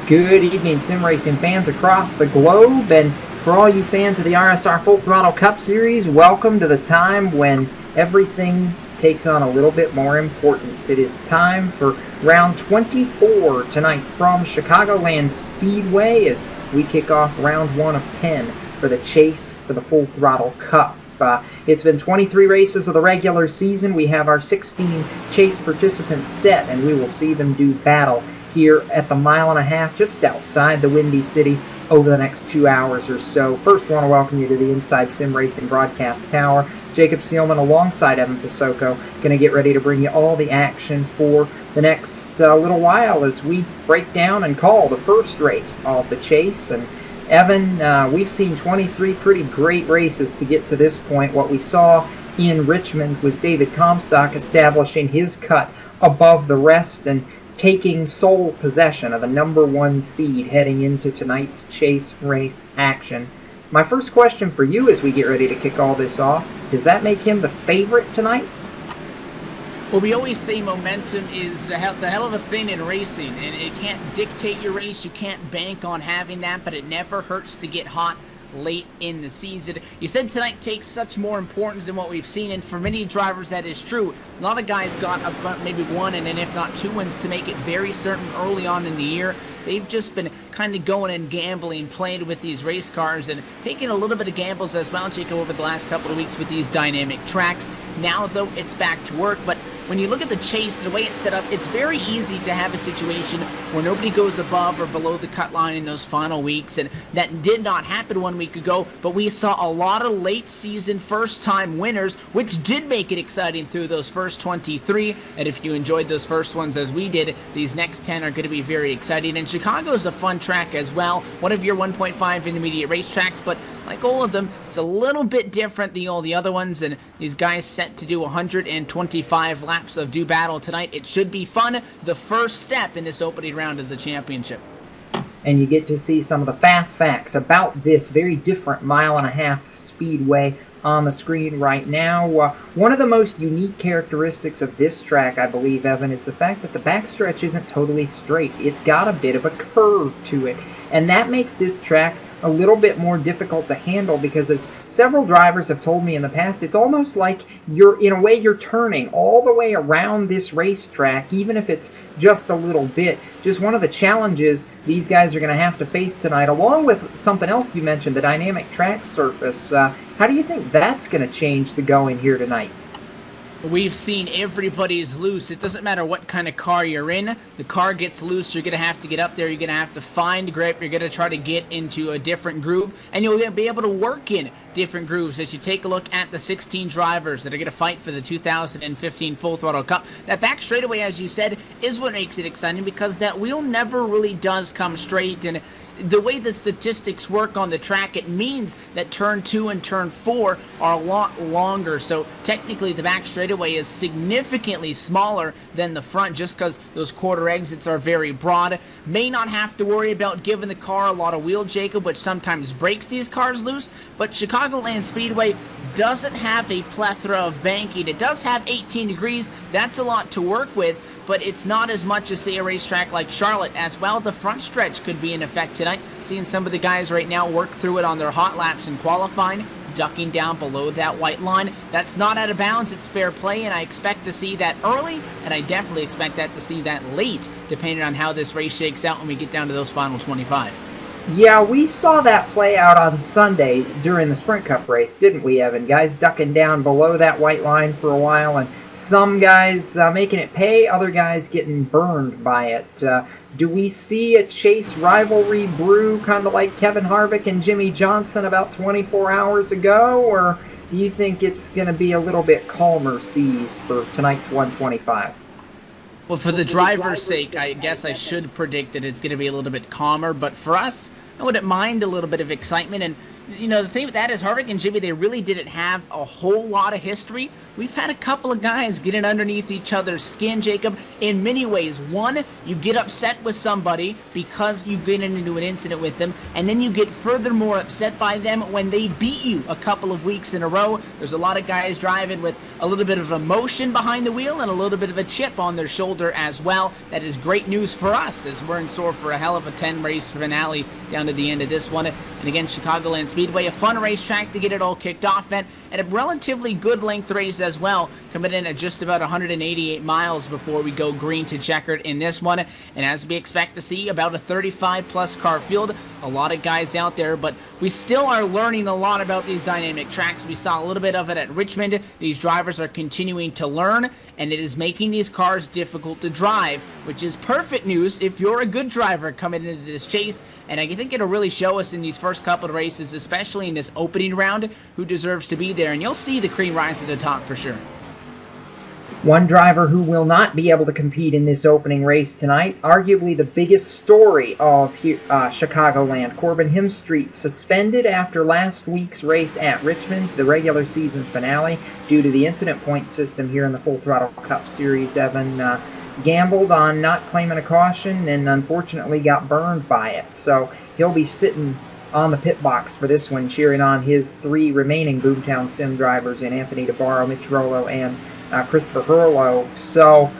Good evening, sim racing fans across the globe, and for all you fans of the RSR Full Throttle Cup Series, welcome to the time when everything takes on a little bit more importance. It is time for round 24 tonight from Chicagoland Speedway as we kick off round 1 of 10 for the chase for the Full Throttle Cup. It's been 23 races of the regular season. We have our 16 chase participants set, and we will see them do battle here at the mile-and-a-half just outside the Windy City over the next 2 hours or so. First, I want to welcome you to the Inside Sim Racing Broadcast Tower. Jacob Seelman alongside Evan Pasoko going to get ready to bring you all the action for the next little while as we break down and call the first race of the chase. And Evan, we've seen 23 pretty great races to get to this point. What we saw in Richmond was David Comstock establishing his cut above the rest and taking sole possession of the number 1 seed heading into tonight's chase race action. My first question for you as we get ready to kick all this off, does that make him the favorite tonight? Well, we always say momentum is the hell of a thing in racing, and it can't dictate your race. You can't bank on having that, but it never hurts to get hot late in the season. You said tonight takes such more importance than what we've seen, and for many drivers that is true. A lot of guys got maybe 1 and then if not 2 wins to make it very certain early on in the year. They've just been kind of going and gambling, playing with these race cars and taking a little bit of gambles as well, Jacob, over the last couple of weeks with these dynamic tracks. Now, though, it's back to work, but when you look at the chase, the way it's set up, it's very easy to have a situation where nobody goes above or below the cut line in those final weeks, and that did not happen 1 week ago, but we saw a lot of late season first-time winners, which did make it exciting through those first 23, and if you enjoyed those first ones as we did, these next 10 are going to be very exciting, and Chicago's a fun track as well, one of your 1.5 intermediate racetracks, but like all of them, it's a little bit different than all the other ones, and these guys set to do 125 laps of do battle tonight. It should be fun. The first step in this opening round of the championship. And you get to see some of the fast facts about this very different mile-and-a-half speedway on the screen right now. One of the most unique characteristics of this track, I believe, Evan, is the fact that the backstretch isn't totally straight. It's got a bit of a curve to it, and that makes this track a little bit more difficult to handle because, as several drivers have told me in the past, it's almost like you're turning all the way around this racetrack, even if it's just a little bit. Just one of the challenges these guys are going to have to face tonight, along with something else you mentioned, the dynamic track surface. How do you think that's going to change the going here tonight? We've seen everybody's loose. It doesn't matter what kind of car you're in. The car gets loose. You're going to have to get up there. You're going to have to find grip. You're going to try to get into a different groove. And you'll be able to work in different grooves as you take a look at the 16 drivers that are going to fight for the 2015 Full Throttle Cup. That back straightaway, as you said, is what makes it exciting because that wheel never really does come straight. And the way the statistics work on the track, it means that turn 2 and turn 4 are a lot longer. So technically the back straightaway is significantly smaller than the front just because those quarter exits are very broad. May not have to worry about giving the car a lot of wheel, Jacob, which sometimes breaks these cars loose. But Chicagoland Speedway doesn't have a plethora of banking. It does have 18 degrees. That's a lot to work with, but it's not as much as, say, a racetrack like Charlotte as well. The front stretch could be in effect tonight. Seeing some of the guys right now work through it on their hot laps in qualifying, ducking down below that white line. That's not out of bounds. It's fair play, and I expect to see that early, and I definitely expect to see that late, depending on how this race shakes out when we get down to those final 25. Yeah, we saw that play out on Sunday during the Sprint Cup race, didn't we, Evan? Guys ducking down below that white line for a while, and some guys making it pay, other guys getting burned by it. Do we see a chase rivalry brew kind of like Kevin Harvick and Jimmy Johnson about 24 hours ago, or do you think it's going to be a little bit calmer seas for tonight's 125? Well, for the driver's sake, I guess I should predict that it's going to be a little bit calmer, but for us, I wouldn't mind a little bit of excitement. And, you know, the thing with that is Harvick and Jimmy, they really didn't have a whole lot of history we've had a couple of guys getting underneath each other's skin, Jacob, in many ways. One, you get upset with somebody because you get into an incident with them, and then you get furthermore upset by them when they beat you a couple of weeks in a row. There's a lot of guys driving with a little bit of emotion behind the wheel and a little bit of a chip on their shoulder as well. That is great news for us, as we're in store for a hell of a 10-race finale down to the end of this one. And again, Chicagoland Speedway, a fun racetrack to get it all kicked off at, and a relatively good length race as well, coming in at just about 188 miles before we go green to checkered in this one. And as we expect to see, about a 35-plus car field, a lot of guys out there, but we still are learning a lot about these dynamic tracks. We saw a little bit of it at Richmond. These drivers are continuing to learn, and it is making these cars difficult to drive, which is perfect news if you're a good driver coming into this chase. And I think it'll really show us in these first couple of races, especially in this opening round, who deserves to be there. And you'll see the cream rise to the top for sure. One driver who will not be able to compete in this opening race tonight, arguably the biggest story of Chicagoland, Corbin Hemstreet, suspended after last week's race at Richmond, the regular season finale, due to the incident point system here in the Full Throttle Cup Series. Evan gambled on not claiming a caution and unfortunately got burned by it. So he'll be sitting on the pit box for this one, cheering on his three remaining Boomtown Sim drivers in Anthony DeBarro, Mitch Rollo, and Christopher Hurlow. So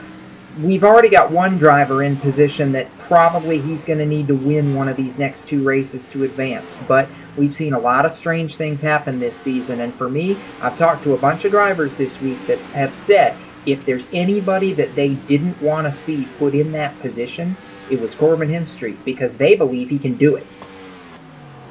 we've already got one driver in position that probably he's going to need to win one of these next two races to advance. But we've seen a lot of strange things happen this season, and for me, I've talked to a bunch of drivers this week that have said if there's anybody that they didn't want to see put in that position, it was Corbin Hemstreet, because they believe he can do it.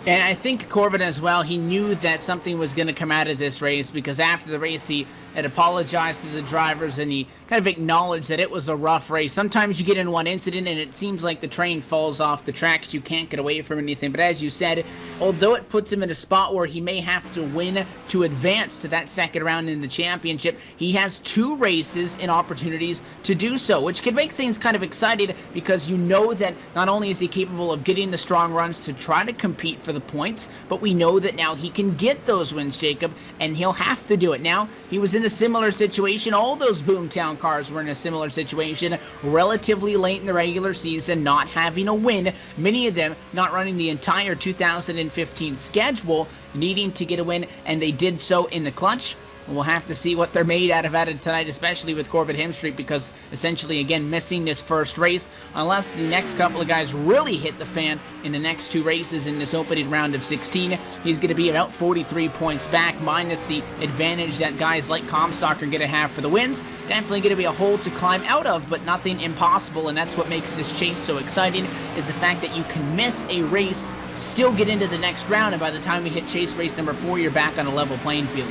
And I think Corbin as well, he knew that something was going to come out of this race, because after the race he had apologized to the drivers and he kind of acknowledged that it was a rough race. Sometimes you get in one incident and it seems like the train falls off the track, you can't get away from anything. But as you said, although it puts him in a spot where he may have to win to advance to that second round in the championship, he has two races and opportunities to do so, which can make things kind of exciting, because you know that not only is he capable of getting the strong runs to try to compete for the points, but we know that now he can get those wins, Jacob, and he'll have to do it. Now, he was in a similar situation. All those Boomtown cars were in a similar situation relatively late in the regular season, not having a win, many of them not running the entire 2015 schedule, needing to get a win, and they did so in the clutch. We'll have to see what they're made out of tonight, especially with Corbin Hemstreet, because essentially, again, missing this first race, unless the next couple of guys really hit the fan in the next two races in this opening round of 16, he's going to be about 43 points back, minus the advantage that guys like Comstock are going to have for the wins. Definitely going to be a hole to climb out of, but nothing impossible, and that's what makes this chase so exciting, is the fact that you can miss a race, still get into the next round, and by the time we hit chase race number 4, you're back on a level playing field.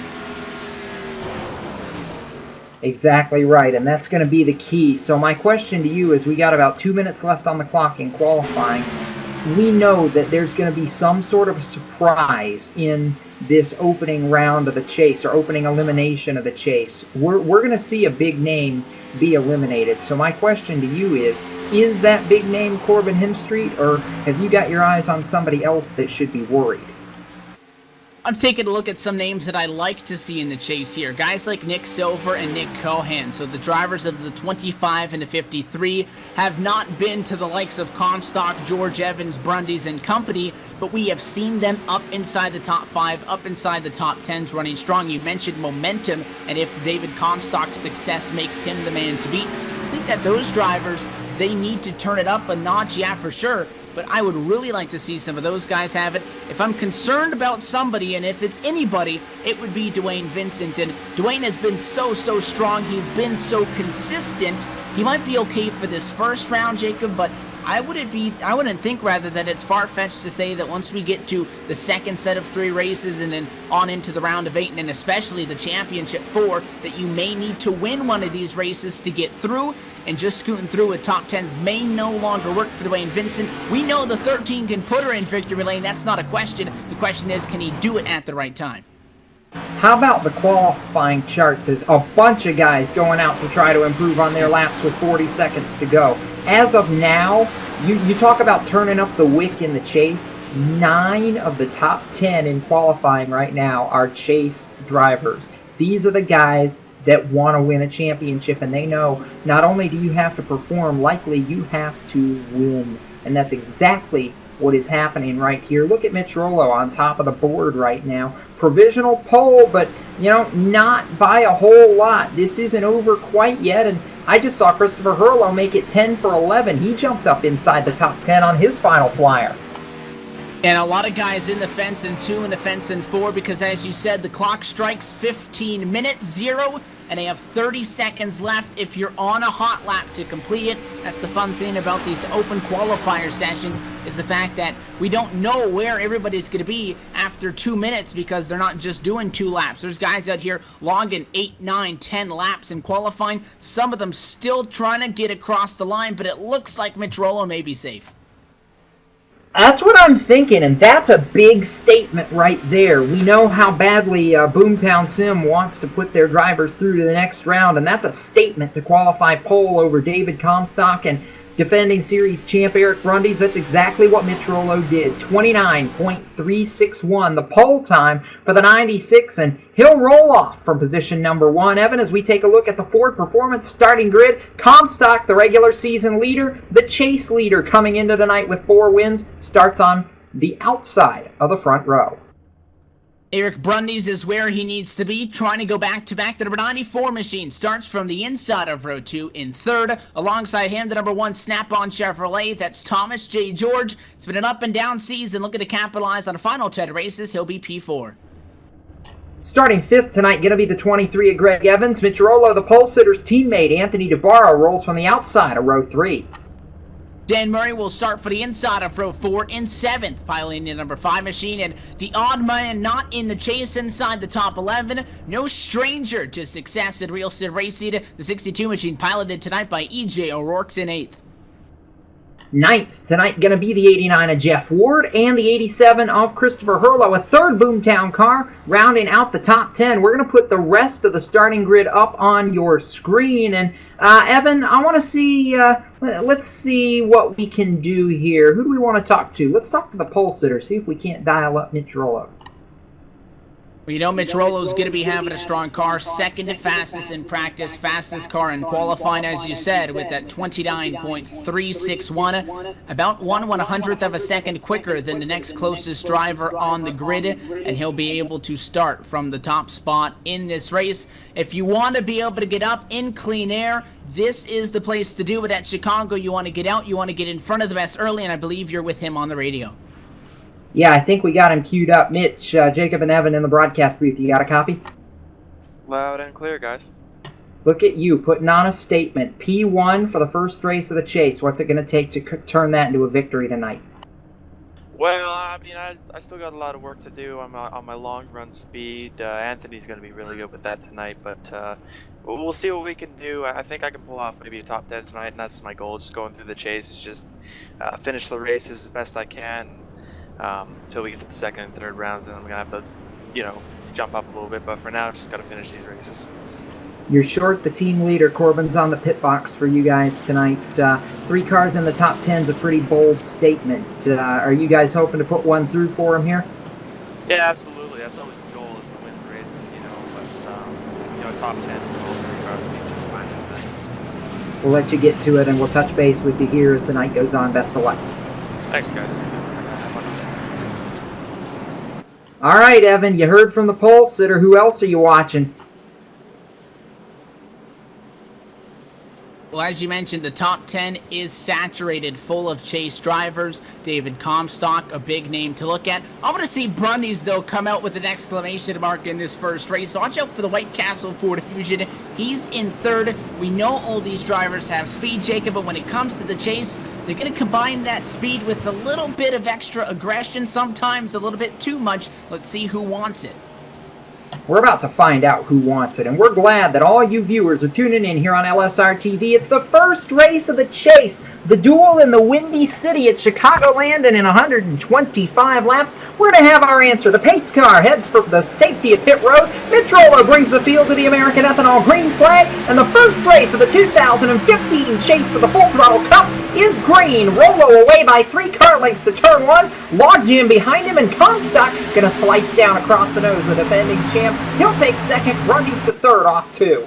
Exactly right, and that's going to be the key. So my question to you is, we got about 2 minutes left on the clock in qualifying. We know that there's going to be some sort of surprise in this opening round of the chase, or opening elimination of the chase. We're going to see a big name be eliminated. So my question to you is that big name Corbin Hemstreet, or have you got your eyes on somebody else that should be worried? I've taken a look at some names that I like to see in the chase here. Guys like Nick Silver and Nick Cohan. So the drivers of the 25 and the 53 have not been to the likes of Comstock, George Evans, Brundys, and company, but we have seen them up inside the top 5, up inside the top 10s running strong. You mentioned momentum, and if David Comstock's success makes him the man to beat, I think that those drivers, they need to turn it up a notch, yeah, for sure. But I would really like to see some of those guys have it. If I'm concerned about somebody, and if it's anybody, it would be Dwayne Vincent. And Dwayne has been so strong. He's been so consistent. He might be okay for this first round, Jacob, but I wouldn't think rather that it's far-fetched to say that once we get to the second set of 3 races and then on into the round of 8 and then especially the championship 4, that you may need to win one of these races to get through, and just scooting through with top 10s may no longer work for Dwayne Vincent. We know the 13 can put her in victory lane. That's not a question. The question is, can he do it at the right time? How about the qualifying charts? As a bunch of guys going out to try to improve on their laps with 40 seconds to go. As of now, you talk about turning up the wick in the chase. 9 of the top 10 in qualifying right now are chase drivers. These are the guys that want to win a championship, and they know not only do you have to perform, likely you have to win. And that's exactly what is happening right here. Look at Mitch Rollo on top of the board right now. Provisional pole, but, you know, not by a whole lot. This isn't over quite yet, and I just saw Christopher Hurlow make it 10 for 11. He jumped up inside the top 10 on his final flyer. And a lot of guys in the fence in 2, in the fence in 4, because as you said, the clock strikes 15 minutes, 0, and they have 30 seconds left if you're on a hot lap to complete it. That's the fun thing about these open qualifier sessions, is the fact that we don't know where everybody's going to be after 2 minutes, because they're not just doing 2 laps. There's guys out here logging 8, 9, 10 laps in qualifying. Some of them still trying to get across the line, but it looks like Mitch Rollo may be safe. That's what I'm thinking, and that's a big statement right there. We know how badly Boomtown Sim wants to put their drivers through to the next round, and that's a statement to qualify pole over David Comstock and defending series champ Eric Brundage. That's exactly what Mitch Rollo did. 29.361, the pole time for the 96, and he'll roll off from position number 1. Evan, as we take a look at the Ford Performance starting grid, Comstock, the regular season leader, the chase leader coming into tonight with 4 wins, starts on the outside of the front row. Eric Brundage is where he needs to be, trying to go back-to-back. The number 94 machine starts from the inside of row 2 in 3rd. Alongside him, the number 1 Snap-on Chevrolet. That's Thomas J. George. It's been an up-and-down season. Looking to capitalize on the final 10 races. He'll be P4. Starting 5th tonight, going to be the 23 of Greg Evans. Mitch Rollo, the pole sitter's teammate, Anthony DeBarro, rolls from the outside of row 3. Dan Murray will start for the inside of row 4 in 7th, piloting the number 5 machine, and the odd man not in the chase inside the top 11. No stranger to success at Real Sid Racing. The 62 machine piloted tonight by E.J. O'Rourke's in 8th. 9th tonight, going to be the 89 of Jeff Ward and the 87 of Christopher Hurlow, a 3rd Boomtown car, rounding out the top 10. We're going to put the rest of the starting grid up on your screen, and Evan, I want to see, let's see what we can do here. Who do we want to talk to? Let's talk to the pole sitter, see if we can't dial up Mitch Rollo. Well, you know Mitch Rollo's going to be having a strong car, second to fastest in practice, fastest car in qualifying, as you said, with that 29.361, about 1/100th of a second quicker than the next closest driver on the grid, and he'll be able to start from the top spot in this race. If you want to be able to get up in clean air, this is the place to do it at Chicago. You want to get out, you want to get in front of the best early, and I believe you're with him on the radio. Yeah, I think we got him queued up. Mitch, Jacob, and Evan in the broadcast booth. You got a copy? Loud and clear, guys. Look at you, putting on a statement. P1 for the first race of the chase. What's it going to take to turn that into a victory tonight? Well, I mean, I still got a lot of work to do on my long run speed. Anthony's going to be really good with that tonight, but we'll see what we can do. I think I can pull off maybe a top 10 tonight, and that's my goal. Just going through the chase is just finish the races as best I can. Until we get to the 2nd and 3rd rounds, and I'm gonna have to, jump up a little bit. But for now, just gotta finish these races. You're short the team leader. Corbin's on the pit box for you guys tonight. 3 cars in the top 10 is a pretty bold statement. Are you guys hoping to put one through for him here? Yeah, absolutely. That's always the goal, is to win the races, But top 10 goals, 3 cars need just fine tonight. We'll let you get to it, and we'll touch base with you here as the night goes on. Best of luck. Thanks, guys. All right, Evan, you heard from the pole sitter. Who else are you watching? Well, as you mentioned, the top 10 is saturated full of chase drivers. David Comstock, a big name to look at. I want to see Brundage, though, come out with an exclamation mark in this first race. So watch out for the White Castle Ford Fusion. He's in 3rd. We know all these drivers have speed, Jacob, but when it comes to the chase, they're going to combine that speed with a little bit of extra aggression, sometimes a little bit too much. Let's see who wants it. We're about to find out who wants it, and we're glad that all you viewers are tuning in here on LSRTV. It's the first race of the chase, the duel in the Windy City at Chicagoland, and in 125 laps, we're going to have our answer. The pace car heads for the safety at pit road. Mitch Rollo brings the field to the American Ethanol green flag, and the first race of the 2015 chase for the Full Throttle Cup is green. Rollo away by 3 car lengths to turn 1. Logjam behind him, and Comstock gonna slice down across the nose. The defending champ, he'll take second. Grundy's to third off 2.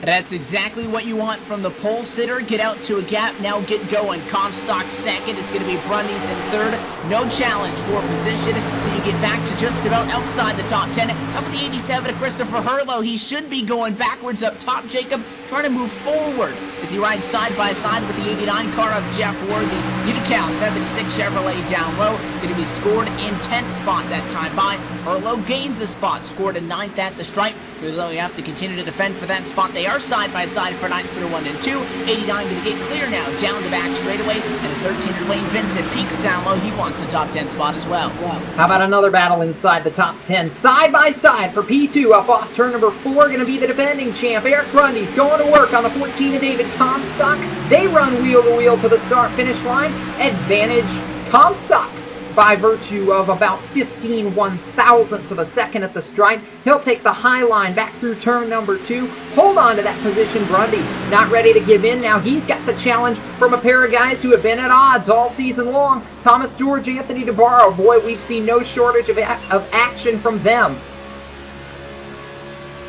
That's exactly what you want from the pole sitter. Get out to a gap, now get going. Comstock second, it's going to be Brundys in third. No challenge for position until you get back to just about outside the top 10. Up at the 87 of Christopher Hurlow. He should be going backwards up top. Jacob trying to move forward as he rides side by side with the 89 car of Jeff Ward. The Utica 76 Chevrolet down low. Going to be scored in 10th spot that time by. Hurlow gains a spot, scored in 9th at the stripe. Although you have to continue to defend for that spot. They are side by side for 9th through 1 and 2. 89 going to get clear now, down the back straightaway. And a 13er Wayne Vincent peaks down low. He wants a top 10 spot as well. How about another battle inside the top 10? Side by side for P2 up off turn number 4. Going to be the defending champ. Eric Grundy's going to work on the 14 of David Comstock. They run wheel to wheel to the start-finish line. Advantage Comstock by virtue of about 15 1/1000ths of a second at the stripe. He'll take the high line back through turn number 2. Hold on to that position. Grundy's not ready to give in. Now he's got the challenge from a pair of guys who have been at odds all season long. Thomas George, Anthony DeBarro. Boy, we've seen no shortage of action from them.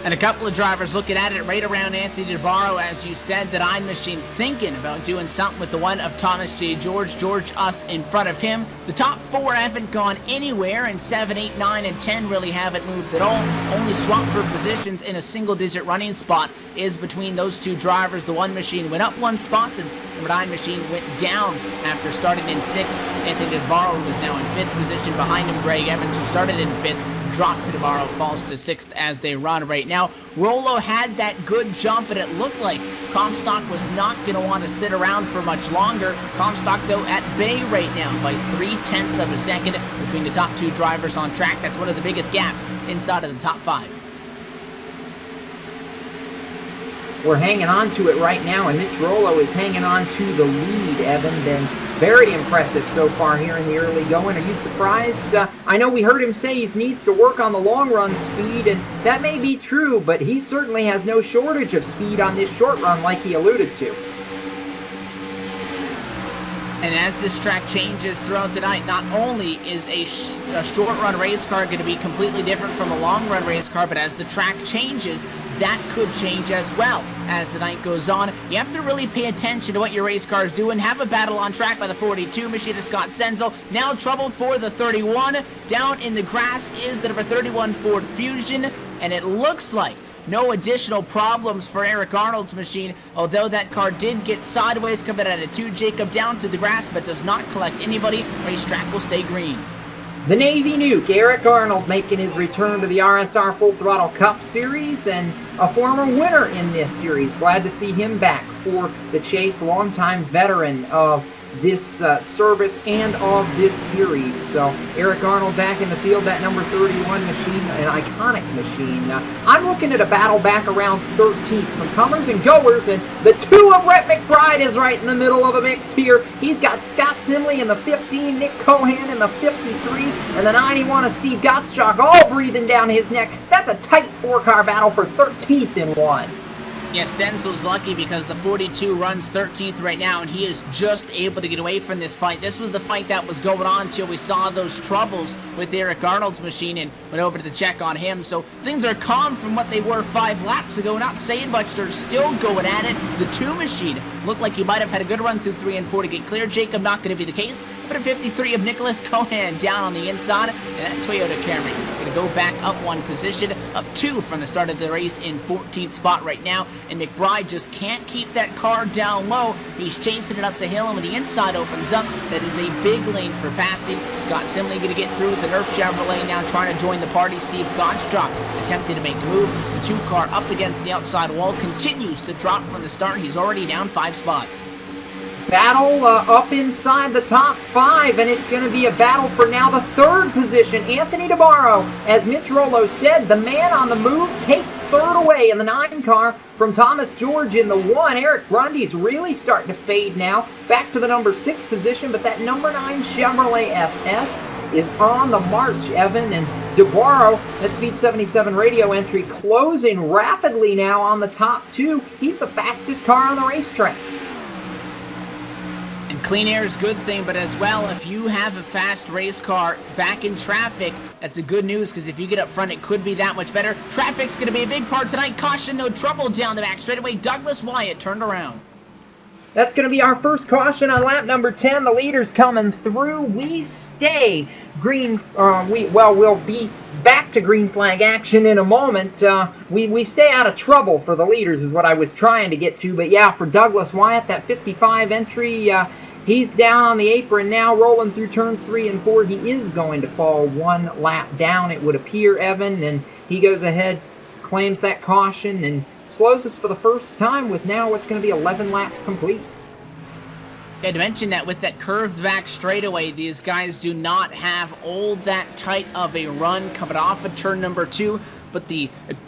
And a couple of drivers looking at it right around Anthony DeBarro, as you said, that Iron Machine thinking about doing something with the one of Thomas J. George. George up in front of him. The top 4 haven't gone anywhere, and 7, 8, 9, and 10 really haven't moved at all. Only swap for positions in a single-digit running spot is between those two drivers. The one machine went up 1 spot, the number 9 machine went down after starting in 6th. Anthony DeBarro, who is now in 5th position behind him. Greg Evans, who started in 5th, dropped to DeBarro, falls to 6th as they run right now. Rollo had that good jump, and it looked like Comstock was not going to want to sit around for much longer. Comstock, though, at bay right now by 0.3 of a second between the top 2 drivers on track. That's one of the biggest gaps inside of the top 5. We're hanging on to it right now, and Mitch Rollo is hanging on to the lead, Evan. Been very impressive so far here in the early going. Are you surprised? I know we heard him say he needs to work on the long run speed, and that may be true, but he certainly has no shortage of speed on this short run like he alluded to. And as this track changes throughout the night, not only is a short-run race car going to be completely different from a long-run race car, but as the track changes, that could change as well as the night goes on. You have to really pay attention to what your race car is doing. Have a battle on track by the 42 machine of Scott Senzel. Now trouble for the 31. Down in the grass is the number 31 Ford Fusion, and it looks like no additional problems for Eric Arnold's machine, although that car did get sideways coming out of 2. Jacob down through the grass, but does not collect anybody. Racetrack will stay green. The Navy Nuke, Eric Arnold, making his return to the RSR Full Throttle Cup Series, and a former winner in this series. Glad to see him back for the chase, longtime veteran of this service and of this series. So Eric Arnold back in the field, that number 31 machine, an iconic machine. I'm looking at a battle back around 13th. Some comers and goers, and the 2 of Rhett McBride is right in the middle of a mix here. He's got Scott Simley in the 15, Nick Cohan in the 53, and the 91 of Steve Gottschalk all breathing down his neck. That's a tight 4-car battle for 13th in 1. Yeah, Stenzel's lucky because the 42 runs 13th right now, and he is just able to get away from this fight. This was the fight that was going on until we saw those troubles with Eric Arnold's machine and went over to the check on him. So things are calm from what they were 5 laps ago. Not saying much. They're still going at it. The 2 machine looked like he might have had a good run through 3 and 4 to get clear. Jacob not going to be the case. But a 53 of Nicholas Cohan down on the inside. And that Toyota Camry going to go back up 1 position, up 2 from the start of the race in 14th spot right now. And McBride just can't keep that car down low. He's chasing it up the hill, and when the inside opens up, that is a big lane for passing. Scott Simley going to get through with the Nerf Chevrolet now trying to join the party. Steve Gottschalk attempting to make a move. The 2 car up against the outside wall continues to drop from the start. He's already down 5 spots. Battle up inside the top 5, and it's going to be a battle for now the 3rd position. Anthony DeBarro, as Mitch Rollo said, the man on the move takes 3rd away in the 9 car from Thomas George in the 1. Eric Grundy's really starting to fade now. Back to the number 6 position, but that number 9 Chevrolet SS is on the march, Evan, and DeBarro, that Speed 77 radio entry, closing rapidly now on the top 2. He's the fastest car on the racetrack. And Clean air is a good thing, but as well, if you have a fast race car back in traffic, that's a good news, because if you get up front, it could be that much better. Traffic's going to be a big part tonight. Caution, no trouble down the back straightaway. Douglas Wyatt turned around. That's going to be our first caution on lap number 10. The leaders coming through. We stay green. We'll be back to green flag action in a moment. We stay out of trouble for the leaders is what I was trying to get to. But yeah, for Douglas Wyatt, that 55 entry, he's down on the apron now, rolling through turns 3 and 4. He is going to fall one lap down, it would appear, Evan, and he goes ahead, claims that caution, and slows us for the first time with now what's going to be 11 laps complete. Yeah, to mention that with that curved back straightaway, these guys do not have all that tight of a run coming off of turn number 2. But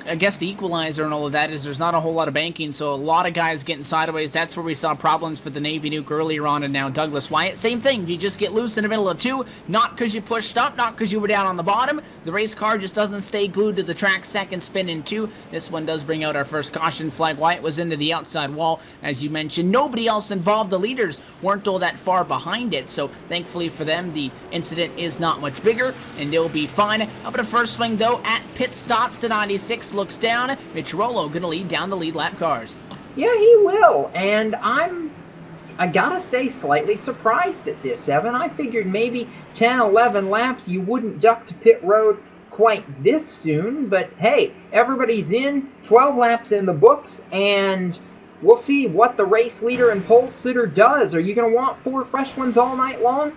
I guess the equalizer and all of that is there's not a whole lot of banking, so a lot of guys getting sideways. That's where we saw problems for the Navy Nuke earlier on, and now Douglas Wyatt. Same thing, you just get loose in the middle of 2, not because you pushed up, not because you were down on the bottom. The race car just doesn't stay glued to the track second spin in 2. This one does bring out our first caution flag. Wyatt was into the outside wall, as you mentioned. Nobody else involved. The leaders weren't all that far behind it, so thankfully for them, the incident is not much bigger, and they'll be fine. Up at the first swing, though, at pit stops, the 96 looks down. Mitch Rollo going to lead down the lead lap cars. Yeah, he will, and I gotta say, slightly surprised at this, Evan. I figured maybe 10, 11 laps, you wouldn't duck to pit road quite this soon, but hey, everybody's in, 12 laps in the books, and we'll see what the race leader and pole sitter does. Are you going to want 4 fresh ones all night long?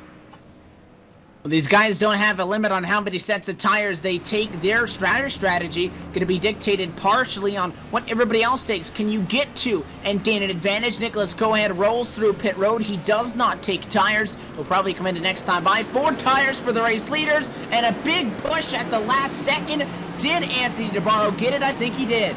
Well, these guys don't have a limit on how many sets of tires they take. Their strategy going to be dictated partially on what everybody else takes. Can you get to and gain an advantage? Nicholas Cohan rolls through pit road. He does not take tires. He'll probably come into next time by. 4 tires for the race leaders and a big push at the last second. Did Anthony DeBarro get it? I think he did.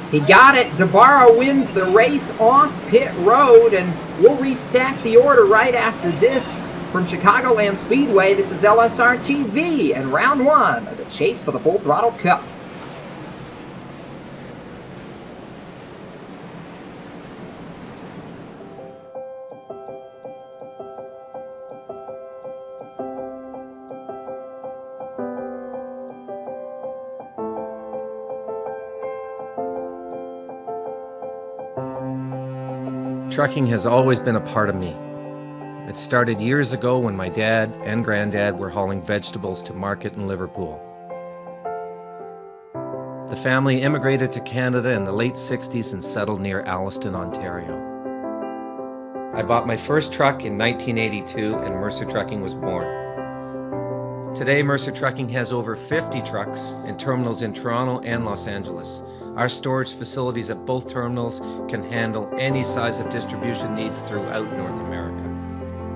He got it. DeBarro wins the race off pit road, and we'll restack the order right after this. From Chicagoland Speedway, this is LSRTV and round 1 of the chase for the Full Throttle Cup. Trucking has always been a part of me. It started years ago when my dad and granddad were hauling vegetables to market in Liverpool. The family immigrated to Canada in the late 60s and settled near Alliston, Ontario. I bought my first truck in 1982 and Mercer Trucking was born. Today, Mercer Trucking has over 50 trucks in terminals in Toronto and Los Angeles. Our storage facilities at both terminals can handle any size of distribution needs throughout North America.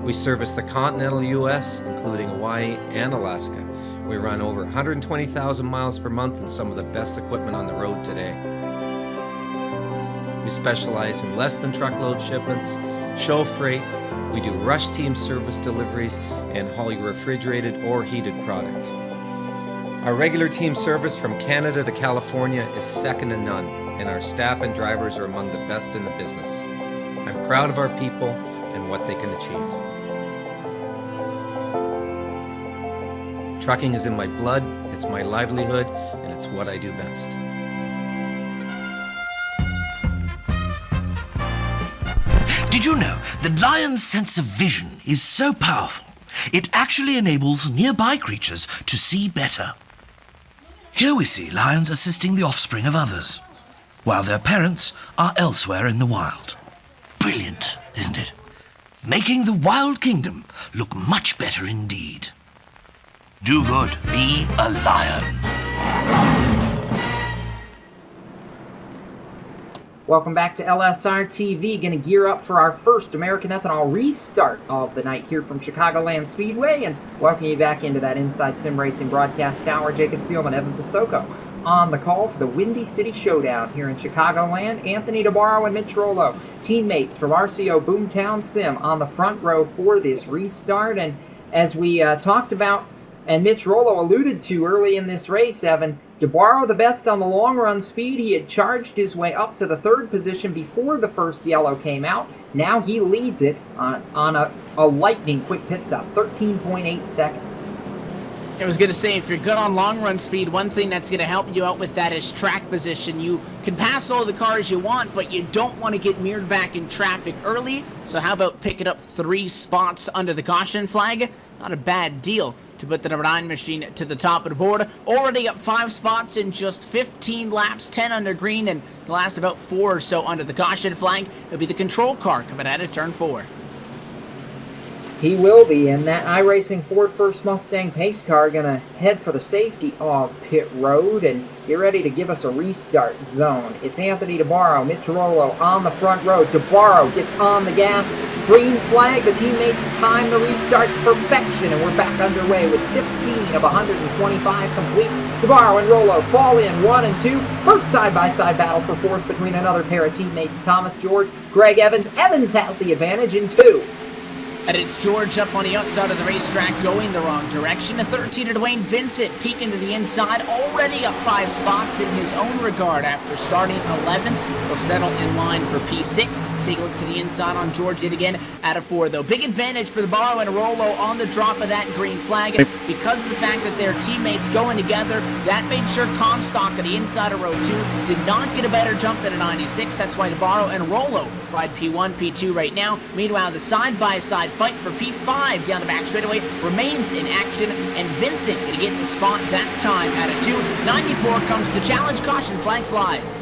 We service the continental U.S., including Hawaii and Alaska. We run over 120,000 miles per month and some of the best equipment on the road today. We specialize in less than truckload shipments, show freight, we do rush team service deliveries, and haul your refrigerated or heated product. Our regular team service from Canada to California is second to none, and our staff and drivers are among the best in the business. I'm proud of our people and what they can achieve. Trucking is in my blood, it's my livelihood, and it's what I do best. Did you know that Lion's sense of vision is so powerful, it actually enables nearby creatures to see better? Here we see lions assisting the offspring of others, while their parents are elsewhere in the wild. Brilliant, isn't it? Making the wild kingdom look much better indeed. Do good, be a lion. Welcome back to LSR TV. Going to gear up for our first American Ethanol restart of the night here from Chicagoland Speedway, and welcome you back into that Inside Sim Racing broadcast tower. Jacob Seelman, Evan Pasoko on the call for the Windy City Showdown here in Chicagoland. Anthony DeBarro and Mitch Rollo, teammates from RCO Boomtown Sim, on the front row for this restart. And as we talked about, and Mitch Rollo alluded to early in this race, Evan, DeBarro the best on the long run speed. He had charged his way up to the 3rd position before the first yellow came out. Now he leads it on a lightning quick pit stop, 13.8 seconds. I was going to say, if you're good on long run speed, one thing that's going to help you out with that is track position. You can pass all the cars you want, but you don't want to get mirrored back in traffic early. So how about picking up 3 spots under the caution flag? Not a bad deal to put the number 9 machine to the top of the board. Already up 5 spots in just 15 laps, 10 under green, and the last about 4 or so under the caution flag. It'll be the control car coming out of turn 4. He will be, and that iRacing Ford First Mustang pace car going to head for the safety of pit road and get ready to give us a restart zone. It's Anthony DeBarro, Mitch Rollo on the front row. DeBarro gets on the gas. Green flag, the teammates time the restart to perfection, and we're back underway with 15 of 125 complete. DeBarro and Rollo fall in 1 and 2. First side-by-side battle for 4th between another pair of teammates, Thomas George, Greg Evans. Evans has the advantage in 2. And it's George up on the outside of the racetrack going the wrong direction. A 13 to Dwayne Vincent peeking to the inside, already up 5 spots in his own regard after starting 11. He'll settle in line for P6. Take a look to the inside on George yet again out of 4 though. Big advantage for the Barrow and Rollo on the drop of that green flag. Because of the fact that their teammates going together, that made sure Comstock on the inside of row 2 did not get a better jump than a 96. That's why the Barrow and Rollo ride P1, P2 right now. Meanwhile, the side-by-side fight for P5 down the back straightaway remains in action, and Vincent gonna get the spot that time out of 2. 94 comes to challenge, caution flag flies.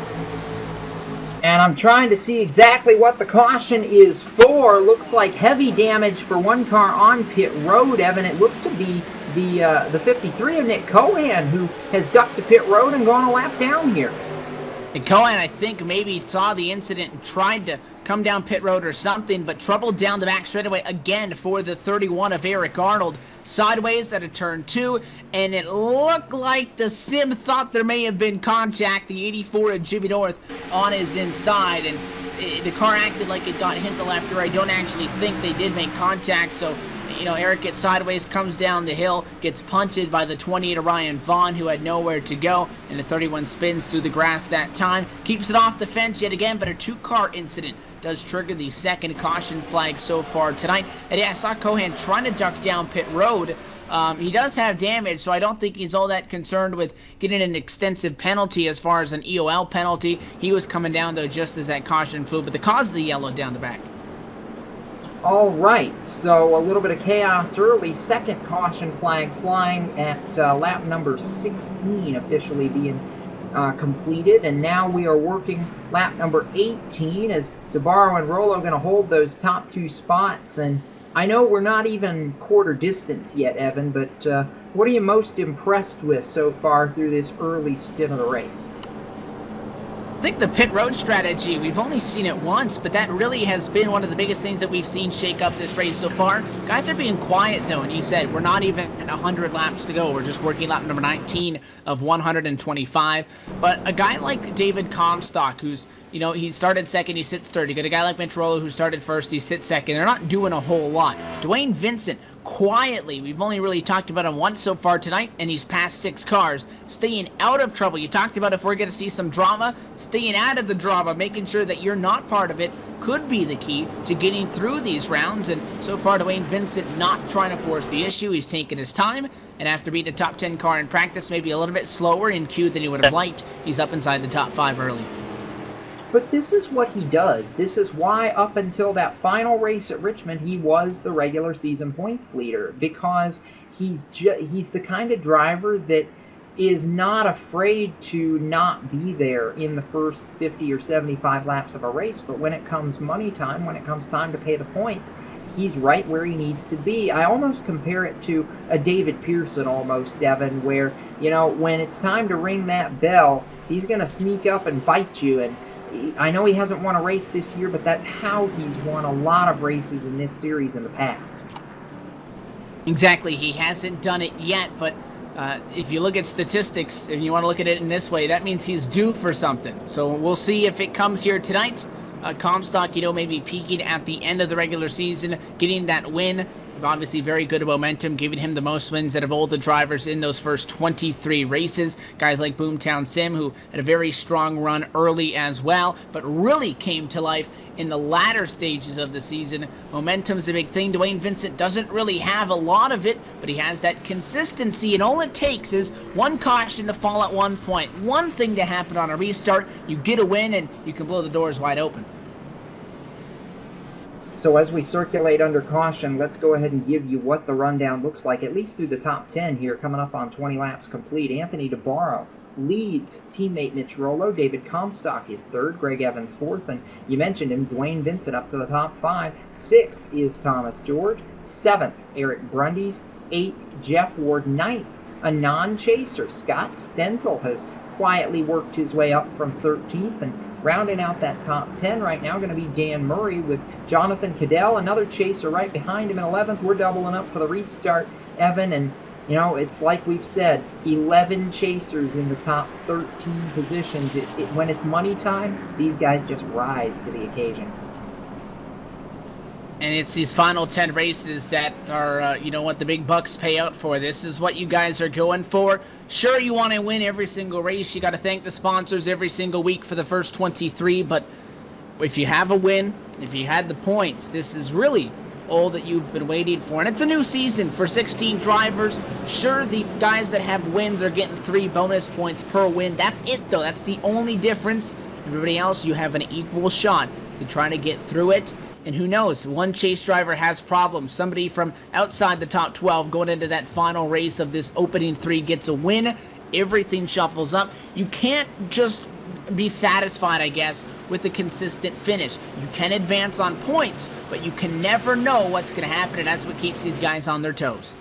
And I'm trying to see exactly what the caution is for. Looks like heavy damage for one car on pit road, Evan. It looked to be the 53 of Nick Cohan, who has ducked to pit road and gone a lap down here. And Cohen, I think, maybe saw the incident and tried to come down pit road or something, but troubled down the back straightaway again for the 31 of Eric Arnold. Sideways at a turn 2, and it looked like the sim thought there may have been contact, the 84 of Jimmy North on his inside, and the car acted like it got hit the left or right. I don't actually think they did make contact, so you know, Eric gets sideways, comes down the hill, gets punted by the 28 of Ryan Vaughn, who had nowhere to go, and the 31 spins through the grass that time. Keeps it off the fence yet again, but a 2-car incident does trigger the second caution flag so far tonight. And yeah, I saw Cohan trying to duck down pit road. He does have damage, so I don't think he's all that concerned with getting an extensive penalty as far as an EOL penalty. He was coming down, though, just as that caution flew, but the cause of the yellow down the back. All right, so a little bit of chaos early. Second caution flag flying at lap number 16 officially being completed, and now we are working lap number 18 as DeBarro and Rollo going to hold those top 2 spots. And I know we're not even quarter distance yet, Evan, but what are you most impressed with so far through this early stint of the race? I think the pit road strategy, we've only seen it once, but that really has been one of the biggest things that we've seen shake up this race so far. Guys are being quiet, though, and he said we're not even at 100 laps to go. We're just working lap number 19 of 125. But a guy like David Comstock, who's, you know, he started second, he sits third. You got a guy like Mitch Rollo who started first, he sits second. They're not doing a whole lot. Dwayne Vincent, quietly, we've only really talked about him once so far tonight, and he's passed 6 cars, staying out of trouble. You talked about if we're going to see some drama, staying out of the drama, making sure that you're not part of it could be the key to getting through these rounds. And so far, Dwayne Vincent not trying to force the issue. He's taking his time, and after beating a top 10 car in practice, maybe a little bit slower in Q than he would have liked, he's up inside the top 5 early. But this is what he does. This is why up until that final race at Richmond, he was the regular season points leader, because he's the kind of driver that is not afraid to not be there in the first 50 or 75 laps of a race. But when it comes money time, when it comes time to pay the points, he's right where he needs to be. I almost compare it to a David Pearson almost, Evan, where, you know, when it's time to ring that bell, he's going to sneak up and bite you. And I know he hasn't won a race this year, but that's how he's won a lot of races in this series in the past. Exactly. He hasn't done it yet, but if you look at statistics, and you want to look at it in this way, that means he's due for something. So we'll see if it comes here tonight. Comstock, you know, maybe peaking at the end of the regular season, getting that win obviously very good momentum, giving him the most wins out of all the drivers in those first 23 races. Guys like Boomtown Sim, who had a very strong run early as well, but really came to life in the latter stages of the season. Momentum's a big thing. Dwayne Vincent doesn't really have a lot of it, but he has that consistency, and all it takes is one caution to fall at one point, one thing to happen on a restart, you get a win, and you can blow the doors wide open. So as we circulate under caution, let's go ahead and give you what the rundown looks like, at least through the top 10 here, coming up on 20 laps complete. Anthony DeBarro leads, teammate Mitch Rollo. David Comstock is third, Greg Evans fourth, and you mentioned him, Dwayne Vincent up to the top 5. Sixth is Thomas George. Seventh, Eric Brundys. Eighth, Jeff Ward. Ninth, a non-chaser, Scott Stenzel, has quietly worked his way up from 13th, and rounding out that top 10 right now going to be Dan Murray with Jonathan Cadell, another chaser right behind him in 11th. We're doubling up for the restart, Evan, and you know, it's like we've said, 11 chasers in the top 13 positions. When it's money time, these guys just rise to the occasion. And it's these final 10 races that are, you know what, the big bucks pay out for. This is what you guys are going for. Sure, you want to win every single race. You got to thank the sponsors every single week for the first 23. But if you have a win, if you had the points, this is really all that you've been waiting for. And it's a new season for 16 drivers. Sure, the guys that have wins are getting 3 bonus points per win. That's it, though. That's the only difference. Everybody else, you have an equal shot to try to get through it. And who knows, one chase driver has problems. Somebody from outside the top 12 going into that final race of this opening 3 gets a win. Everything shuffles up. You can't just be satisfied, I guess, with a consistent finish. You can advance on points, but you can never know what's going to happen, and that's what keeps these guys on their toes.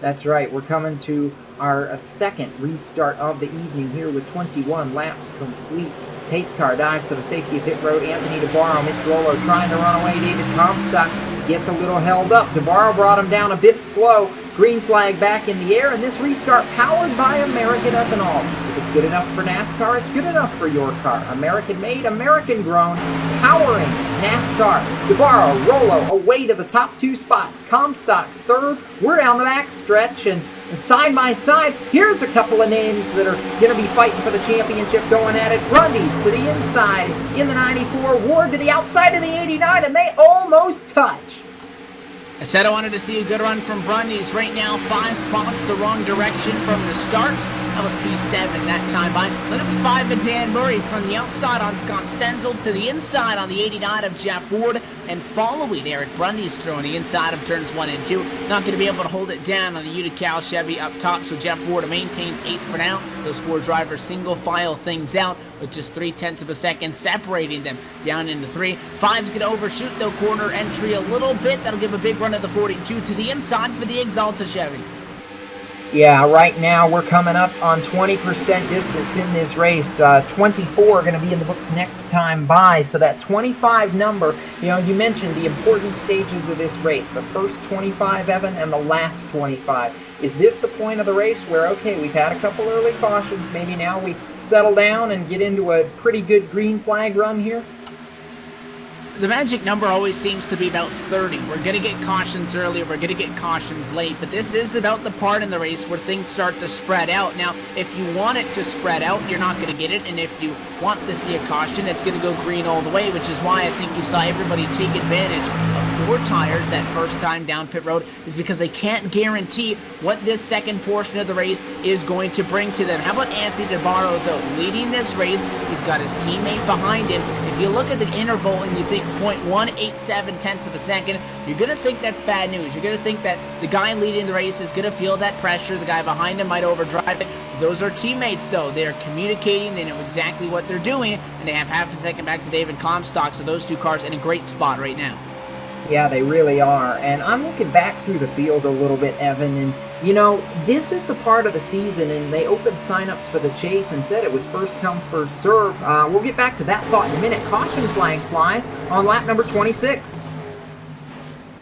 That's right. We're coming to our second restart of the evening here with 21 laps complete. Pace car dives to the safety of pit road. Anthony DeBarro, Mitch Rollo trying to run away. David Comstock gets a little held up. DeBarro brought him down a bit slow. Green flag back in the air, and this restart powered by American Ethanol. If it's good enough for NASCAR, it's good enough for your car. American-made, American-grown, powering NASCAR. DeBarro, Rollo away to the top 2 spots. Comstock third. We're down the back stretch, and side by side, here's a couple of names that are going to be fighting for the championship going at it. Brundys to the inside in the 94, Ward to the outside of the 89, and they almost touch. I said I wanted to see a good run from Brundys. Right now, 5 spots the wrong direction from the start. How about P7 that time by? Look at the 5 of Dan Murray from the outside on Scott Stenzel to the inside on the 89 of Jeff Ward, and following Eric Brundys through on the inside of turns 1 and 2. Not going to be able to hold it down on the Unical Chevy up top, so Jeff Ward maintains 8th for now. Those 4 drivers single file things out with just 0.3 of a second separating them down into 3. 5's going to overshoot the corner entry a little bit. That'll give a big run at the 42 to the inside for the Exalta Chevy. Yeah, right now we're coming up on 20% distance in this race. 24 are going to be in the books next time by. So that 25 number, you know, you mentioned the important stages of this race. The first 25, Evan, and the last 25. Is this the point of the race where, okay, we've had a couple early cautions, maybe now we settle down and get into a pretty good green flag run here? The magic number always seems to be about 30. We're going to get cautions early, we're going to get cautions late, but this is about the part in the race where things start to spread out. Now, if you want it to spread out, you're not going to get it, and if you want to see a caution, it's going to go green all the way, which is why I think you saw everybody take advantage of 4 tires that first time down pit road, is because they can't guarantee what this second portion of the race is going to bring to them. How about Anthony DeBarro, though, leading this race? He's got his teammate behind him. If you look at the interval and you think 0.187 of a second, you're going to think that's bad news. You're going to think that the guy leading the race is going to feel that pressure. The guy behind him might overdrive it. Those are teammates, though. They're communicating. They know exactly what they're doing, and they have half a second back to David Comstock. So those 2 cars in a great spot right now. Yeah, they really are. And I'm looking back through the field a little bit, Evan, and you know, this is the part of the season, and they opened signups for the chase and said it was first come, first serve. We'll get back to that thought in a minute. Caution flag flies on lap number 26.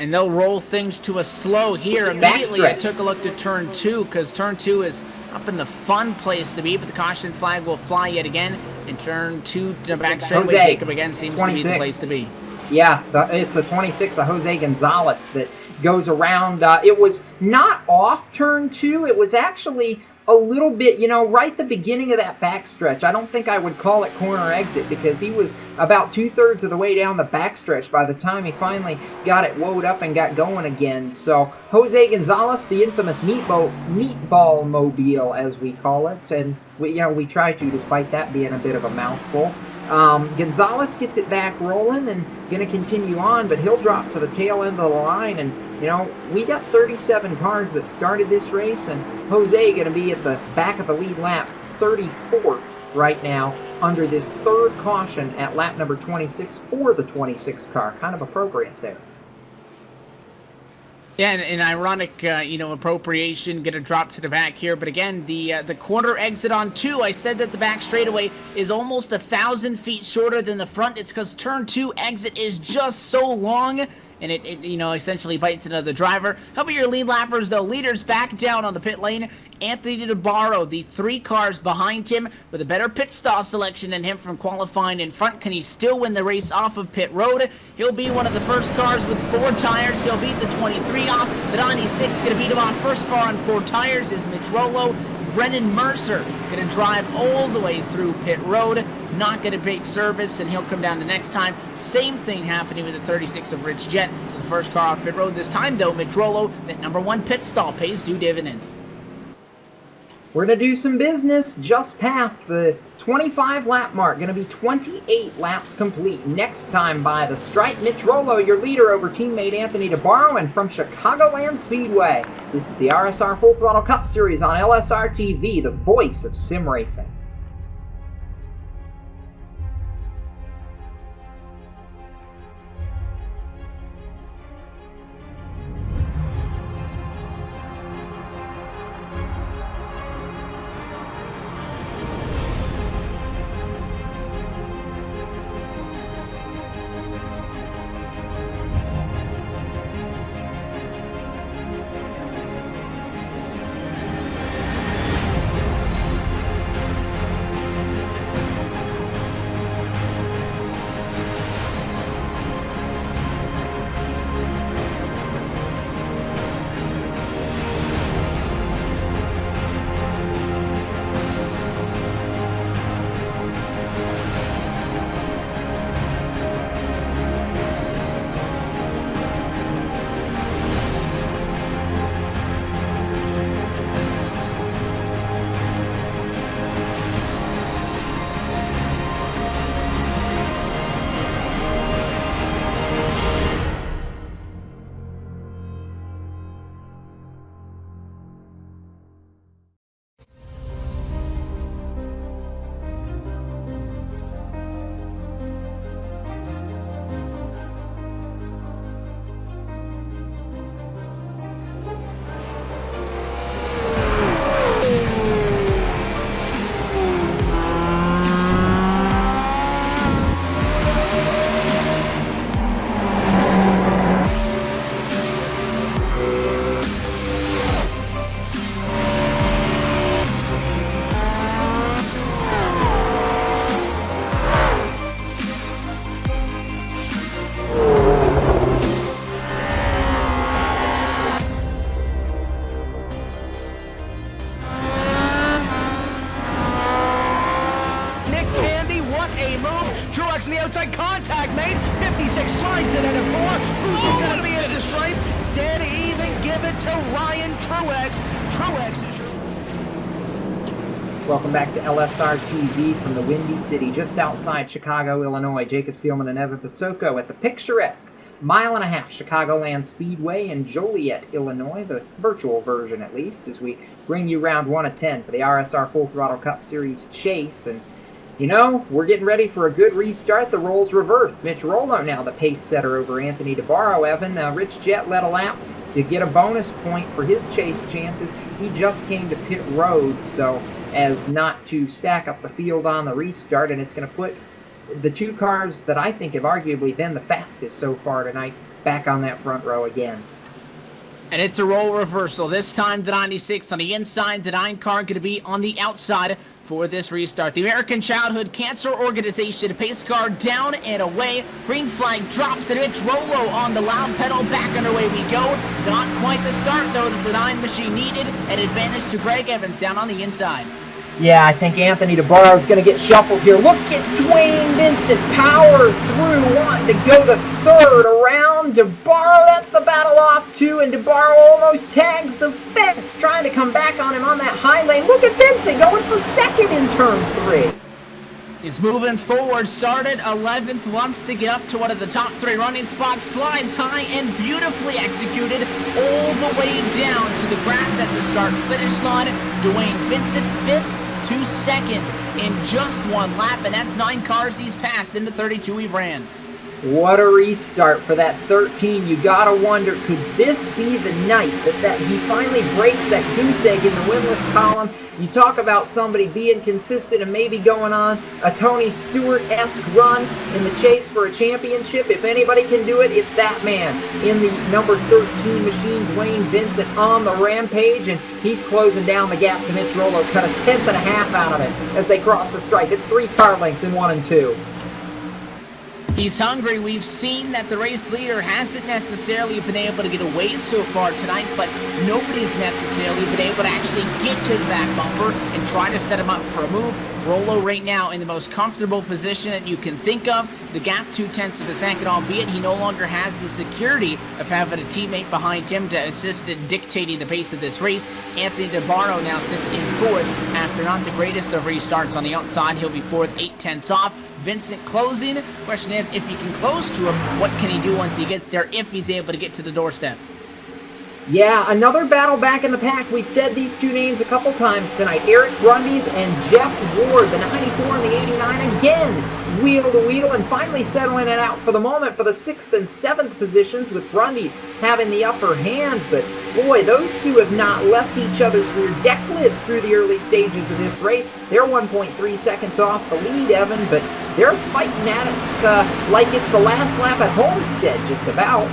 And they'll roll things to a slow here. Immediately, I took a look to turn 2, because turn 2 is up in the fun place to be, but the caution flag will fly yet again. And turn 2 to back straightaway, Jacob again seems 26. To be the place to be. Yeah, it's a 26, a Jose Gonzalez that goes around. It was not off turn 2. It was actually a little bit, right the beginning of that backstretch. I don't think I would call it corner exit because he was about 2/3 of the way down the backstretch by the time he finally got it woed up and got going again. So Jose Gonzalez, the infamous meatball mobile, as we call it, and we try to, despite that being a bit of a mouthful. Gonzalez gets it back rolling and going to continue on, but he'll drop to the tail end of the line. And, we got 37 cars that started this race, and Jose going to be at the back of the lead lap, 34th right now, under this third caution at lap number 26 for the 26 car. Kind of appropriate there. Yeah, and ironic, appropriation, going to drop to the back here. But again, the corner exit on 2, I said that the back straightaway is almost 1,000 feet shorter than the front. It's because turn 2 exit is just so long, and it essentially bites into the driver. How about your lead lappers, though? Leaders back down on the pit lane. Anthony DeBarro, the 3 cars behind him with a better pit stall selection than him from qualifying in front. Can he still win the race off of pit road? He'll be one of the first cars with 4 tires. He'll beat the 23 off. The 96 going to beat him off. First car on 4 tires is Mitch Rollo. Brennan Mercer going to drive all the way through pit road. Not going to take service, and he'll come down the next time. Same thing happening with the 36 of Rich Jett. So the first car off pit road this time, though, Mitch Rollo, that #1 pit stall pays due dividends. We're going to do some business just past the 25 lap mark. Going to be 28 laps complete. Next time by the stripe, Mitch Rollo, your leader over teammate Anthony DeBarro, and from Chicagoland Speedway. This is the RSR Full Throttle Cup Series on LSRTV, the voice of sim racing. Truex in the outside, contact made. 56 slides it at a 4. Who's going to be at the stripe? Dead even, give it to Ryan Truex. Truex is your... Welcome back to LSRTV from the Windy City, just outside Chicago, Illinois. Jacob Seelman and Evan Pasoko at the picturesque 1.5-mile Chicagoland Speedway in Joliet, Illinois, the virtual version at least, as we bring you round 1 of 10 for the RSR Full Throttle Cup Series chase. And you know, we're getting ready for a good restart. The roles reversed. Mitch Rollo now the pace setter over Anthony DeBarro. Evan, Rich Jett led a lap to get a bonus point for his chase chances. He just came to pit road so as not to stack up the field on the restart, and it's going to put the two cars that I think have arguably been the fastest so far tonight back on that front row again. And it's a role reversal. This time the 96 on the inside, the 9 car going to be on the outside. for this restart. The American Childhood Cancer Organization pace car down and away. Green flag drops and it's Rollo on the loud pedal. Back underway we go. Not quite the start though that the 9 machine needed. An advantage to Greg Evans down on the inside. Yeah, I think Anthony DeBarro is going to get shuffled here. Look at Dwayne Vincent power through, wanting to go the third around. DeBarro, that's the battle off too, and DeBarro almost tags the fence, trying to come back on him on that high lane. Look at Vincent going for second in turn 3. He's moving forward, started 11th, wants to get up to one of the top 3 running spots, slides high and beautifully executed all the way down to the grass at the start-finish line. Dwayne Vincent 5th to 2nd in just 1 lap, and that's 9 cars he's passed in the 32 he ran. What a restart for that 13. You gotta wonder, could this be the night that he finally breaks that goose egg in the winless column? You talk about somebody being consistent and maybe going on a Tony Stewart-esque run in the chase for a championship. If anybody can do it, it's that man in the number 13 machine, Dwayne Vincent, on the rampage, and he's closing down the gap to Mitch Rollo. Cut a 10.5 out of it as they cross the stripe. It's 3 car lengths in 1 and 2. He's hungry. We've seen that the race leader hasn't necessarily been able to get away so far tonight, but nobody's necessarily been able to actually get to the back bumper and try to set him up for a move. Rollo right now in the most comfortable position that you can think of. The gap 0.2 of a second, albeit he no longer has the security of having a teammate behind him to assist in dictating the pace of this race. Anthony DeBarro now sits in 4th after not the greatest of restarts on the outside. He'll be 4th, 0.8 off. Vincent closing. Question is, if he can close to him, what can he do once he gets there, if he's able to get to the doorstep? Yeah, another battle back in the pack. We've said these 2 names a couple times tonight. Eric Brundys and Jeff Ward, the 94 and the 89, again, wheel to wheel, and finally settling it out for the moment for the 6th and 7th positions, with Brundys having the upper hand. But boy, those 2 have not left each other's rear deck lids through the early stages of this race. They're 1.3 seconds off the lead, Evan, but they're fighting at it like it's the last lap at Homestead, just about.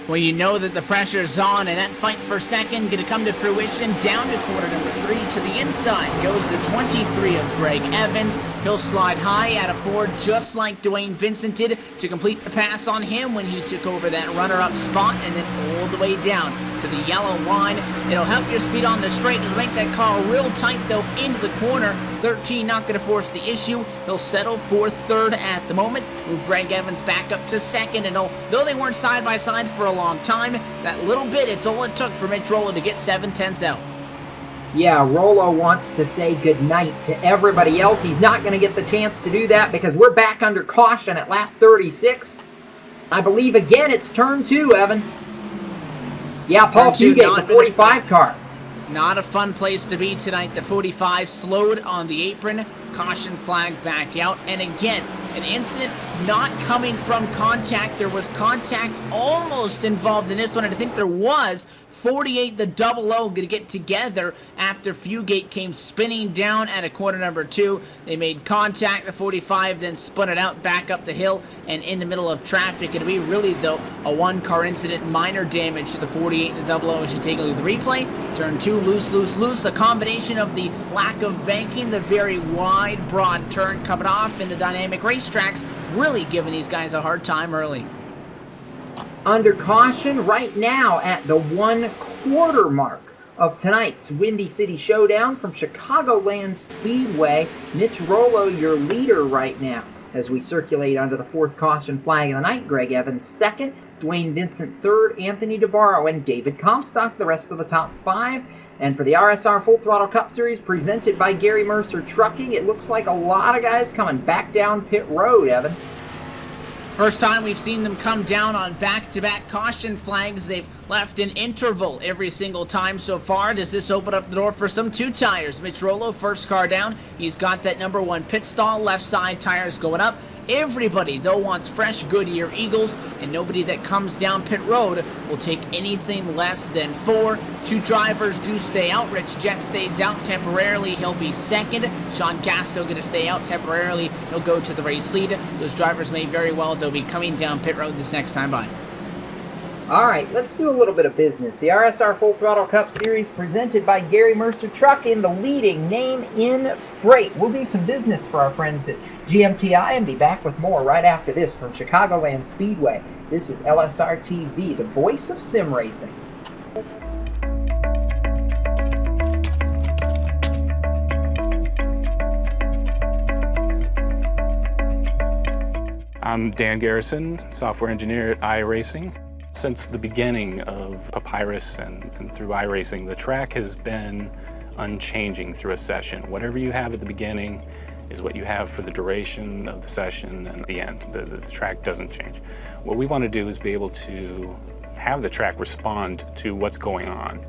Well, you know that the pressure's on, and that fight for second going to come to fruition. Down to quarter number 3 to the inside goes the 23 of Greg Evans. He'll slide high out of 4, just like Dwayne Vincent did, to complete the pass on him when he took over that runner-up spot, and then all the way down to the yellow line. It'll help your speed on the straight. It'll make that car real tight, though, into the corner. 13 not going to force the issue. He'll settle for 3rd at the moment. Move Greg Evans back up to 2nd, and though they weren't side by side for a long time, that little bit, it's all it took for Mitch Rollo to get 7/10 out. Yeah, Rollo wants to say goodnight to everybody else. He's not going to get the chance to do that because we're back under caution at lap 36. I believe, again, it's turn 2, Evan. Yeah, Paul Fugate, the 45 car. Not a fun place to be tonight. The 45 slowed on the apron. Caution flag back out. And again, an incident not coming from contact. There was contact almost involved in this one, and I think there was. 48, the 00, going to get together after Fugate came spinning down at a quarter number 2. They made contact, the 45, then spun it out back up the hill and in the middle of traffic. It'll be really, though, a 1-car incident, minor damage to the 48 and the 00 as you take a look at the replay. Turn 2, loose, loose, loose. A combination of the lack of banking, the very wide, broad turn coming off in the dynamic racetracks, really giving these guys a hard time early. Under caution right now at the 1/4 mark of tonight's Windy City Showdown from Chicagoland Speedway. Mitch Rollo, your leader right now, as we circulate under the 4th caution flag of the night. Greg Evans 2nd, Dwayne Vincent 3rd, Anthony DeBarro and David Comstock the rest of the top 5. And for the RSR Full Throttle Cup Series presented by Garry Mercer Trucking, it looks like a lot of guys coming back down pit road, Evan. First time we've seen them come down on back-to-back caution flags. They've left an interval every single time so far. Does this open up the door for some 2 tires? Mitch Rollo, first car down. He's got that number 1 pit stall. Left side tires going up. Everybody, though, wants fresh Goodyear Eagles, and nobody that comes down pit road will take anything less than 4. 2 drivers do stay out. Rich Jett stays out temporarily. He'll be 2nd. Sean Casto going to stay out temporarily. He'll go to the race lead. Those drivers may very well, they'll be coming down pit road this next time by. Alright, let's do a little bit of business. The RSR Full Throttle Cup Series presented by Garry Mercer Trucking, the leading name in freight. We'll do some business for our friends at GMTI and be back with more right after this from Chicagoland Speedway. This is LSRTV, the voice of sim racing. I'm Dan Garrison, software engineer at iRacing. Since the beginning of Papyrus and through iRacing, the track has been unchanging through a session. Whatever you have at the beginning is what you have for the duration of the session and the end. The track doesn't change. What we want to do is be able to have the track respond to what's going on,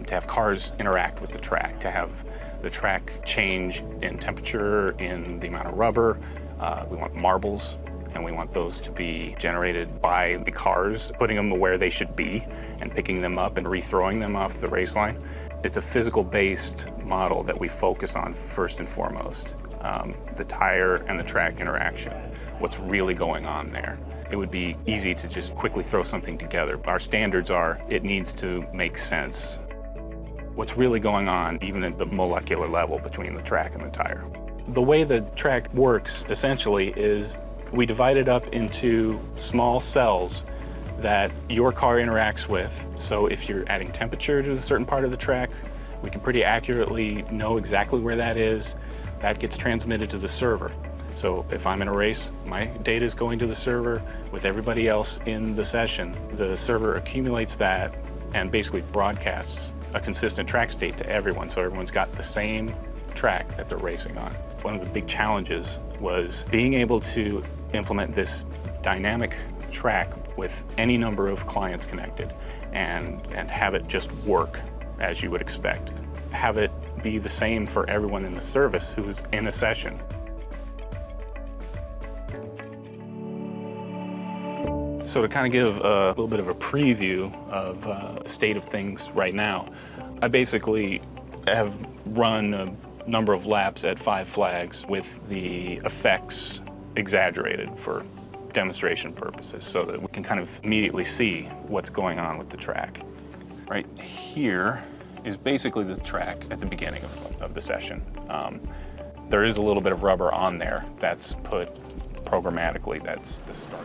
to have cars interact with the track, to have the track change in temperature, in the amount of rubber. We want marbles, and we want those to be generated by the cars, putting them where they should be and picking them up and rethrowing them off the race line. It's a physical-based model that we focus on first and foremost. The tire and the track interaction, what's really going on there. It would be easy to just quickly throw something together. Our standards are, it needs to make sense. What's really going on, even at the molecular level between the track and the tire. The way the track works, essentially, is we divide it up into small cells that your car interacts with. So if you're adding temperature to a certain part of the track, we can pretty accurately know exactly where that is. That gets transmitted to the server. So if I'm in a race, my data is going to the server with everybody else in the session. The server accumulates that and basically broadcasts a consistent track state to everyone, so everyone's got the same track that they're racing on. One of the big challenges was being able to implement this dynamic track with any number of clients connected and have it just work as you would expect. Have it be the same for everyone in the service who's in a session. So to kind of give a little bit of a preview of the state of things right now, I basically have run a number of laps at 5 flags with the effects exaggerated for demonstration purposes so that we can kind of immediately see what's going on with the track. Right here is basically the track at the beginning of the session. There is a little bit of rubber on there that's put programmatically. That's the start.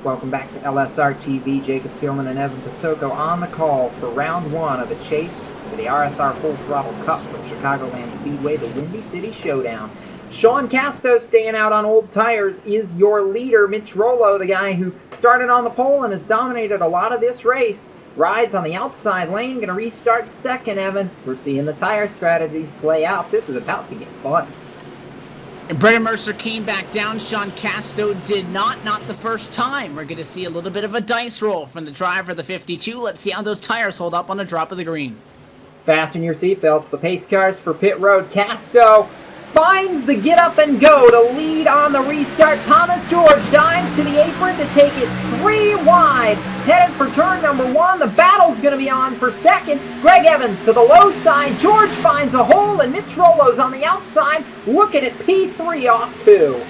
Welcome back to LSRTV. Jacob Seelman and Evan Pasoko on the call for round 1 of the chase for the RSR Full Throttle Cup from Chicagoland Speedway, the Windy City Showdown. Sean Casto, staying out on old tires, is your leader. Mitch Rollo, the guy who started on the pole and has dominated a lot of this race, rides on the outside lane, going to restart second, Evan. We're seeing the tire strategies play out. This is about to get fun. And Brendan Mercer came back down. Sean Casto did not the first time. We're going to see a little bit of a dice roll from the driver of the 52. Let's see how those tires hold up on the drop of the green. Fasten your seatbelts. The pace cars for pit road. Casto finds the get up and go to lead on the restart. Thomas George dives to the apron to take it 3 wide. Headed for turn number 1. The battle's going to be on for second. Greg Evans to the low side. George finds a hole, and Mitch Rollo's on the outside looking at P3 off 2.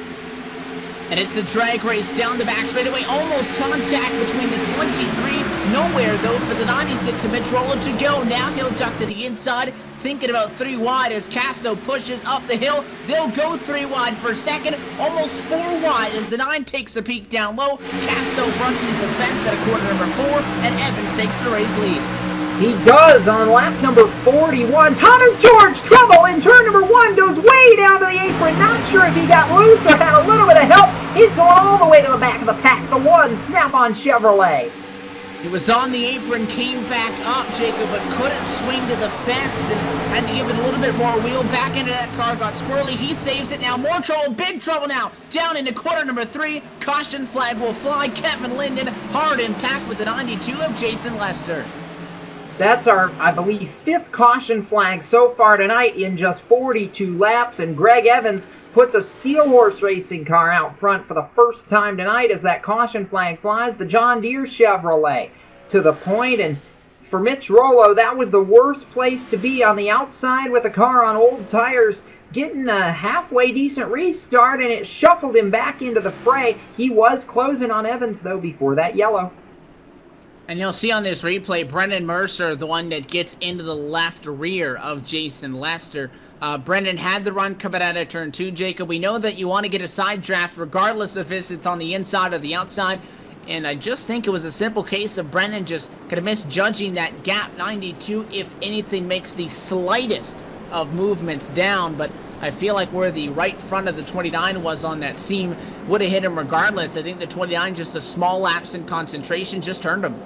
And it's a drag race down the back straightaway. Almost contact between the 23. Nowhere, though, for the 96 of Mitch Rollo to go. Now he'll duck to the inside, thinking about 3 wide as Casto pushes up the hill. They'll go 3 wide for second, almost 4 wide as the 9 takes a peek down low. Casto brushes the fence at a quarter number 4, and Evans takes the race lead. He does on lap number 41. Thomas George, trouble in turn number 1, goes way down to the apron. Not sure if he got loose or had a little bit of help. He's going all the way to the back of the pack. The 1 Snap-on Chevrolet. He was on the apron, came back up, Jacob, but couldn't swing to the fence and had to give it a little bit more wheel. Back into that car, got squirrely. He saves it now. More trouble, big trouble now. Down into quarter number 3. Caution flag will fly. Kevin Linden, hard impact with the 92 of Jason Lester. That's our, I believe, 5th caution flag so far tonight in just 42 laps, and Greg Evans puts a Steel Horse Racing car out front for the first time tonight as that caution flag flies. The John Deere Chevrolet to the point, and for Mitch Rollo, that was the worst place to be, on the outside with a car on old tires, getting a halfway decent restart, and it shuffled him back into the fray. He was closing on Evans, though, before that yellow. And you'll see on this replay, Brendan Mercer, the one that gets into the left rear of Jason Lester. Brendan had the run coming out of turn 2, Jacob. We know that you want to get a side draft regardless of if it's on the inside or the outside. And I just think it was a simple case of Brendan just kind of misjudging that gap 92, if anything makes the slightest of movements down. But I feel like where the right front of the 29 was on that seam would have hit him regardless. I think the 29, just a small lapse in concentration, just turned him.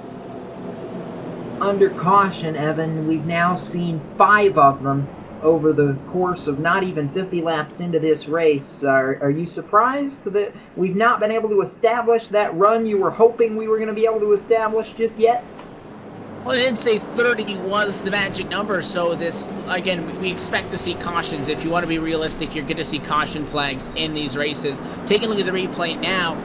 Under caution, Evan, we've now seen 5 of them over the course of not even 50 laps into this race. Are you surprised that we've not been able to establish that run you were hoping we were going to be able to establish just yet? Well, I didn't say 30 was the magic number, so this, again, we expect to see cautions. If you want to be realistic, you're going to see caution flags in these races. Take a look at the replay now,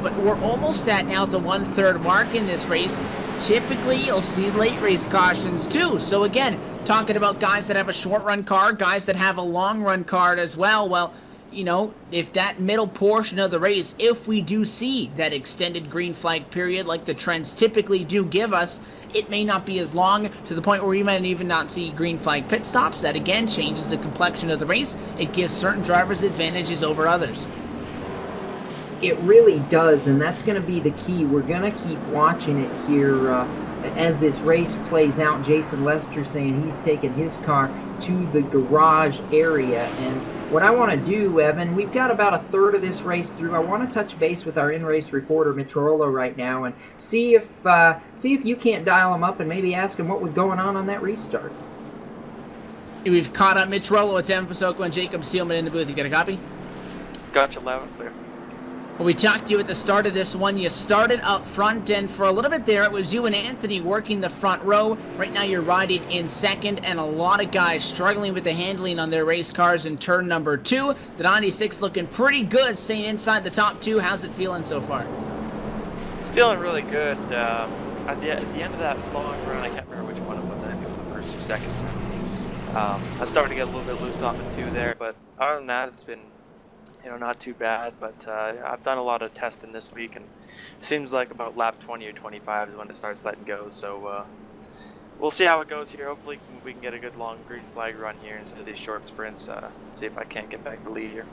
but we're almost at now the 1/3 mark in this race. Typically, you'll see late race cautions too. So again, talking about guys that have a short run car, guys that have a long run car as well. Well, you know, if that middle portion of the race, if we do see that extended green flag period like the trends typically do give us, it may not be as long to the point where we might even not see green flag pit stops. That again changes the complexion of the race. It gives certain drivers advantages over others. It really does, and that's going to be the key. We're going to keep watching it here as this race plays out. Jason Lester saying he's taking his car to the garage area. And what I want to do, Evan, we've got about a third of this race through. I want to touch base with our in-race reporter, Mitch Rollo, right now and see if you can't dial him up and maybe ask him what was going on that restart. We've caught up Mitch Rollo. It's Evan Pasoko and Jacob Seelman in the booth. You got a copy? Gotcha, loud and clear. Well, we talked to you at the start of this one. You started up front, and for a little bit there, it was you and Anthony working the front row. Right now, you're riding in second, and a lot of guys struggling with the handling on their race cars in turn number 2. The 96 looking pretty good, staying inside the top 2. How's it feeling so far? It's feeling really good. At the end of that long run, I can't remember which one it was. I think it was the first or second. I started to get a little bit loose off the 2 there, but other than that, it's been, you know, not too bad. But I've done a lot of testing this week, and it seems like about lap 20 or 25 is when it starts letting go. So we'll see how it goes here. Hopefully we can get a good long green flag run here instead of these short sprints. See if I can't get back the lead here.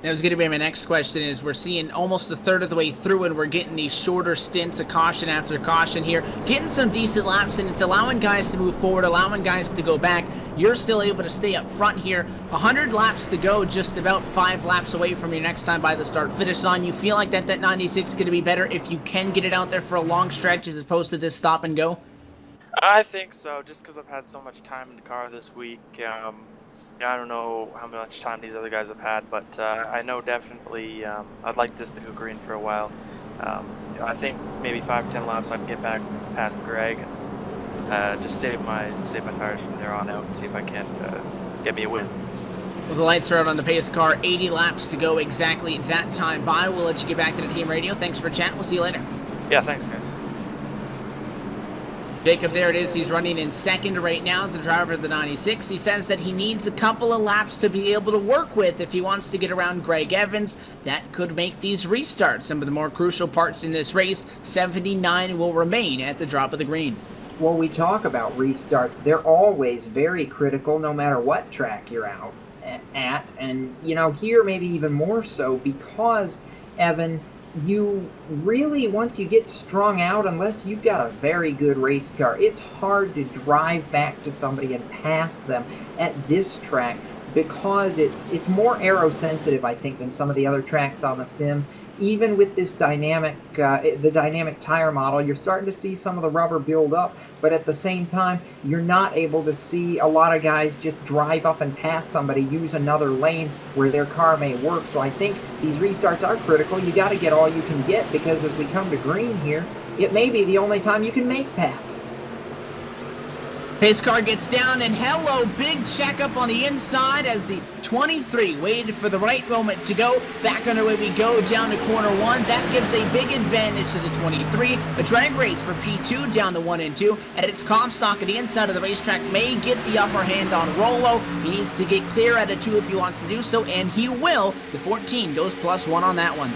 That was going to be my next question, is we're seeing almost a third of the way through and we're getting these shorter stints of caution after caution here. Getting some decent laps, and it's allowing guys to move forward, allowing guys to go back. You're still able to stay up front here. 100 laps to go, just about 5 laps away from your next time by the start-finish line. You feel like that 96 is going to be better if you can get it out there for a long stretch as opposed to this stop and go? I think so, just because I've had so much time in the car this week. I don't know how much time these other guys have had, but I know definitely I'd like this to go green for a while. I think maybe 5 or 10 laps I can get back past Greg and just save my tires from there on out and see if I can get me a win. Well, the lights are out on the pace car. 80 laps to go exactly that time by. We'll let you get back to the team radio. Thanks for chatting. We'll see you later. Yeah, thanks, guys. Jacob, there it is. He's running in second right now, the driver of the 96. He says that he needs a couple of laps to be able to work with if he wants to get around Greg Evans. That could make these restarts some of the more crucial parts in this race. 79 will remain at the drop of the green. Well, we talk about restarts. They're always very critical no matter what track you're out at. And, you know, here maybe even more so because, Evan, you really, once you get strung out, unless you've got a very good race car, it's hard to drive back to somebody and pass them at this track because it's more aero sensitive, I think, than some of the other tracks on the sim. Even with this dynamic, the dynamic tire model, you're starting to see some of the rubber build up, but at the same time, you're not able to see a lot of guys just drive up and pass somebody, use another lane where their car may work. So I think these restarts are critical. You got to get all you can get because as we come to green here, it may be the only time you can make passes. Pace car gets down, and hello, big checkup on the inside as the 23 waited for the right moment to go. Back underway we go down to corner 1. That gives a big advantage to the 23. A drag race for P2 down to 1 and 2. And it's Comstock at the inside of the racetrack may get the upper hand on Rollo. He needs to get clear at a 2 if he wants to do so, and he will. The 14 goes +1 on that one.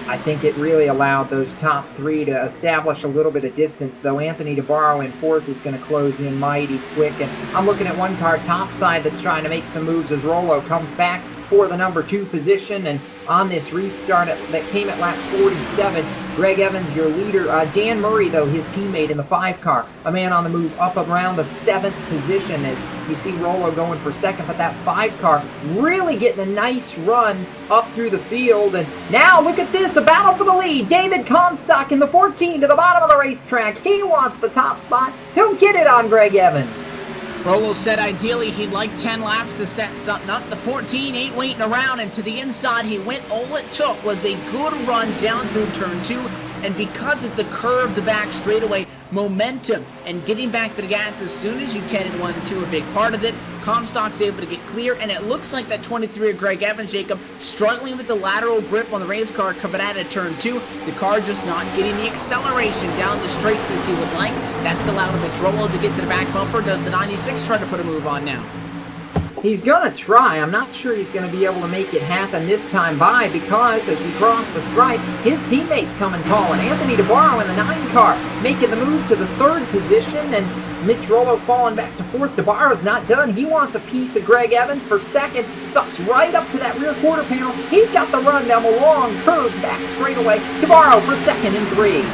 I think it really allowed those top three to establish a little bit of distance, though Anthony DeBarro in fourth is going to close in mighty quick. And I'm looking at one car topside that's trying to make some moves as Rollo comes back for the number 2 position. And on this restart that came at lap 47, Greg Evans, your leader. Dan Murray, though, his teammate in the 5 car, a man on the move up around the 7th position as you see Rollo going for second. But that 5 car really getting a nice run up through the field. And now look at this, a battle for the lead. David Comstock in the 14 to the bottom of the racetrack. He wants the top spot. He'll get it on Greg Evans. Rollo said ideally he'd like 10 laps to set something up. The 14 ain't waiting around, and to the inside he went. All it took was a good run down through turn 2, and because it's a curved back straightaway, momentum and getting back to the gas as soon as you can in 1 and 2 a big part of it. Comstock's able to get clear, and it looks like that 23 of Greg Evans, Jacob, struggling with the lateral grip on the race car coming out of turn 2. The car just not getting the acceleration down the straights as he would like. That's allowed him Rollo to get to the back bumper. Does the 96 try to put a move on now? He's going to try. I'm not sure he's going to be able to make it happen this time by, because as we cross the stripe, his teammates coming tall. And Anthony DeBarro in the 9 car making the move to the 3rd position, and Mitch Rollo falling back to 4th. DeBarro's not done. He wants a piece of Greg Evans for 2nd. Sucks right up to that rear quarter panel. He's got the run down the long curve back straightaway. DeBarro for 2nd and 3.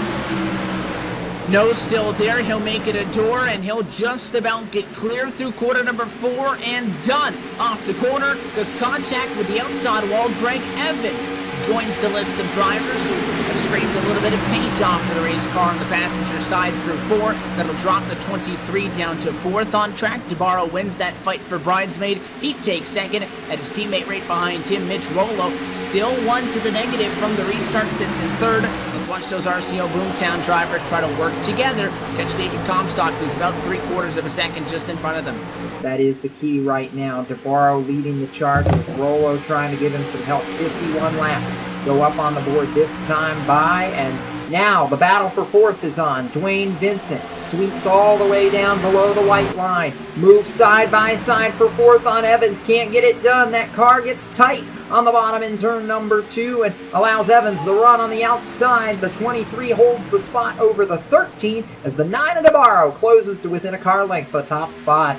No, still there. He'll make it a door, and he'll just about get clear through quarter number 4 and done. Off the corner, does contact with the outside wall. Greg Evans joins the list of drivers who have scraped a little bit of paint off of the race car on the passenger side through 4. That'll drop the 23 down to 4th on track. DeBarro wins that fight for bridesmaid. He takes 2nd, and his teammate right behind him, Mitch Rollo, still 1 to the negative from the restart, sits in 3rd. Let's watch those RCO Boomtown drivers try to work together. Catch David Comstock, who's about 3/4 of a second just in front of them. That is the key right now. DeBarro leading the charge with Rollo trying to give him some help. 51 laps go up on the board this time by, and now the battle for 4th is on. Dwayne Vincent sweeps all the way down below the white line. Moves side by side for 4th on Evans. Can't get it done. That car gets tight on the bottom in turn number 2 and allows Evans the run on the outside. The 23 holds the spot over the 13 as the 9 of DeBarro closes to within a car length the top spot.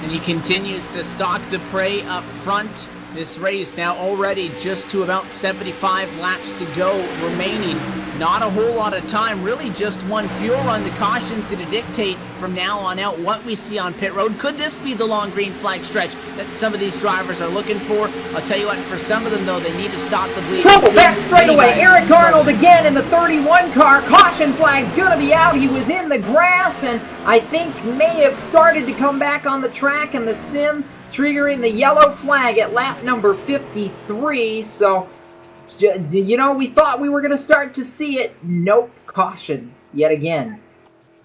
And he continues to stalk the prey up front. This race now already just to about 75 laps to go remaining. Not a whole lot of time, really just one fuel run. The caution's going to dictate from now on out what we see on pit road. Could this be the long green flag stretch that some of these drivers are looking for? I'll tell you what, for some of them though, they need to stop the bleeding. Trouble back straightaway. Eric Arnold again in the 31 car. Caution flag's going to be out. He was in the grass and I think may have started to come back on the track, and the sim triggering the yellow flag at lap number 53. So, you know, we thought we were going to start to see it. Nope, caution yet again.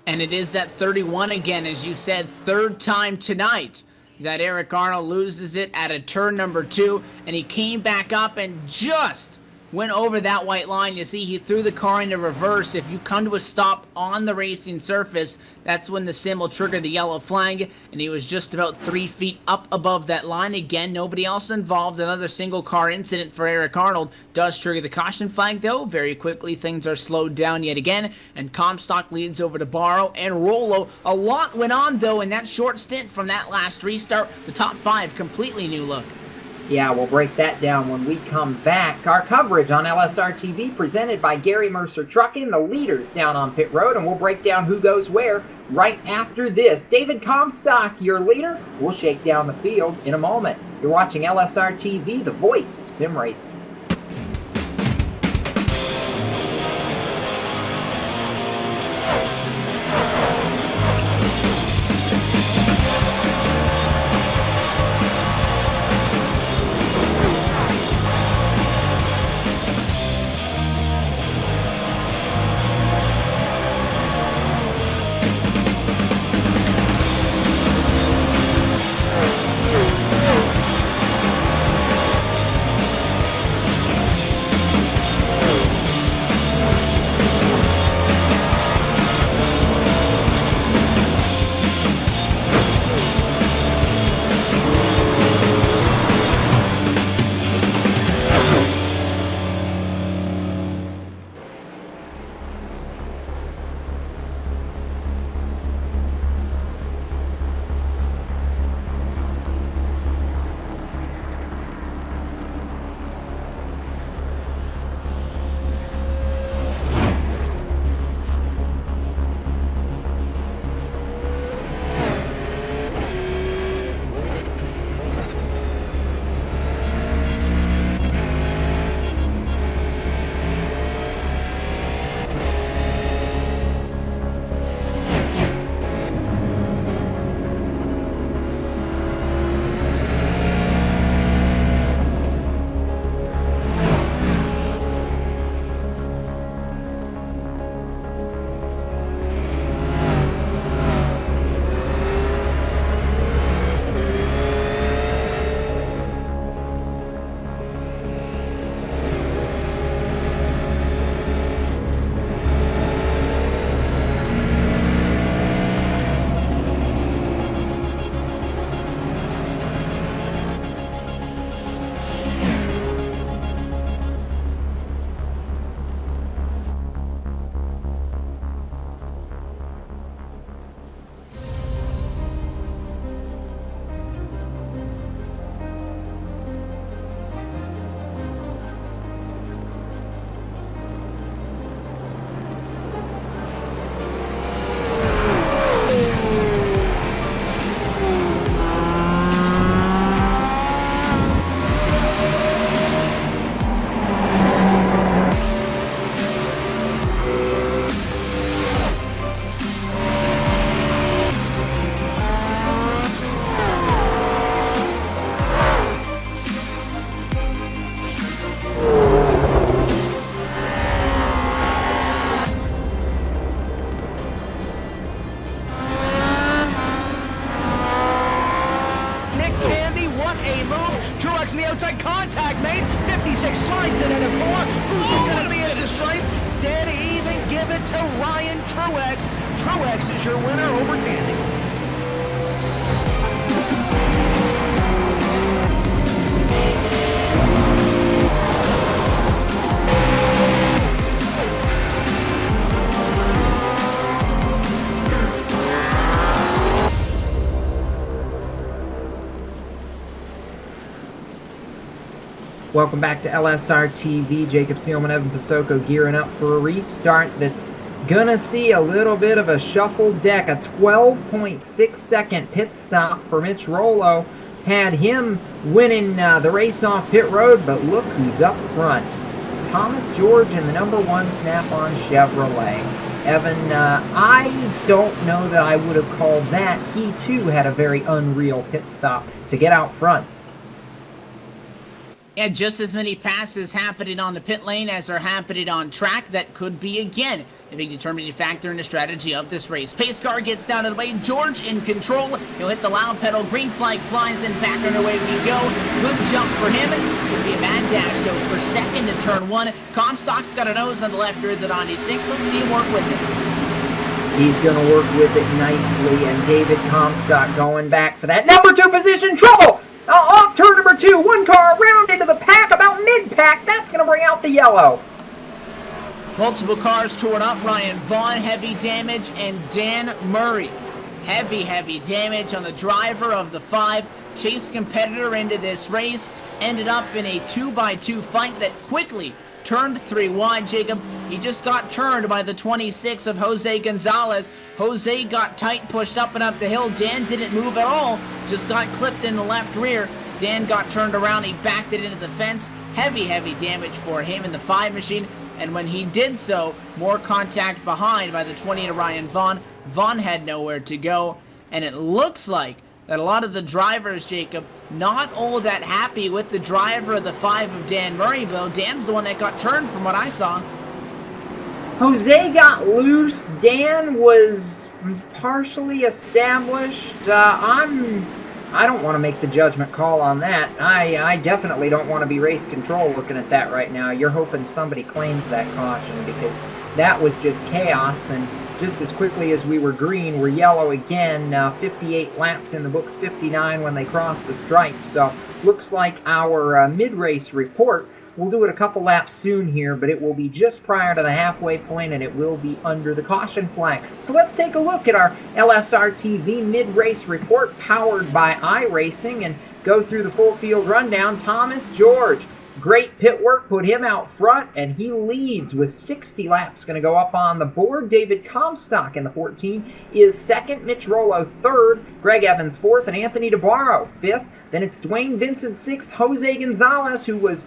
And it is that 31 again, as you said, 3rd time tonight that Eric Arnold loses it at a turn number 2, and he came back up and just went over that white line. You see, he threw the car into reverse. If you come to a stop on the racing surface, that's when the sim will trigger the yellow flag, and he was just about 3 feet up above that line. Again, nobody else involved. Another single car incident for Eric Arnold does trigger the caution flag, though. Very quickly, things are slowed down yet again, and Comstock leads over to Barrow and Rollo. A lot went on, though, in that short stint from that last restart. The top 5, completely new look. Yeah, we'll break that down when we come back. Our coverage on LSRTV presented by Garry Mercer Trucking, the leaders down on pit road, and we'll break down who goes where right after this. David Comstock, your leader. We'll shake down the field in a moment. You're watching LSRTV, the voice of sim racing. Truex. Truex is your winner over Tandy. Welcome back to LSRTV. Jacob Seelman, Evan Pasoko gearing up for a restart that's gonna see a little bit of a shuffled deck. A 12.6 second pit stop for Mitch Rollo had him winning the race off pit road, but look who's up front. Thomas George in the number 1 Snap-on Chevrolet. Evan, I don't know that I would have called that. He too had a very unreal pit stop to get out front. Yeah, just as many passes happening on the pit lane as are happening on track. That could be, again, a big determining factor in the strategy of this race. Pace car gets down to the way. George in control. He'll hit the loud pedal. Green flag flies in. Back on the way we go. Good jump for him. It's going to be a mad dash, though, for second in turn 1. Comstock's got a nose on the left rear of the 96. Let's see him work with it. He's going to work with it nicely, and David Comstock going back for that number 2 position. Trouble! Off turn number 2, 1 car around into the pack, about mid-pack. That's going to bring out the yellow. Multiple cars torn up. Ryan Vaughn, heavy damage, and Dan Murray. Heavy damage on the driver of the 5. Chase competitor into this race. Ended up in a 2x2 fight that quickly turned 3 wide. Jacob, he just got turned by the 26 of Jose Gonzalez. Jose got tight, pushed up and up the hill. Dan didn't move at all, just got clipped in the left rear. Dan got turned around, he backed it into the fence. Heavy damage for him in the 5 machine. And when he did so, more contact behind by the 20 to Ryan Vaughn. Vaughn had nowhere to go. And it looks like that a lot of the drivers, Jacob, not all that happy with the driver of the 5 of Dan Murray, though. Dan's the one that got turned from what I saw. Jose got loose. Dan was partially established. I don't want to make the judgment call on that. I definitely don't want to be race control looking at that right now. You're hoping somebody claims that caution, because that was just chaos, and just as quickly as we were green, we're yellow again. 58 laps in the books, 59 when they crossed the stripe. So looks like our mid-race report, we'll do it a couple laps soon here, but it will be just prior to the halfway point, and it will be under the caution flag. So let's take a look at our LSRTV mid-race report powered by iRacing and go through the full field rundown. Thomas George, great pit work, put him out front, and he leads with 60 laps going to go up on the board. David Comstock in the 14 is second, Mitch Rollo third, Greg Evans fourth, and Anthony DeBarro fifth. Then it's Dwayne Vincent sixth, Jose Gonzalez, who was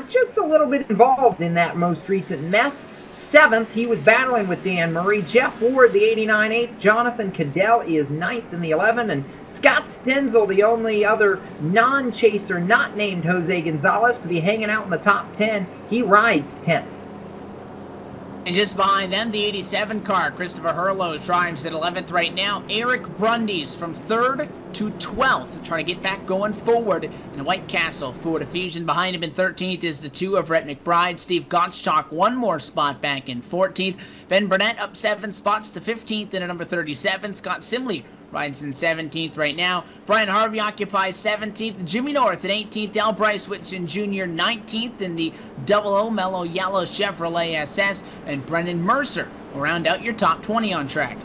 just a little bit involved in that most recent mess, seventh. He was battling with Dan Murray. Jeff Ward, the 89 8th. Jonathan Cadell is ninth in the 11, and Scott Stenzel, the only other non-chaser not named Jose Gonzalez to be hanging out in the top 10. He rides 10th. And just behind them, the 87 car, Christopher Hurlow, drives at 11th right now. Eric Brundys from 3rd to 12th, trying to get back going forward in White Castle. Ford Effusion behind him in 13th is the 2 of Rhett McBride. Steve Gottschalk, one more spot back in 14th. Ben Burnett up 7 spots to 15th in a number 37. Scott Simley rides in 17th right now. Brian Harvey occupies 17th. Jimmy North in 18th. Al Bryce Whitson Jr. 19th in the 00 Mellow Yellow Chevrolet SS. And Brendan Mercer will round out your top 20 on track.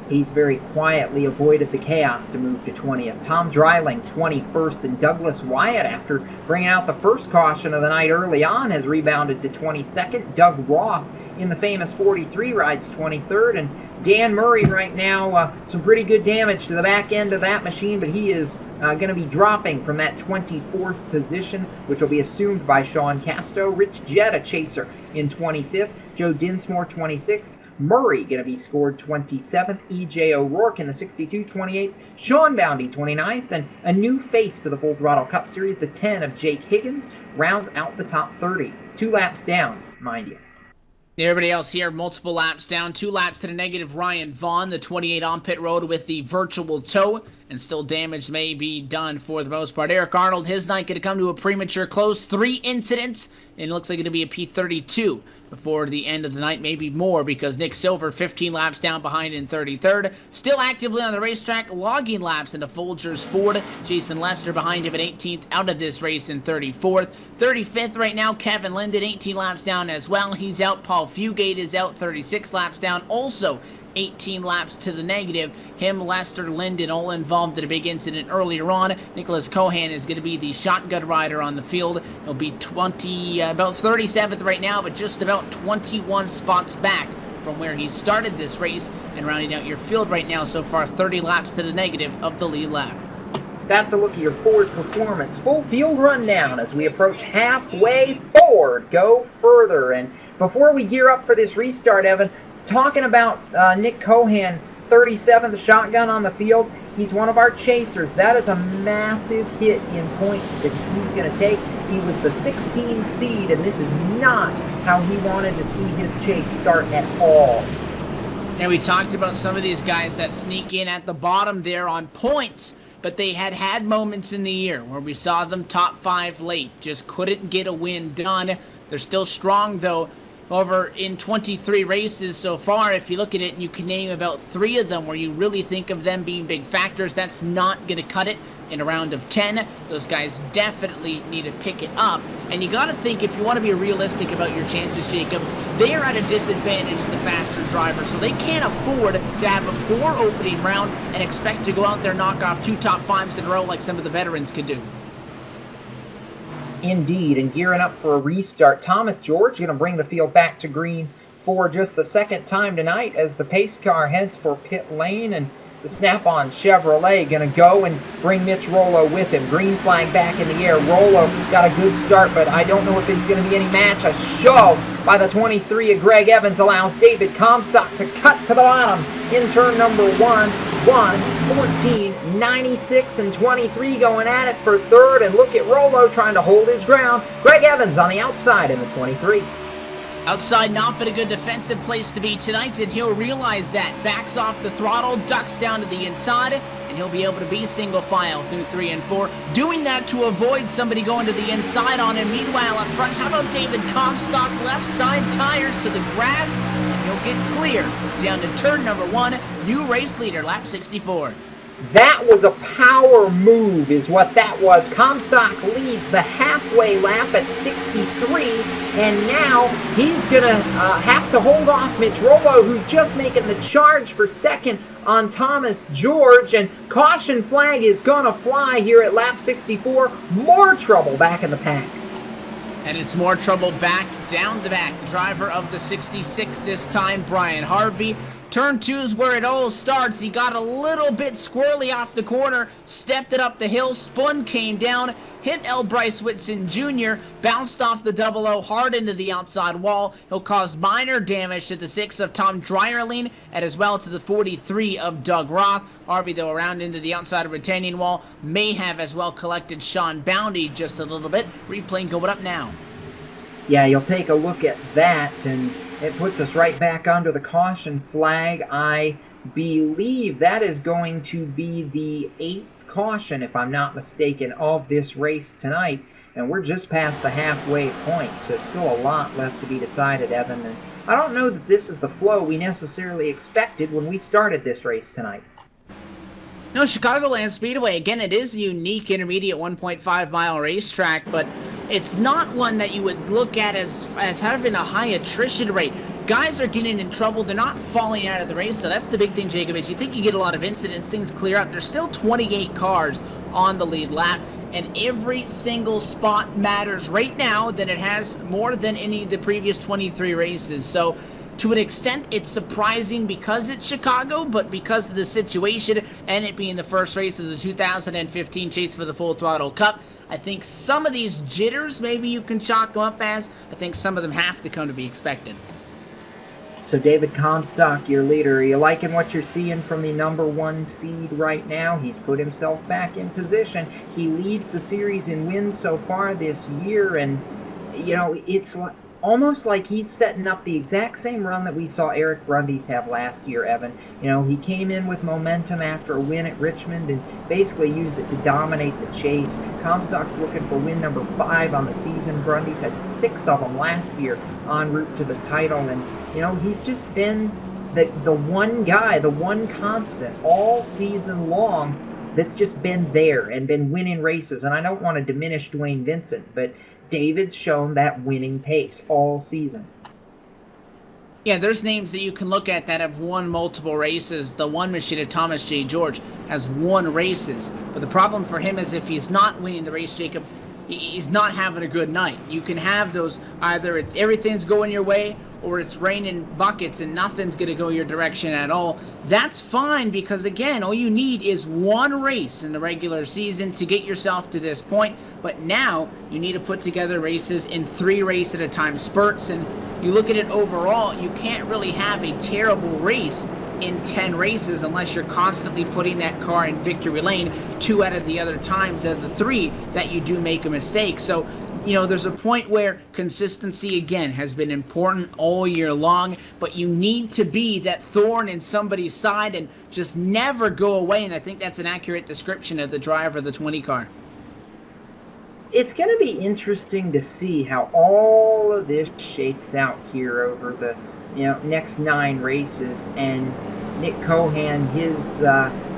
He's very quietly avoided the chaos to move to 20th. Tom Dreiling, 21st, and Douglas Wyatt, after bringing out the first caution of the night early on, has rebounded to 22nd. Doug Roth in the famous 43 rides 23rd, and Dan Murray right now, some pretty good damage to the back end of that machine, but he is going to be dropping from that 24th position, which will be assumed by Sean Casto. Rich Jett, a chaser, in 25th. Joe Dinsmore, 26th. Murray going to be scored 27th. E.J. O'Rourke in the 62, 28th. Sean Boundy, 29th. And a new face to the Full Throttle Cup Series, the 10 of Jake Higgins, rounds out the top 30. 2 laps down, mind you. Everybody else here, multiple laps down. 2 laps to the negative. Ryan Vaughn, the 28 on pit road with the virtual tow. and still damage may be done for the most part. Eric Arnold, his night going to come to a premature close. 3 incidents, and it looks like it'll be a P32 before the end of the night, maybe more, because Nick Silver 15 laps down behind in 33rd, still actively on the racetrack, logging laps into Folgers Ford. Jason Lester behind him at 18th, out of this race in 34th. 35th right now, Kevin Linden, 18 laps down as well. He's out. Paul Fugate is out, 36 laps down, also 18 laps to the negative. Him, Lester, Linden, all involved in a big incident earlier on. Nicholas Cohan is going to be the shotgun rider on the field. He'll be about 37th right now, but just about 21 spots back from where he started this race. And rounding out your field right now so far, 30 laps to the negative of the lead lap. That's a look at your Ford performance. Full field rundown as we approach halfway. Ford, go further. And before we gear up for this restart, Evan, talking about Nick Cohan, 37, the shotgun on the field, he's one of our chasers. That is a massive hit in points that he's going to take. He was the 16 seed, and this is not how he wanted to see his chase start at all. And we talked about some of these guys that sneak in at the bottom there on points, but they had moments in the year where we saw them top 5 late, just couldn't get a win done. They're still strong, though. Over in 23 races so far, if you look at it and you can name about 3 of them where you really think of them being big factors, that's not going to cut it in a round of 10. Those guys definitely need to pick it up. And you got to think, if you want to be realistic about your chances, Jacob, they are at a disadvantage to the faster driver, so they can't afford to have a poor opening round and expect to go out there and knock off 2 top 5s in a row like some of the veterans could do. Indeed, and gearing up for a restart, Thomas George going to bring the field back to green for just the second time tonight as the pace car heads for pit lane, and the Snap-on Chevrolet going to go and bring Mitch Rollo with him. Green flag back in the air. Rollo got a good start, but I don't know if it's going to be any match. A shove by the 23 of Greg Evans allows David Comstock to cut to the bottom in turn number 1. 14, 96, and 23 going at it for third, and look at Rollo trying to hold his ground. Greg Evans on the outside in the 23. Outside not been a good defensive place to be tonight, and he'll realize that. Backs off the throttle, ducks down to the inside, and he'll be able to be single file through 3 and 4. Doing that to avoid somebody going to the inside on him. Meanwhile, up front, how about David Comstock? Left side tires to the grass, and he'll get clear down to turn number 1. New race leader, lap 64. That was a power move is what that was. Comstock leads the halfway lap at 63, and now he's going to have to hold off Mitch Rollo, who's just making the charge for second on Thomas George, and caution flag is going to fly here at lap 64. More trouble back in the pack. And it's more trouble back down the back. The driver of the 66 this time, Brian Harvey. Turn 2 is where it all starts. He got a little bit squirrely off the corner, stepped it up the hill, spun, came down, hit L. Bryce Whitson Jr., bounced off the 00 hard into the outside wall. He'll cause minor damage to the 6 of Tom Dreierling and as well to the 43 of Doug Roth. Harvey, though, around into the outside of retaining wall, may have as well collected Sean Bounty just a little bit. Replay going up now. Yeah, you'll take a look at that, and it puts us right back under the caution flag. I believe that is going to be the 8th caution, if I'm not mistaken, of this race tonight. And we're just past the halfway point, so still a lot left to be decided, Evan. And I don't know that this is the flow we necessarily expected when we started this race tonight. No, Chicagoland Speedway, again, it is a unique intermediate 1.5 mile racetrack, but it's not one that you would look at as having a high attrition rate. Guys are getting in trouble. They're not falling out of the race, so that's the big thing, Jacob, is you think you get a lot of incidents, things clear up. There's still 28 cars on the lead lap, and every single spot matters right now than it has more than any of the previous 23 races. So to an extent, it's surprising because it's Chicago, but because of the situation and it being the first race of the 2015 Chase for the Full Throttle Cup, I think some of these jitters, maybe you can chalk them up as, I think some of them have to come to be expected. So David Comstock, your leader, are you liking what you're seeing from the number 1 seed right now? He's put himself back in position. He leads the series in wins so far this year, and, you know, it's almost like he's setting up the exact same run that we saw Eric Brundys have last year, Evan. You know, he came in with momentum after a win at Richmond and basically used it to dominate the chase. Comstock's looking for win number 5 on the season. Brundys had 6 of them last year en route to the title, and, you know, he's just been the one guy, the one constant all season long that's just been there and been winning races. And I don't want to diminish Dwayne Vincent, but David's shown that winning pace all season. Yeah, there's names that you can look at that have won multiple races. The one machine of Thomas J. George has won races. But the problem for him is if he's not winning the race, Jacob, he's not having a good night. You can have those, either it's everything's going your way or it's raining buckets and nothing's going to go your direction at all. That's fine, because again, all you need is one race in the regular season to get yourself to this point. But now you need to put together races in 3 race at a time spurts, and you look at it overall, you can't really have a terrible race in 10 races unless you're constantly putting that car in victory lane 2 out of the other times out of the 3 that you do make a mistake. So, you know, there's a point where consistency, again, has been important all year long, but you need to be that thorn in somebody's side and just never go away, and I think that's an accurate description of the driver of the 20 car. It's going to be interesting to see how all of this shakes out here over the next 9 races. And Nick Cohan, his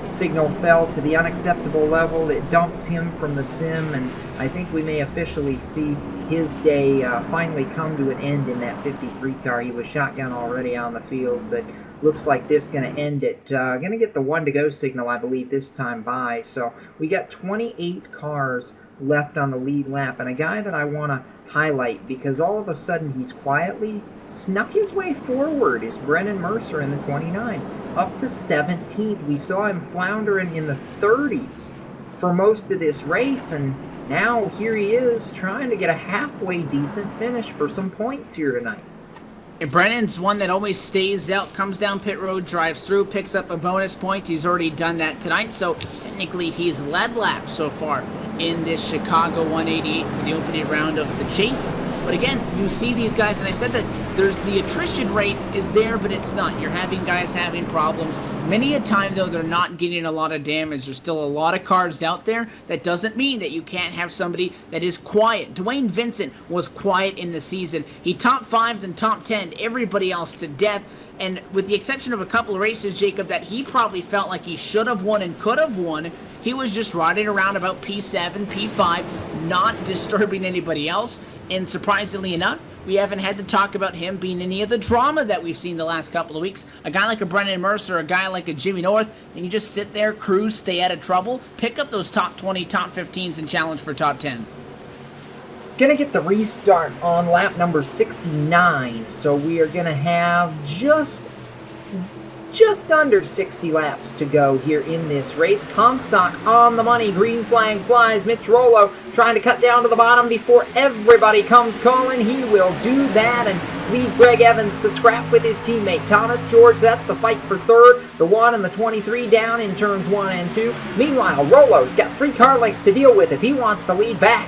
signal fell to the unacceptable level. It dumps him from the sim, and I think we may officially see his day finally come to an end in that 53 car. He was shotgun already on the field, but looks like this going to end it. Going to get the 1 to go signal, I believe, this time by. So we got 28 cars left on the lead lap, and a guy that I want to highlight because all of a sudden he's quietly snuck his way forward is Brennan Mercer in the 29, up to 17th. We saw him floundering in the 30s for most of this race, and now here he is trying to get a halfway decent finish for some points here tonight. Brennan's one that always stays out, comes down pit road, drives through, picks up a bonus point. He's already done that tonight, so technically he's led lap so far in this Chicago 188 for the opening round of the chase. But again, you see these guys, and I said that there's the attrition rate is there, but it's not. You're having guys having problems. Many a time, though, they're not getting a lot of damage. There's still a lot of cars out there. That doesn't mean that you can't have somebody that is quiet. Dwayne Vincent was quiet in the season. He top 5'd and top 10'd everybody else to death. And with the exception of a couple of races, Jacob, that he probably felt like he should have won and could have won, he was just riding around about P7, P5, not disturbing anybody else. And surprisingly enough, we haven't had to talk about him being any of the drama that we've seen the last couple of weeks. A guy like a Brennan Mercer, a guy like a Jimmy North, and you just sit there, cruise, stay out of trouble, pick up those top 20, top 15s, and challenge for top 10s. Gonna get the restart on lap number 69, so we are gonna have just under 60 laps to go here in this race. Comstock on the money, green flag flies. Mitch Rollo trying to cut down to the bottom before everybody comes calling. He will do that and leave Greg Evans to scrap with his teammate Thomas George. That's the fight for third. The 1 and the 23 down in turns 1 and 2. Meanwhile, Rollo's got 3 car lengths to deal with if he wants to lead back.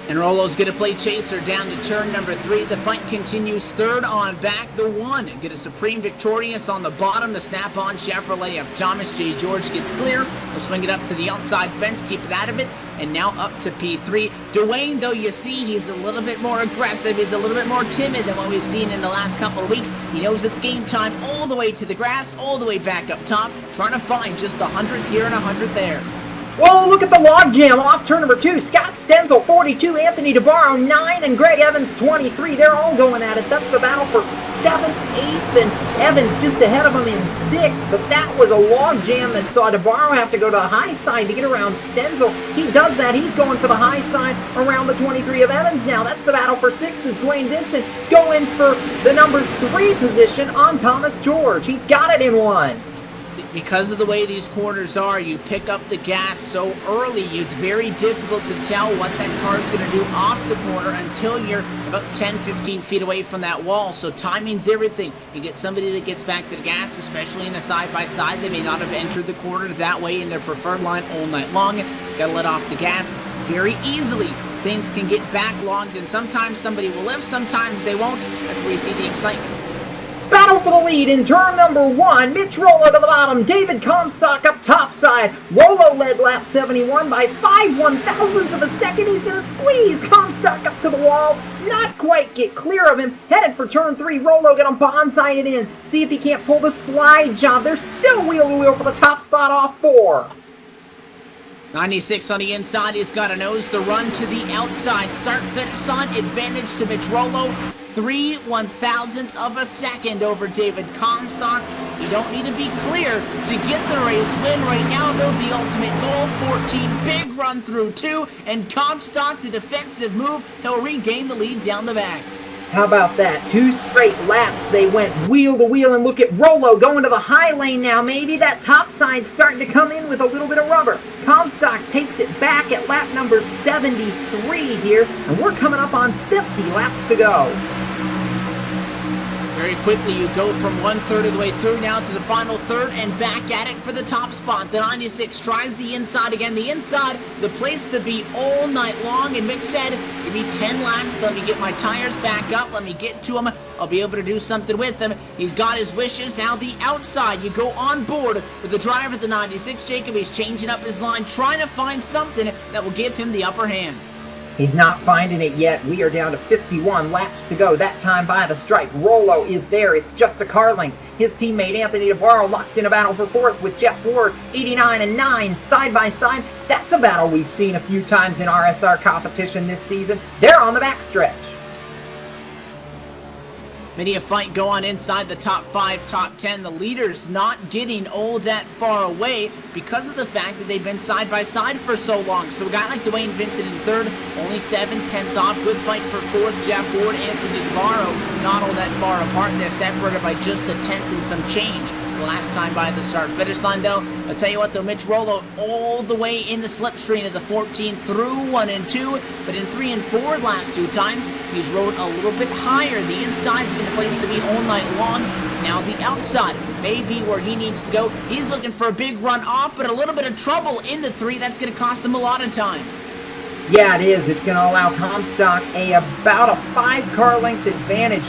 And Rollo's going to play chaser down to turn number 3. The fight continues. Third on back, the 1. Get a supreme victorious on the bottom. The snap-on Chevrolet of Thomas J. George gets clear. He'll swing it up to the outside fence, keep it out of it, and now up to P3. Dwayne, though, you see, he's a little bit more aggressive. He's a little bit more timid than what we've seen in the last couple of weeks. He knows it's game time all the way to the grass, all the way back up top, trying to find just 100th here and 100th there. Whoa, look at the logjam off turn number 2. Scott Stenzel, 42, Anthony DeBarro, 9, and Greg Evans, 23. They're all going at it. That's the battle for 7th, 8th, and Evans just ahead of him in 6th. But that was a logjam that saw DeBarro have to go to the high side to get around Stenzel. He does that. He's going for the high side around the 23 of Evans now. That's the battle for 6th as Dwayne Vincent going for the number 3 position on Thomas George. He's got it in 1. Because of the way these corners are, you pick up the gas so early, it's very difficult to tell what that car's going to do off the corner until you're about 10, 15 feet away from that wall. So timing's everything. You get somebody that gets back to the gas, especially in a side-by-side. They may not have entered the corner that way in their preferred line all night long. Got to let off the gas very easily things can get backlogged, and sometimes somebody will live, sometimes they won't. That's where you see the excitement. Battle for the lead in turn number 1. Mitch Rollo to the bottom. David Comstock up topside. Rollo led lap 71 by 5/1000ths of a second. He's going to squeeze Comstock up to the wall. Not quite get clear of him. Headed for turn 3. Rollo going to bonsai it in. See if he can't pull the slide job. They're still wheel-to-wheel for the top spot off 4. 96 on the inside. He's got a nose to run to the outside. Start-finish on advantage to Mitch Rollo. 3/1000ths of a second over David Comstock. You don't need to be clear to get the race win. Right now, though, the ultimate goal, 14, big run through 2, and Comstock, the defensive move, he'll regain the lead down the back. How about that? 2 straight laps. They went wheel to wheel, and look at Rollo going to the high lane now. Maybe that top side starting to come in with a little bit of rubber. Comstock takes it back at lap number 73 here, and we're coming up on 50 laps to go. Very quickly, you go from 1/3 of the way through now to the final third and back at it for the top spot. The 96 tries the inside again. The inside, the place to be all night long. And Mitch said, give me 10 laps. Let me get my tires back up. Let me get to him. I'll be able to do something with him. He's got his wishes. Now the outside, you go on board with the driver of the 96, Jacob. He's changing up his line, trying to find something that will give him the upper hand. He's not finding it yet. We are down to 51 laps to go. That time by the stripe. Rollo is there. It's just a car length. His teammate Anthony DeBarro locked in a battle for 4th with Jeff Ward, 89 and 9, side by side. That's a battle we've seen a few times in RSR competition this season. They're on the backstretch. Many a fight go on inside the top 5, top 10. The leaders not getting all that far away because of the fact that they've been side by side for so long. So a guy like Dwayne Vincent in 3rd, only 7/10 off. Good fight for 4th. Jeff Ward, Anthony DeBarro, not all that far apart. They're separated by just a 10th and some change. The last time by the start-finish line, though, I'll tell you what, though, Mitch Rollo all the way in the slipstream of the 14 through 1 and 2, but in 3 and 4 last 2 times, he's rode a little bit higher. The inside's been a place to be all night long. Now the outside may be where he needs to go. He's looking for a big run off, but a little bit of trouble in the 3. That's going to cost him a lot of time. Yeah, it is. It's going to allow Comstock about a 5-car length advantage.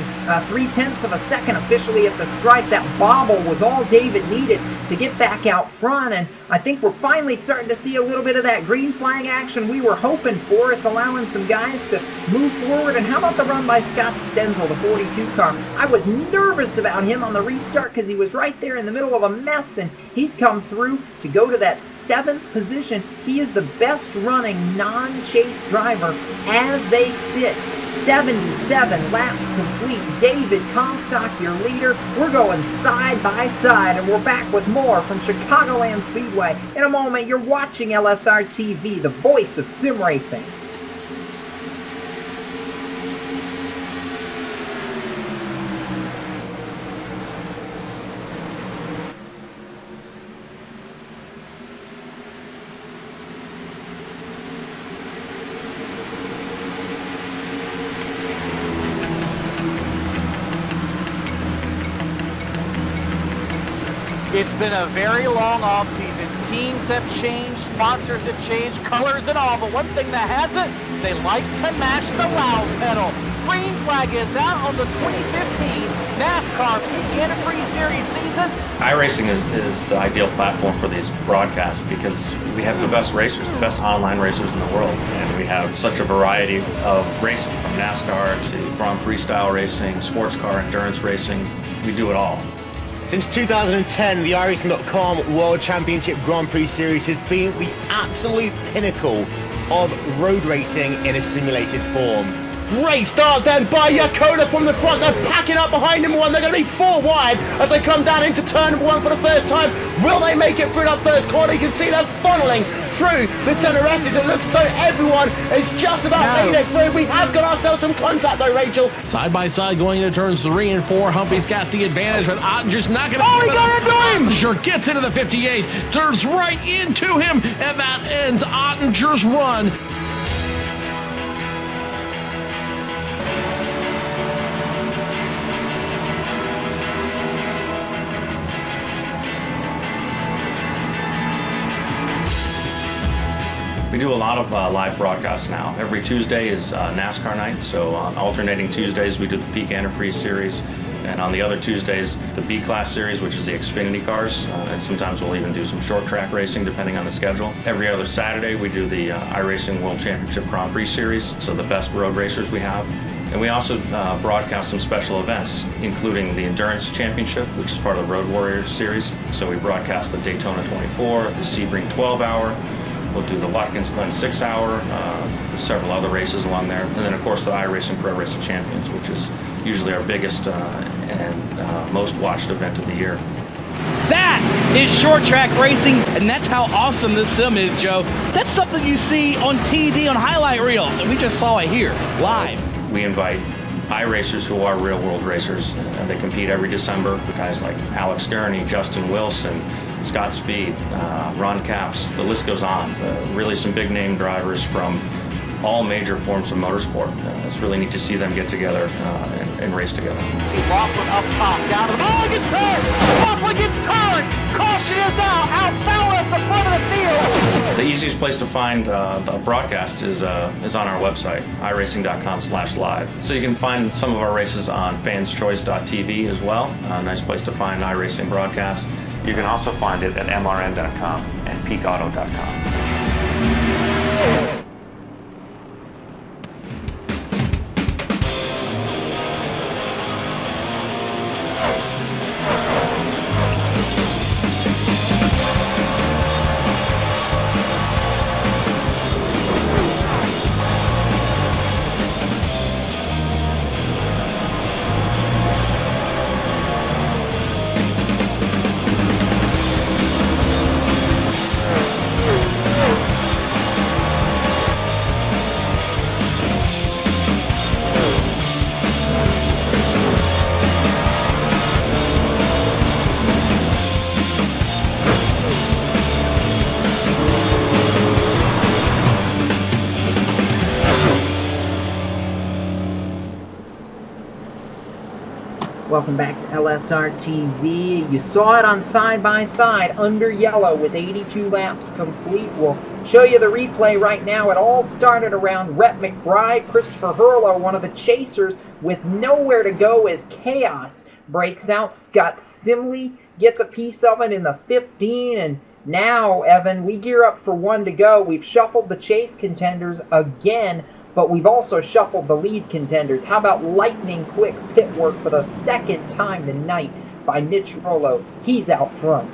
3/10 of a second officially at the stripe. That bobble was all David needed to get back out front, and I think we're finally starting to see a little bit of that green flag action we were hoping for. It's allowing some guys to move forward. And how about the run by Scott Stenzel, the 42 car? I was nervous about him on the restart because he was right there in the middle of a mess, and he's come through to go to that 7th position. He is the best running non-chase driver as they sit. 77 laps complete. David Comstock, your leader. We're going side by side, and we're back with more from Chicagoland Speedway. In a moment, you're watching LSRTV, the voice of sim racing. It's been a very long offseason. Teams have changed, sponsors have changed, colors and all, but one thing that hasn't, they like to mash the loud pedal. Green flag is out on the 2015 NASCAR Peak Antifreeze Series season. iRacing is the ideal platform for these broadcasts because we have the best racers, the best online racers in the world, and we have such a variety of racing, from NASCAR to Grand Prix style racing, sports car endurance racing. We do it all. Since 2010, the iRacing.com World Championship Grand Prix Series has been the absolute pinnacle of road racing in a simulated form. Great start then by Yakoda from the front. They're packing up behind number 1. They're going to be 4 wide as they come down into turn number 1 for the first time. Will they make it through that first corner? You can see them funneling through the center S's. It looks as though everyone is just about made it through. We have got ourselves some contact though, Rachel. Side by side going into turns 3 and 4. Humpy's got the advantage, but Ottinger's not going to. Oh, he got into him! Ottinger gets into the 58, turns right into him, and that ends Ottinger's run. We do a lot of live broadcasts now. Every Tuesday is NASCAR night, so on alternating Tuesdays we do the Peak Antifreeze Series, and on the other Tuesdays the B-Class Series, which is the Xfinity cars, and sometimes we'll even do some short track racing depending on the schedule. Every other Saturday we do the iRacing World Championship Grand Prix Series, so the best road racers we have. And we also broadcast some special events, including the Endurance Championship, which is part of the Road Warrior Series. So we broadcast the Daytona 24, the Sebring 12-hour, we'll do the Watkins Glen 6-hour, several other races along there. And then, of course, the iRacing Pro Racing Champions, which is usually our biggest and most watched event of the year. That is short track racing, and that's how awesome this sim is, Joe. That's something you see on TV on highlight reels, and we just saw it here, live. We invite iRacers who are real-world racers, and they compete every December. Guys like Alex Gurney, Justin Wilson, Scott Speed, Ron Capps, the list goes on. Really some big-name drivers from all major forms of motorsport. It's really neat to see them get together and race together. See Laughlin up top, down to the ball, gets turned! Laughlin gets turned! Caution is out foul at the front of the field! The easiest place to find the broadcast is on our website, iracing.com/live. So you can find some of our races on fanschoice.tv as well. A nice place to find iRacing broadcasts. You can also find it at mrn.com and peakauto.com. Welcome back to LSRTV. You saw it on side-by-side under yellow with 82 laps complete. We'll show you the replay right now. It all started around Rhett McBride. Christopher Hurlow, one of the chasers, with nowhere to go as chaos breaks out. Scott Simley gets a piece of it in the 15, and now, Evan, we gear up for one to go. We've shuffled the chase contenders again, but we've also shuffled the lead contenders. How about lightning quick pit work for the second time tonight by Mitch Rollo? He's out front.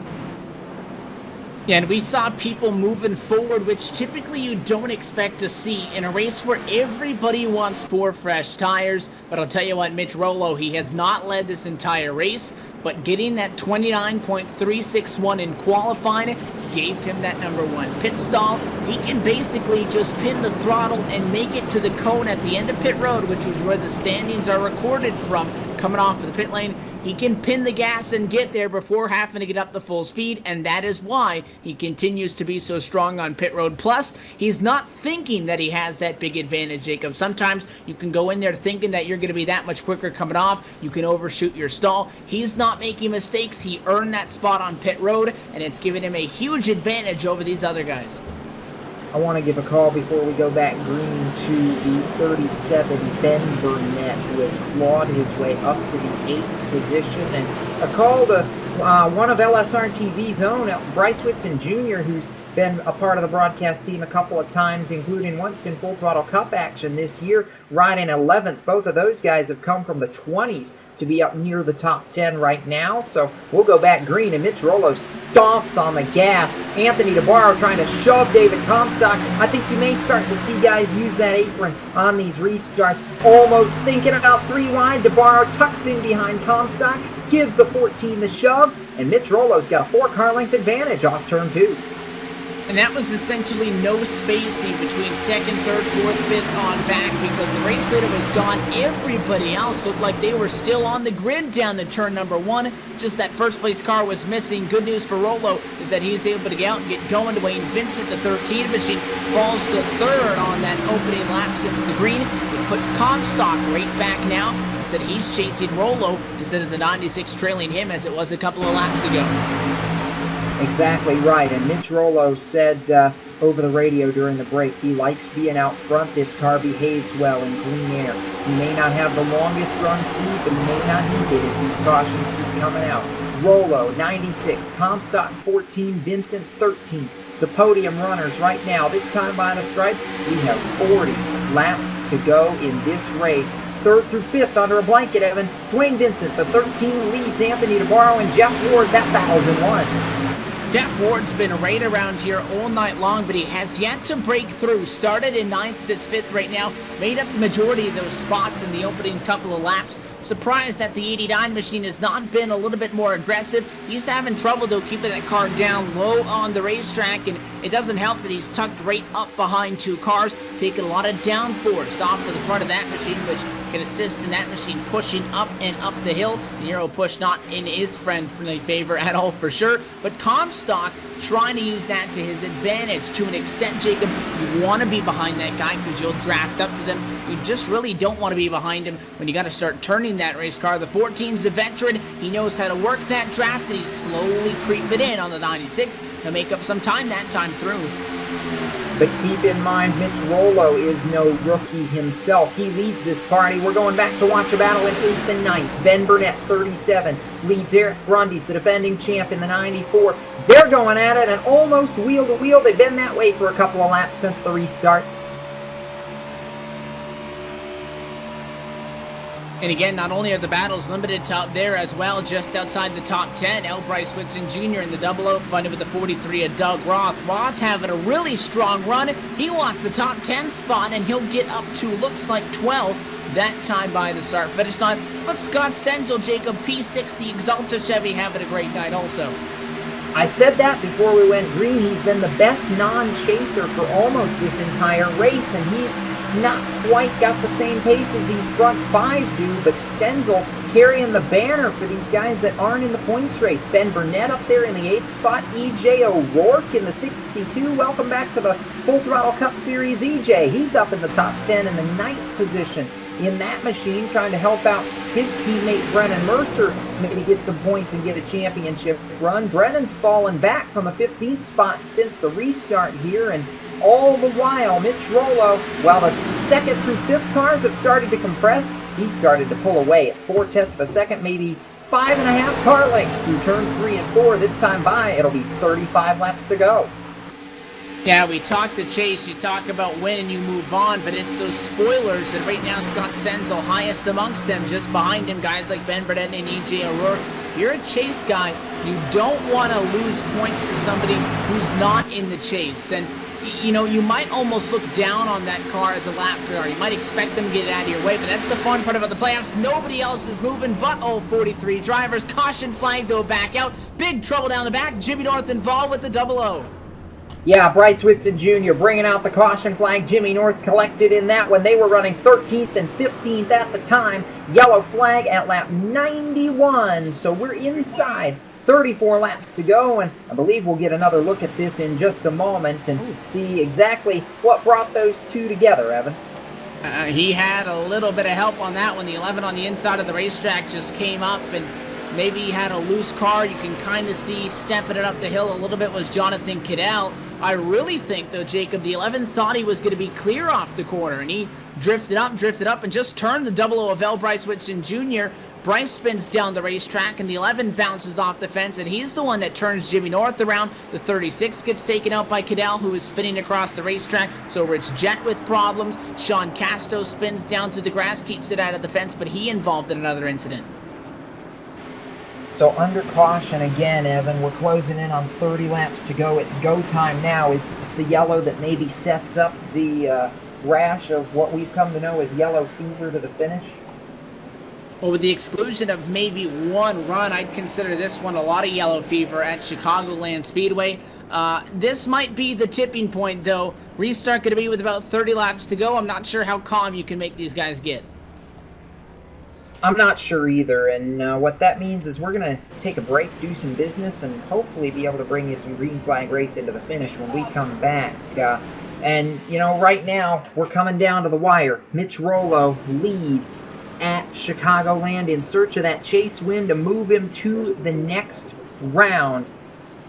Yeah, and we saw people moving forward, which typically you don't expect to see in a race where everybody wants 4 fresh tires. But I'll tell you what, Mitch Rollo, he has not led this entire race, but getting that 29.361 in qualifying gave him that #1 pit stall. He can basically just pin the throttle and make it to the cone at the end of pit road, which was where the standings are recorded from coming off of the pit lane. He can pin the gas and get there before having to get up to full speed, and that is why he continues to be so strong on pit road. Plus, he's not thinking that he has that big advantage, Jacob. Sometimes you can go in there thinking that you're going to be that much quicker coming off. You can overshoot your stall. He's not making mistakes. He earned that spot on pit road, and it's given him a huge advantage over these other guys. I want to give a call before we go back green to the 37, Ben Burnett, who has clawed his way up to the 8th position. And a call to one of LSRTV's own, Bryce Whitson Jr., who's been a part of the broadcast team a couple of times, including once in Full Throttle Cup action this year, riding 11th. Both of those guys have come from the 20s to be up near the top 10 right now. So we'll go back green, and Mitch Rollo stomps on the gas. Anthony DeBarro trying to shove David Comstock. I think you may start to see guys use that apron on these restarts. Almost thinking about 3 wide. DeBarro tucks in behind Comstock, gives the 14 the shove, and Mitch Rollo's got a 4-car length advantage off turn 2. And that was essentially no spacing between 2nd, 3rd, 4th, 5th on back, because the race leader was gone. Everybody else looked like they were still on the grid down to turn #1. Just that first place car was missing. Good news for Rollo is that he's able to get out and get going. Dwayne Vincent, the 13 machine, falls to 3rd on that opening lap since the green. It puts Comstock right back now. Instead, he's chasing Rollo instead of the 96 trailing him as it was a couple of laps ago. Exactly right, and Mitch Rollo said over the radio during the break he likes being out front. This car behaves well in clean air. He may not have the longest run speed, but he may not need it if these cautions keep coming out. Rollo, 96, Comstock 14, Vincent 13. The podium runners right now, this time by the stripe, we have 40 laps to go in this race. Third through fifth under a blanket, Evan. Dwayne Vincent, the 13, leads Anthony DeBarro and Jeff Ward. That battle's in one. Jeff Ward's been right around here all night long, but he has yet to break through. Started in 9th, sits 5th right now. Made up the majority of those spots in the opening couple of laps. Surprised that the 89 machine has not been a little bit more aggressive. He's having trouble, though, keeping that car down low on the racetrack, and it doesn't help that he's tucked right up behind two cars, taking a lot of downforce off of the front of that machine, which can assist in that machine pushing up and up the hill. The aero push not in his friendly favor at all for sure, but Comstock trying to use that to his advantage to an extent, Jacob. You want to be behind that guy because you'll draft up to them. You just really don't want to be behind him when you got to start turning that race car. The 14's a veteran. He knows how to work that draft, and he's slowly creeping in on the 96 to make up some time that time through. But keep in mind, Mitch Rollo is no rookie himself. He leads this party. We're going back to watch a battle in 8th and 9th. Ben Burnett, 37, leads Eric Grundy's the defending champ in the 94. They're going at it and almost wheel to wheel. They've been that way for a couple of laps since the restart. And again, not only are the battles limited to out there as well, just outside the top 10, L. Bryce Whitson Jr. in the 00, funded with the 43 of Doug Roth. Roth having a really strong run. He wants a top 10 spot, and he'll get up to, looks like 12 that time by the start-finish line. But Scott Stenzel, Jacob, P60 Exalta Chevy having a great night also. I said that before we went green. He's been the best non-chaser for almost this entire race, and he's not quite got the same pace as these front five do, but Stenzel carrying the banner for these guys that aren't in the points race. Ben Burnett up there in the 8th spot. EJ O'Rourke in the 62. Welcome back to the Full Throttle Cup Series, EJ. He's up in the top 10 in the 9th position in that machine, trying to help out his teammate Brennan Mercer maybe get some points and get a championship run. Brennan's fallen back from the 15th spot since the restart here, and all the while, Mitch Rollo, while the 2nd through 5th cars have started to compress, he started to pull away. It's 0.4 of a second, maybe 5.5 car lengths through turns 3 and 4. This time by, it'll be 35 laps to go. Yeah, we talk the chase, you talk about when and you move on, but it's those spoilers, and right now Scott Stenzel highest amongst them, just behind him, guys like Ben Burnett and EJ O'Rourke. If you're a chase guy, you don't want to lose points to somebody who's not in the chase, and you know, you might almost look down on that car as a lap car. You might expect them to get it out of your way, but that's the fun part about the playoffs. Nobody else is moving but all 43 drivers. Caution flag, though, back out. Big trouble down the back. Jimmy North involved with the 00. Yeah, Bryce Whitson Jr. bringing out the caution flag. Jimmy North collected in that one. They were running 13th and 15th at the time. Yellow flag at lap 91, so we're inside 34 laps to go, and I believe we'll get another look at this in just a moment and see exactly what brought those two together, Evan. He had a little bit of help on that one. The 11 on the inside of the racetrack just came up, and maybe he had a loose car. You can kind of see stepping it up the hill a little bit was Jonathan Cadell. I really think, though, Jacob, the 11 thought he was going to be clear off the corner, and he drifted up, and just turned the 00 of L. Bryce Whitson Jr. Bryce spins down the racetrack, and the 11 bounces off the fence, and he's the one that turns Jimmy North around. The 36 gets taken out by Cadell, who is spinning across the racetrack, so Rich Jett with problems. Sean Casto spins down through the grass, keeps it out of the fence, but he involved in another incident. So under caution again, Evan, we're closing in on 30 laps to go. It's go time now. Is this the yellow that maybe sets up the rash of what we've come to know as yellow fever to the finish? Well, with the exclusion of maybe one run, I'd consider this one a lot of yellow fever at Chicagoland Speedway. This might be the tipping point, though. Restart going to be with about 30 laps to go. I'm not sure how calm you can make these guys get. I'm not sure either, and what that means is we're going to take a break, do some business, and hopefully be able to bring you some green flag race into the finish when we come back. And, you know, right now, we're coming down to the wire. Mitch Rollo leads at Chicagoland in search of that chase win to move him to the next round.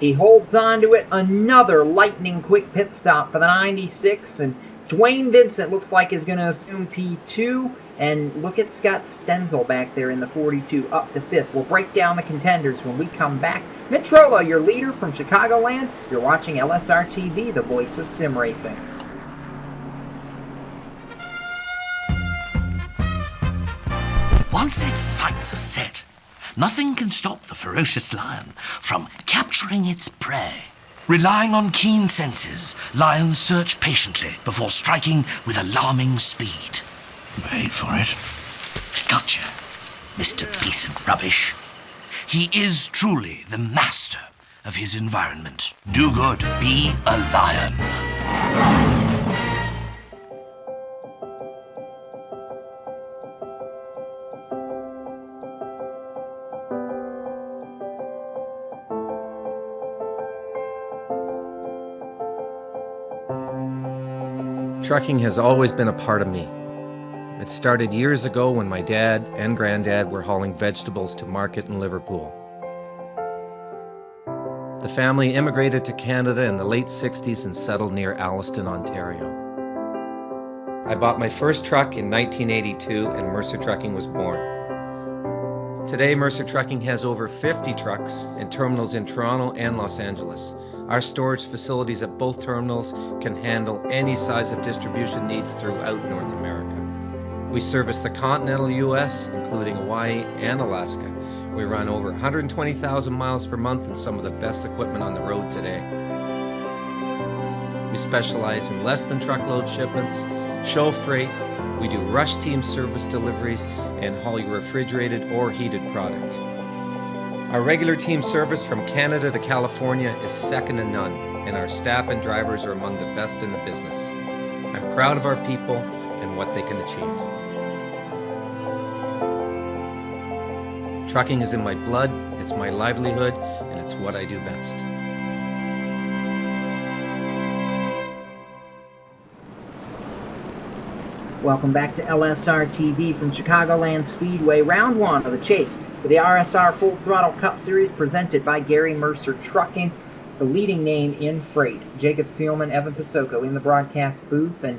He holds on to it. Another lightning quick pit stop for the 96, and Dwayne Vincent looks like is going to assume P2. And look at Scott Stenzel back there in the 42, up to 5th. We'll break down the contenders when we come back. Mitch Rolo, your leader from Chicagoland. You're watching LSRTV, the voice of sim racing. Once its sights are set, nothing can stop the ferocious lion from capturing its prey. Relying on keen senses, lions search patiently before striking with alarming speed. Wait for it. Gotcha, Mr. Piece of Rubbish. He is truly the master of his environment. Do good, be a lion. Trucking has always been a part of me. It started years ago when my dad and granddad were hauling vegetables to market in Liverpool. The family immigrated to Canada in the late 60s and settled near Alliston, Ontario. I bought my first truck in 1982 and Mercer Trucking was born. Today, Mercer Trucking has over 50 trucks in terminals in Toronto and Los Angeles. Our storage facilities at both terminals can handle any size of distribution needs throughout North America. We service the continental U.S., including Hawaii and Alaska. We run over 120,000 miles per month and some of the best equipment on the road today. We specialize in less than truckload shipments, show freight, we do rush team service deliveries, and haul your refrigerated or heated product. Our regular team service from Canada to California is second to none, and our staff and drivers are among the best in the business. I'm proud of our people and what they can achieve. Trucking is in my blood, it's my livelihood, and it's what I do best. Welcome back to LSRTV from Chicagoland Speedway, round 1 of the chase for the RSR Full Throttle Cup Series presented by Garry Mercer Trucking, the leading name in freight. Jacob Seelman, Evan Pasoko in the broadcast booth, and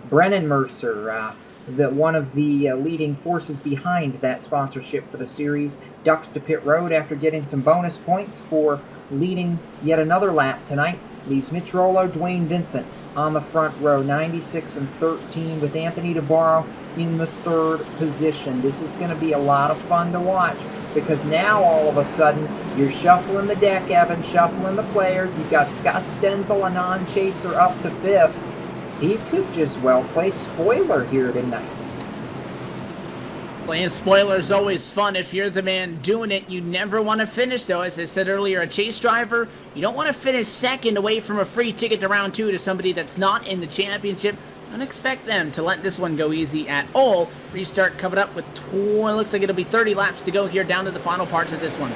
Brennan Mercer, one of the leading forces behind that sponsorship for the series, ducks to pit road after getting some bonus points for leading yet another lap tonight. Leaves Mitch Rolo, Dwayne Vincent on the front row, 96 and 13, with Anthony DeBarro in the 3rd position. This is going to be a lot of fun to watch, because now all of a sudden you're shuffling the deck, Evan, shuffling the players. You've got Scott Stenzel, a non-chaser, up to 5th. He could just well play spoiler here tonight. Playing spoiler is always fun if you're the man doing it. You never want to finish, though. As I said earlier, a chase driver, you don't want to finish second away from a free ticket to round 2 to somebody that's not in the championship. Don't expect them to let this one go easy at all. Restart coming up with looks like it'll be 30 laps to go here down to the final parts of this one.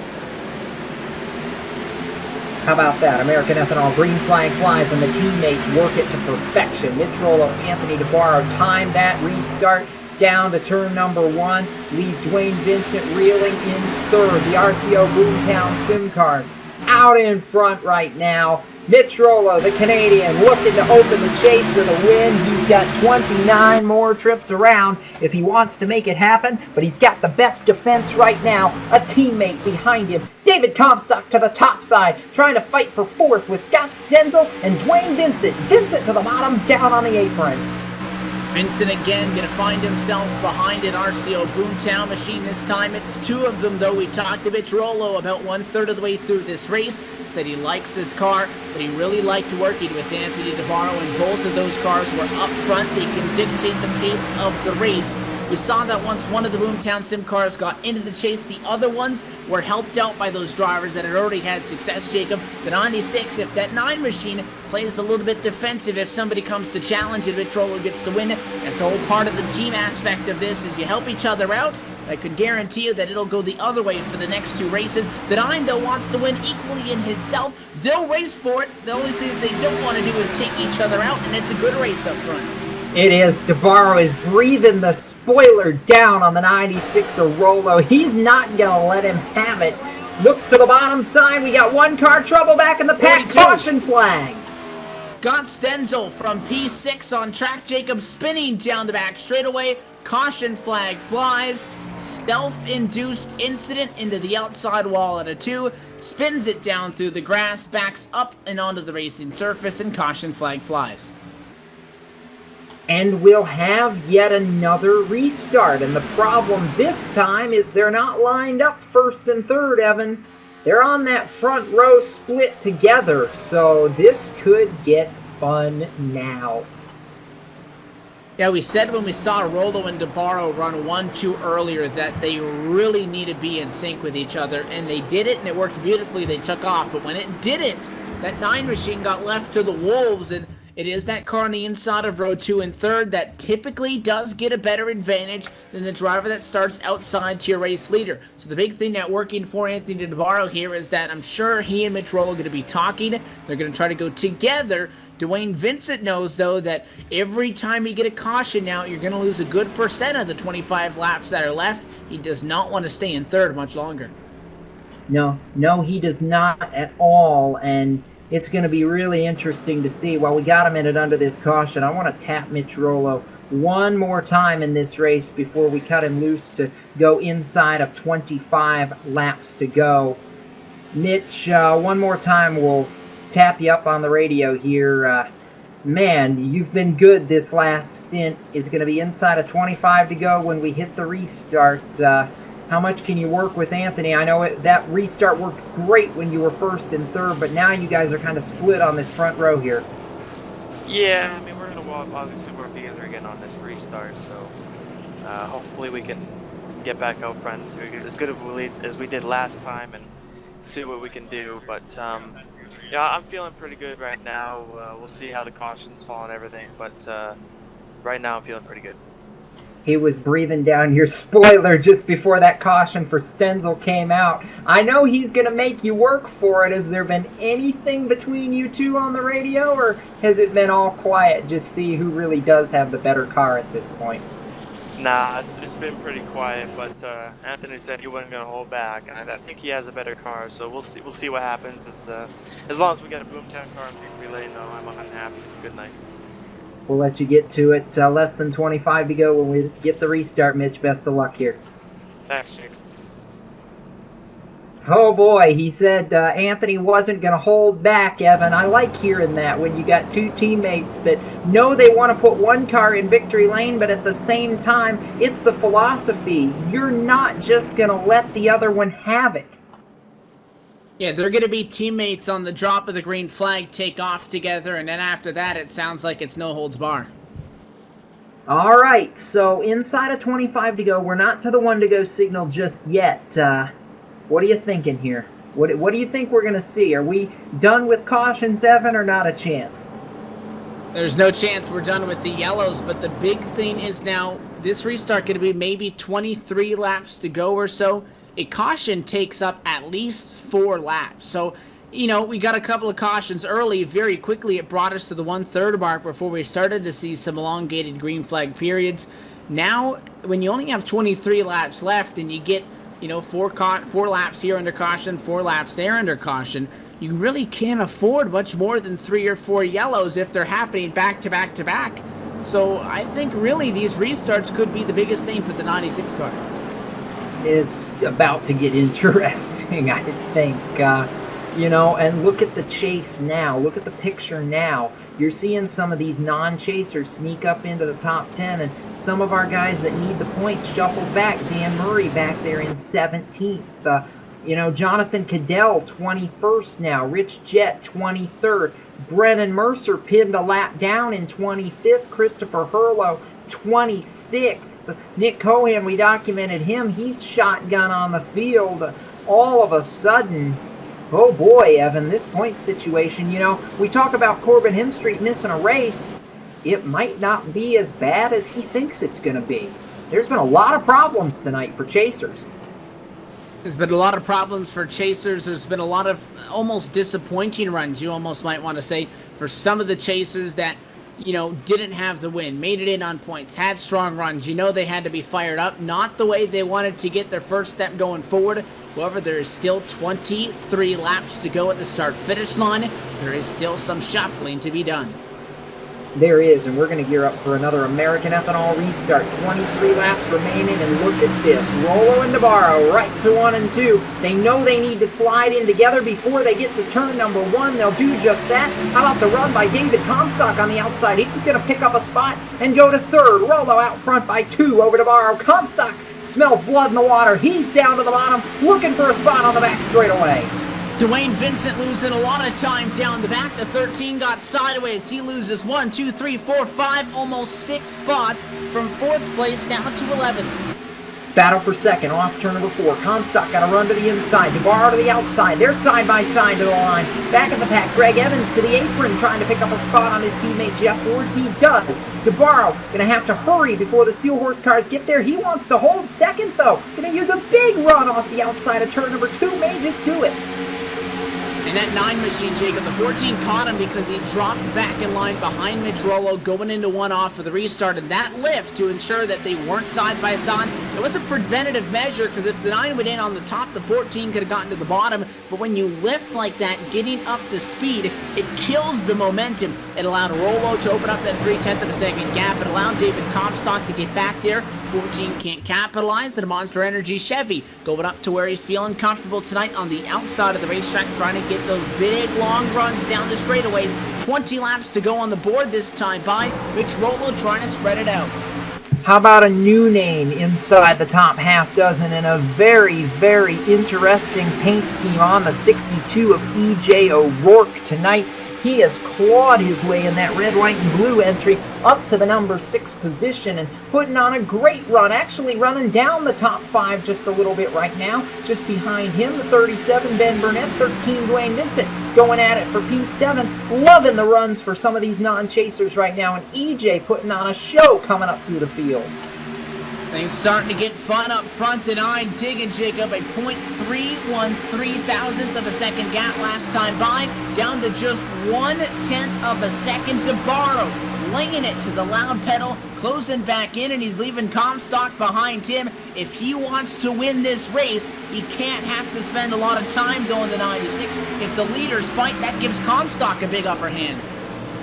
How about that? American Ethanol green flag flies and the teammates work it to perfection. Mitch Rolo, Anthony DeBarro time that restart down to turn number 1. Leaves Dwayne Vincent reeling in 3rd. The RCO Boomtown Sim Card out in front right now. Mitch Rolo, the Canadian, looking to open the chase with a win. He's got 29 more trips around if he wants to make it happen, but he's got the best defense right now. A teammate behind him, David Comstock to the top side, trying to fight for 4th with Scott Stenzel and Dwayne Vincent. Vincent to the bottom, down on the apron. Vincent again going to find himself behind an RCO Boomtown machine this time. It's 2 of them, though. We talked to Mitch Rolo about 1/3 of the way through this race. Said he likes this car, but he really liked working with Anthony DeBarro, and both of those cars were up front. They can dictate the pace of the race. We saw that once one of the Boomtown Sim cars got into the chase, the other ones were helped out by those drivers that had already had success, Jacob. The 96, if that 9 machine plays a little bit defensive, if somebody comes to challenge it, Mitch Rolo gets the win. That's a whole part of the team aspect of this, is you help each other out. I could guarantee you that it'll go the other way for the next 2 races. The 9, though, wants to win equally in himself. They'll race for it. The only thing they don't want to do is take each other out, and it's a good race up front. It is. DeBarro is breathing the spoiler down on the 96 of Rolo. He's not going to let him have it. Looks to the bottom side. We got one car trouble back in the pack. 42. Caution flag. Got Stenzel from P6 on track. Jacob spinning down the back straightaway. Caution flag flies. Self-induced incident into the outside wall at a 2. Spins it down through the grass. Backs up and onto the racing surface. And caution flag flies. And we'll have yet another restart. And the problem this time is they're not lined up first and third, Evan. They're on that front row split together. So this could get fun now. Yeah, we said when we saw Rollo and DeBarro run 1-2 earlier that they really need to be in sync with each other. And they did it, and it worked beautifully. They took off. But when it didn't, that 9 machine got left to the wolves. And it is that car on the inside of row 2 and 3rd that typically does get a better advantage than the driver that starts outside to your race leader. So the big thing that working for Anthony DeBarro here is that I'm sure he and Mitch Rollo are going to be talking. They're going to try to go together. Dwayne Vincent knows, though, that every time you get a caution now, you're going to lose a good percent of the 25 laps that are left. He does not want to stay in 3rd much longer. No, he does not at all. And it's going to be really interesting to see. While we got a minute under this caution, I want to tap Mitch Rollo one more time in this race before we cut him loose to go inside of 25 laps to go. Mitch, one more time, we'll tap you up on the radio here. Man, you've been good this last stint. Is going to be inside of 25 to go when we hit the restart. How much can you work with Anthony? I know that restart worked great when you were 1st and 3rd, but now you guys are kind of split on this front row here. Yeah, I mean, we're going to obviously work together again on this restart, so hopefully we can get back out front as good as we did last time and see what we can do. But yeah, I'm feeling pretty good right now. We'll see how the cautions fall and everything, but right now I'm feeling pretty good. He was breathing down your spoiler just before that caution for Stenzel came out. I know he's going to make you work for it. Has there been anything between you two on the radio, or has it been all quiet? Just see who really does have the better car at this point. Nah, it's been pretty quiet, but Anthony said he wasn't going to hold back, and I think he has a better car, so we'll see what happens. As long as we get a Boomtown car and victory lane, though, I'm unhappy. It's a good night. We'll let you get to it. Less than 25 to go when we get the restart, Mitch. Best of luck here. Thanks, Jake. Oh boy, he said Anthony wasn't going to hold back, Evan. I like hearing that when you got two teammates that know they want to put one car in victory lane, but at the same time, it's the philosophy. You're not just going to let the other one have it. Yeah, they're going to be teammates on the drop of the green flag, take off together, and then after that, it sounds like it's no holds bar. All right, so inside of 25 to go. We're not to the 1 to go signal just yet. What are you thinking here? What do you think we're going to see? Are we done with cautions, Evan, or not a chance? There's no chance we're done with the yellows, but the big thing is now this restart going to be maybe 23 laps to go or so. A caution takes up at least 4 laps. So, you know, we got a couple of cautions early. Very quickly, it brought us to the 1/3 mark before we started to see some elongated green flag periods. Now, when you only have 23 laps left and you get, you know, 4 laps here under caution, 4 laps there under caution, you really can't afford much more than 3 or 4 yellows if they're happening back to back to back. So I think really these restarts could be the biggest thing for the 96 car. Is about to get interesting, I think. You know, and look at the chase now. Look at the picture now. You're seeing some of these non-chasers sneak up into the top 10, and some of our guys that need the points shuffled back. Dan Murray back there in 17th. You know, Jonathan Cadell, 21st now. Rich Jett, 23rd. Brennan Mercer pinned a lap down in 25th. Christopher Hurlow, 26th. Nick Cohan, we documented him. He's shotgun on the field. All of a sudden, oh boy, Evan, this point situation, you know, we talk about Corbin Hemstreet missing a race. It might not be as bad as he thinks it's going to be. There's been a lot of problems tonight for chasers. There's been a lot of problems for chasers. There's been a lot of almost disappointing runs, you almost might want to say, for some of the chasers that, you know, didn't have the win, made it in on points, had strong runs. You know they had to be fired up, not the way they wanted to get their first step going forward. However, there is still 23 laps to go at the start-finish line. There is still some shuffling to be done. There is, and we're going to gear up for another American Ethanol restart. 23 laps remaining, and look at this. Rollo and Navarro right to 1 and 2. They know they need to slide in together before they get to turn number 1. They'll do just that. How about the run by David Comstock on the outside? He's going to pick up a spot and go to 3rd. Rollo out front by 2 over Navarro. Comstock smells blood in the water. He's down to the bottom, looking for a spot on the back straightaway. Dwayne Vincent losing a lot of time down the back. The 13 got sideways. He loses 1, 2, 3, 4, 5, almost 6 spots from 4th place now to 11th. Battle for 2nd, off turn number 4. Comstock got a run to the inside. DeBarro to the outside. They're side by side to the line. Back in the pack, Greg Evans to the apron, trying to pick up a spot on his teammate Jeff Ward. He does. DeBarro gonna have to hurry before the Steel Horse cars get there. He wants to hold 2nd though. Gonna use a big run off the outside of turn number 2. May just do it. And that 9 machine, Jacob, the 14 caught him because he dropped back in line behind Mitch Rollo going into 1 off for the restart. And that lift to ensure that they weren't side by side, it was a preventative measure because if the 9 went in on the top, the 14 could have gotten to the bottom. But when you lift like that, getting up to speed, it kills the momentum. It allowed Rollo to open up that 3/10 of a second gap. It allowed David Comstock to get back there. 14 can't capitalize, and a Monster Energy Chevy going up to where he's feeling comfortable tonight on the outside of the racetrack, trying to get those big long runs down the straightaways. 20 laps to go on the board this time by Mitch Rollo trying to spread it out. How about a new name inside the top half dozen and a very, very interesting paint scheme on the 62 of E.J. O'Rourke tonight. He has clawed his way in that red, white, and blue entry up to the number 6 position and putting on a great run, actually running down the top 5 just a little bit right now. Just behind him, the 37, Ben Burnett, 13, Dwayne Vincent, going at it for P7. Loving the runs for some of these non-chasers right now, and EJ putting on a show coming up through the field. Things starting to get fun up front. The 9 digging, Jacob, a .313 thousandth of a second gap last time by, down to just 1/10 of a second to Barrow, laying it to the loud pedal, closing back in, and he's leaving Comstock behind him. If he wants to win this race, he can't have to spend a lot of time going to 96. If the leaders fight, that gives Comstock a big upper hand.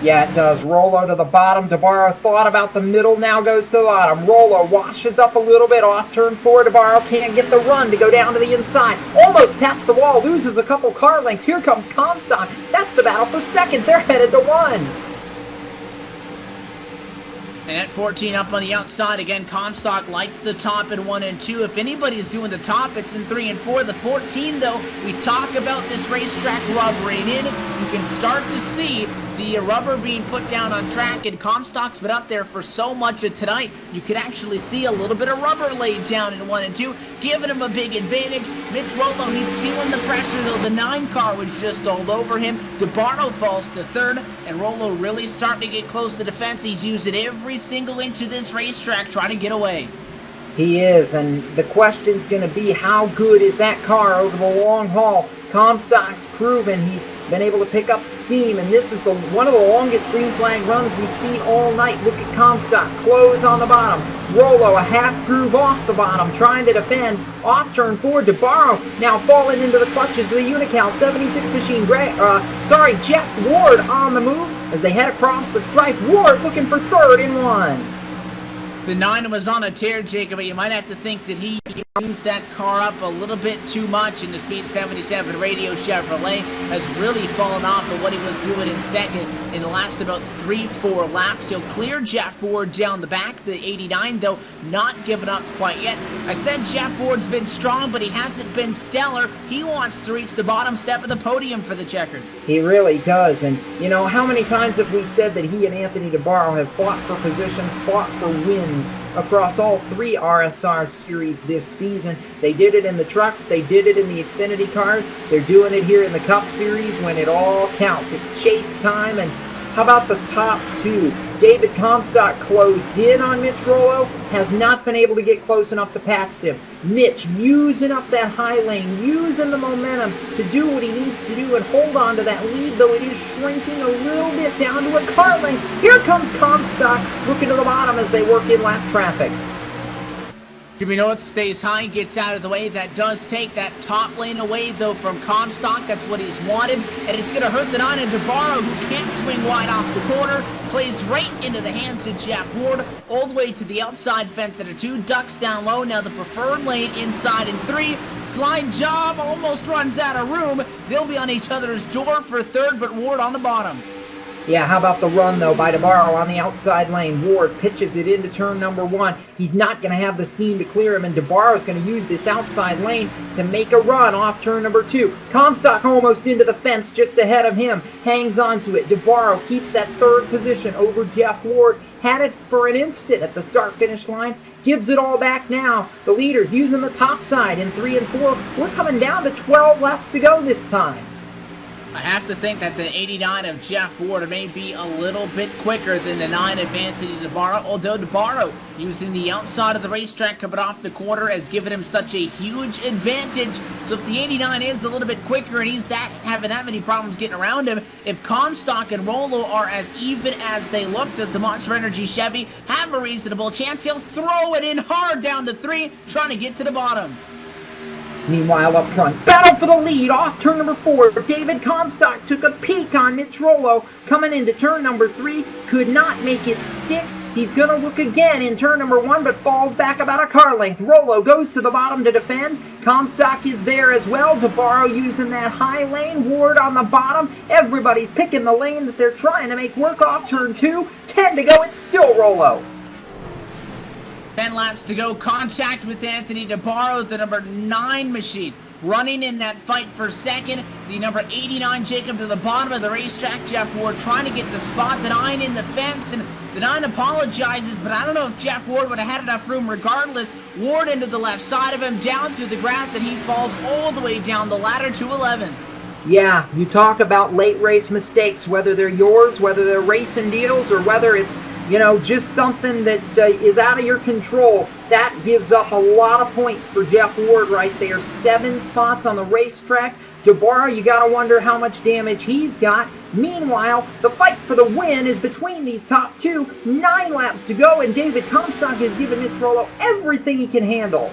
Yeah, it does. Rollo to the bottom. DeBarro thought about the middle, now goes to the bottom. Rollo washes up a little bit off turn 4. DeBarro can't get the run to go down to the inside. Almost taps the wall, loses a couple car lengths. Here comes Comstock. That's the battle for 2nd. They're headed to 1. And at 14 up on the outside, again, Comstock lights the top in 1 and 2. If anybody's doing the top, it's in 3 and 4. The 14, though, we talk about this racetrack rubbering in. You can start to see the rubber being put down on track, and Comstock's been up there for so much of tonight. You can actually see a little bit of rubber laid down in 1 and 2, giving him a big advantage. Mitch Rollo, he's feeling the pressure, though. The 9 car was just all over him. DeBarno falls to 3rd, and Rollo really starting to get close to the fence. He's using every single inch of this racetrack trying to get away. He is, and the question's going to be how good is that car over the long haul. Comstock's proven he's been able to pick up steam, and this is one of the longest green flag runs we've seen all night. Look at Comstock, close on the bottom. Rollo, a half groove off the bottom, trying to defend. Off turn 4, DeBarro now falling into the clutches of the Unical 76 machine. Jeff Ward on the move as they head across the stripe. Ward looking for 3rd in 1. The 9 was on a tear, Jacob, but you might have to think that he used that car up a little bit too much, and the Speed 77 Radio Chevrolet has really fallen off of what he was doing in 2nd in the last about 3-4 laps. He'll clear Jeff Ward down the back. The 89, though, not giving up quite yet. I said Jeff Ward's been strong, but he hasn't been stellar. He wants to reach the bottom step of the podium for the checkered. He really does, and you know, how many times have we said that he and Anthony DeBarro have fought for positions, fought for wins across all 3 RSR series this season. They did it in the trucks, they did it in the Xfinity cars, they're doing it here in the Cup Series when it all counts. It's chase time, and how about the top 2? David Comstock closed in on Mitch Rollo, has not been able to get close enough to pass him. Mitch using up that high lane, using the momentum to do what he needs to do and hold on to that lead, though it is shrinking a little bit down to a car length. Here comes Comstock looking to the bottom as they work in lap traffic. Jimmy North stays high, gets out of the way. That does take that top lane away, though, from Comstock. That's what he's wanted. And it's going to hurt the 9 and DeBarro, who can't swing wide off the corner. Plays right into the hands of Jeff Ward, all the way to the outside fence at a 2. Ducks down low. Now the preferred lane inside in 3. Slide job almost runs out of room. They'll be on each other's door for 3rd, but Ward on the bottom. Yeah, how about the run, though, by DeBarro on the outside lane? Ward pitches it into turn number 1. He's not going to have the steam to clear him, and DeBarro's going to use this outside lane to make a run off turn number 2. Comstock almost into the fence just ahead of him. Hangs on to it. DeBarro keeps that 3rd position over Jeff Ward. Had it for an instant at the start-finish line. Gives it all back now. The leaders using the top side in 3 and 4. We're coming down to 12 laps to go this time. I have to think that the 89 of Jeff Ward may be a little bit quicker than the 9 of Anthony DeBarro, although DeBarro, using the outside of the racetrack coming off the corner, has given him such a huge advantage. So if the 89 is a little bit quicker and he's having that many problems getting around him, if Comstock and Rollo are as even as they look, does the Monster Energy Chevy have a reasonable chance? He'll throw it in hard down to 3, trying to get to the bottom. Meanwhile, up front, battle for the lead off turn number 4. David Comstock took a peek on Mitch Rollo coming into turn number 3. Could not make it stick. He's going to look again in turn number 1, but falls back about a car length. Rollo goes to the bottom to defend. Comstock is there as well. DeBarro using that high lane. Ward on the bottom. Everybody's picking the lane that they're trying to make work off turn 2. 10 to go. It's still Rollo. 10 laps to go. Contact with Anthony DeBarro, the number 9 machine. Running in that fight for 2nd. The number 89 Jacob to the bottom of the racetrack. Jeff Ward trying to get the spot. The 9 in the fence. And the 9 apologizes, but I don't know if Jeff Ward would have had enough room regardless. Ward into the left side of him, down through the grass, and he falls all the way down the ladder to 11th. Yeah, you talk about late race mistakes, whether they're yours, whether they're racing deals, or whether it's, just something that is out of your control. That gives up a lot of points for Jeff Ward right there. 7 spots on the racetrack. DeBarro, you got to wonder how much damage he's got. Meanwhile, the fight for the win is between these top 2. 9 laps to go, and David Comstock has given Mitch Rollo everything he can handle.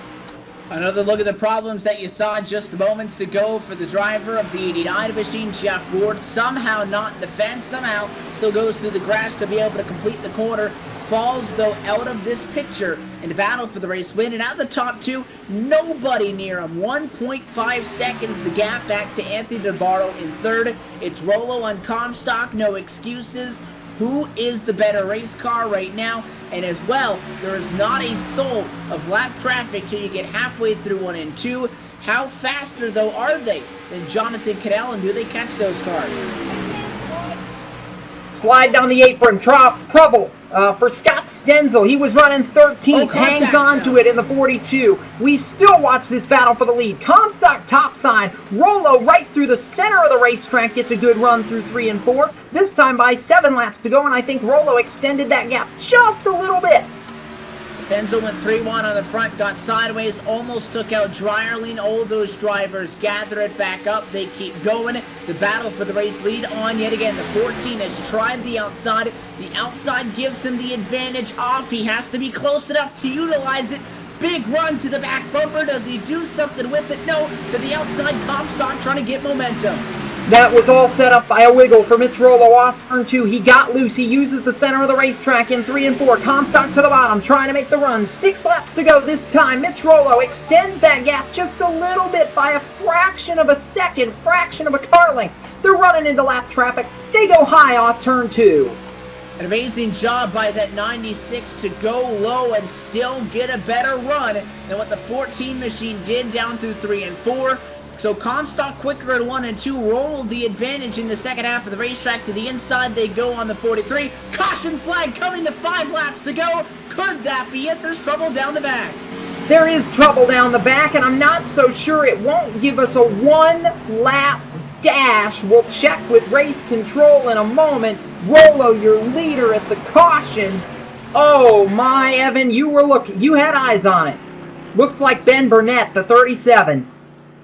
Another look at the problems that you saw just moments ago for the driver of the 89 machine, Jeff Ward. Somehow not in the fence, somehow still goes through the grass to be able to complete the corner. Falls, though, out of this picture in the battle for the race win. And out of the top 2, nobody near him. 1.5 seconds the gap back to Anthony DeBarro in 3rd. It's Rollo on Comstock, no excuses. Who is the better race car right now? And as well, there is not a soul of lap traffic till you get halfway through 1 and 2. How faster, though, are they than Jonathan Cadell, and do they catch those cars? Slide down the apron, trouble for Scott Stenzel. He was running 13th, hangs on to it in the 42. We still watch this battle for the lead. Comstock topside, Rollo right through the center of the racetrack, gets a good run through 3 and 4. This time by 7 laps to go, and I think Rollo extended that gap just a little bit. Stenzel went 3-1 on the front, got sideways, almost took out Dryerling. All those drivers gather it back up. They keep going. The battle for the race lead on yet again. The 14 has tried the outside. The outside gives him the advantage off. He has to be close enough to utilize it. Big run to the back bumper. Does he do something with it? No. To the outside, Comstock trying to get momentum. That was all set up by a wiggle for Mitch Rollo off turn 2. He got loose. He uses the center of the racetrack in 3 and 4. Comstock to the bottom, trying to make the run. 6 laps to go this time. Mitch Rollo extends that gap just a little bit by a fraction of a second, fraction of a car length. They're running into lap traffic. They go high off turn 2. An amazing job by that 96 to go low and still get a better run than what the 14 machine did down through 3 and 4. So Comstock quicker at 1 and 2, rolled the advantage in the second half of the racetrack. To the inside they go on the 43. Caution flag coming to 5 laps to go. Could that be it? There's trouble down the back. There is trouble down the back, and I'm not so sure it won't give us a 1-lap dash. We'll check with race control in a moment. Rollo, your leader at the caution. Oh my, Evan, you had eyes on it. Looks like Ben Burnett, the 37.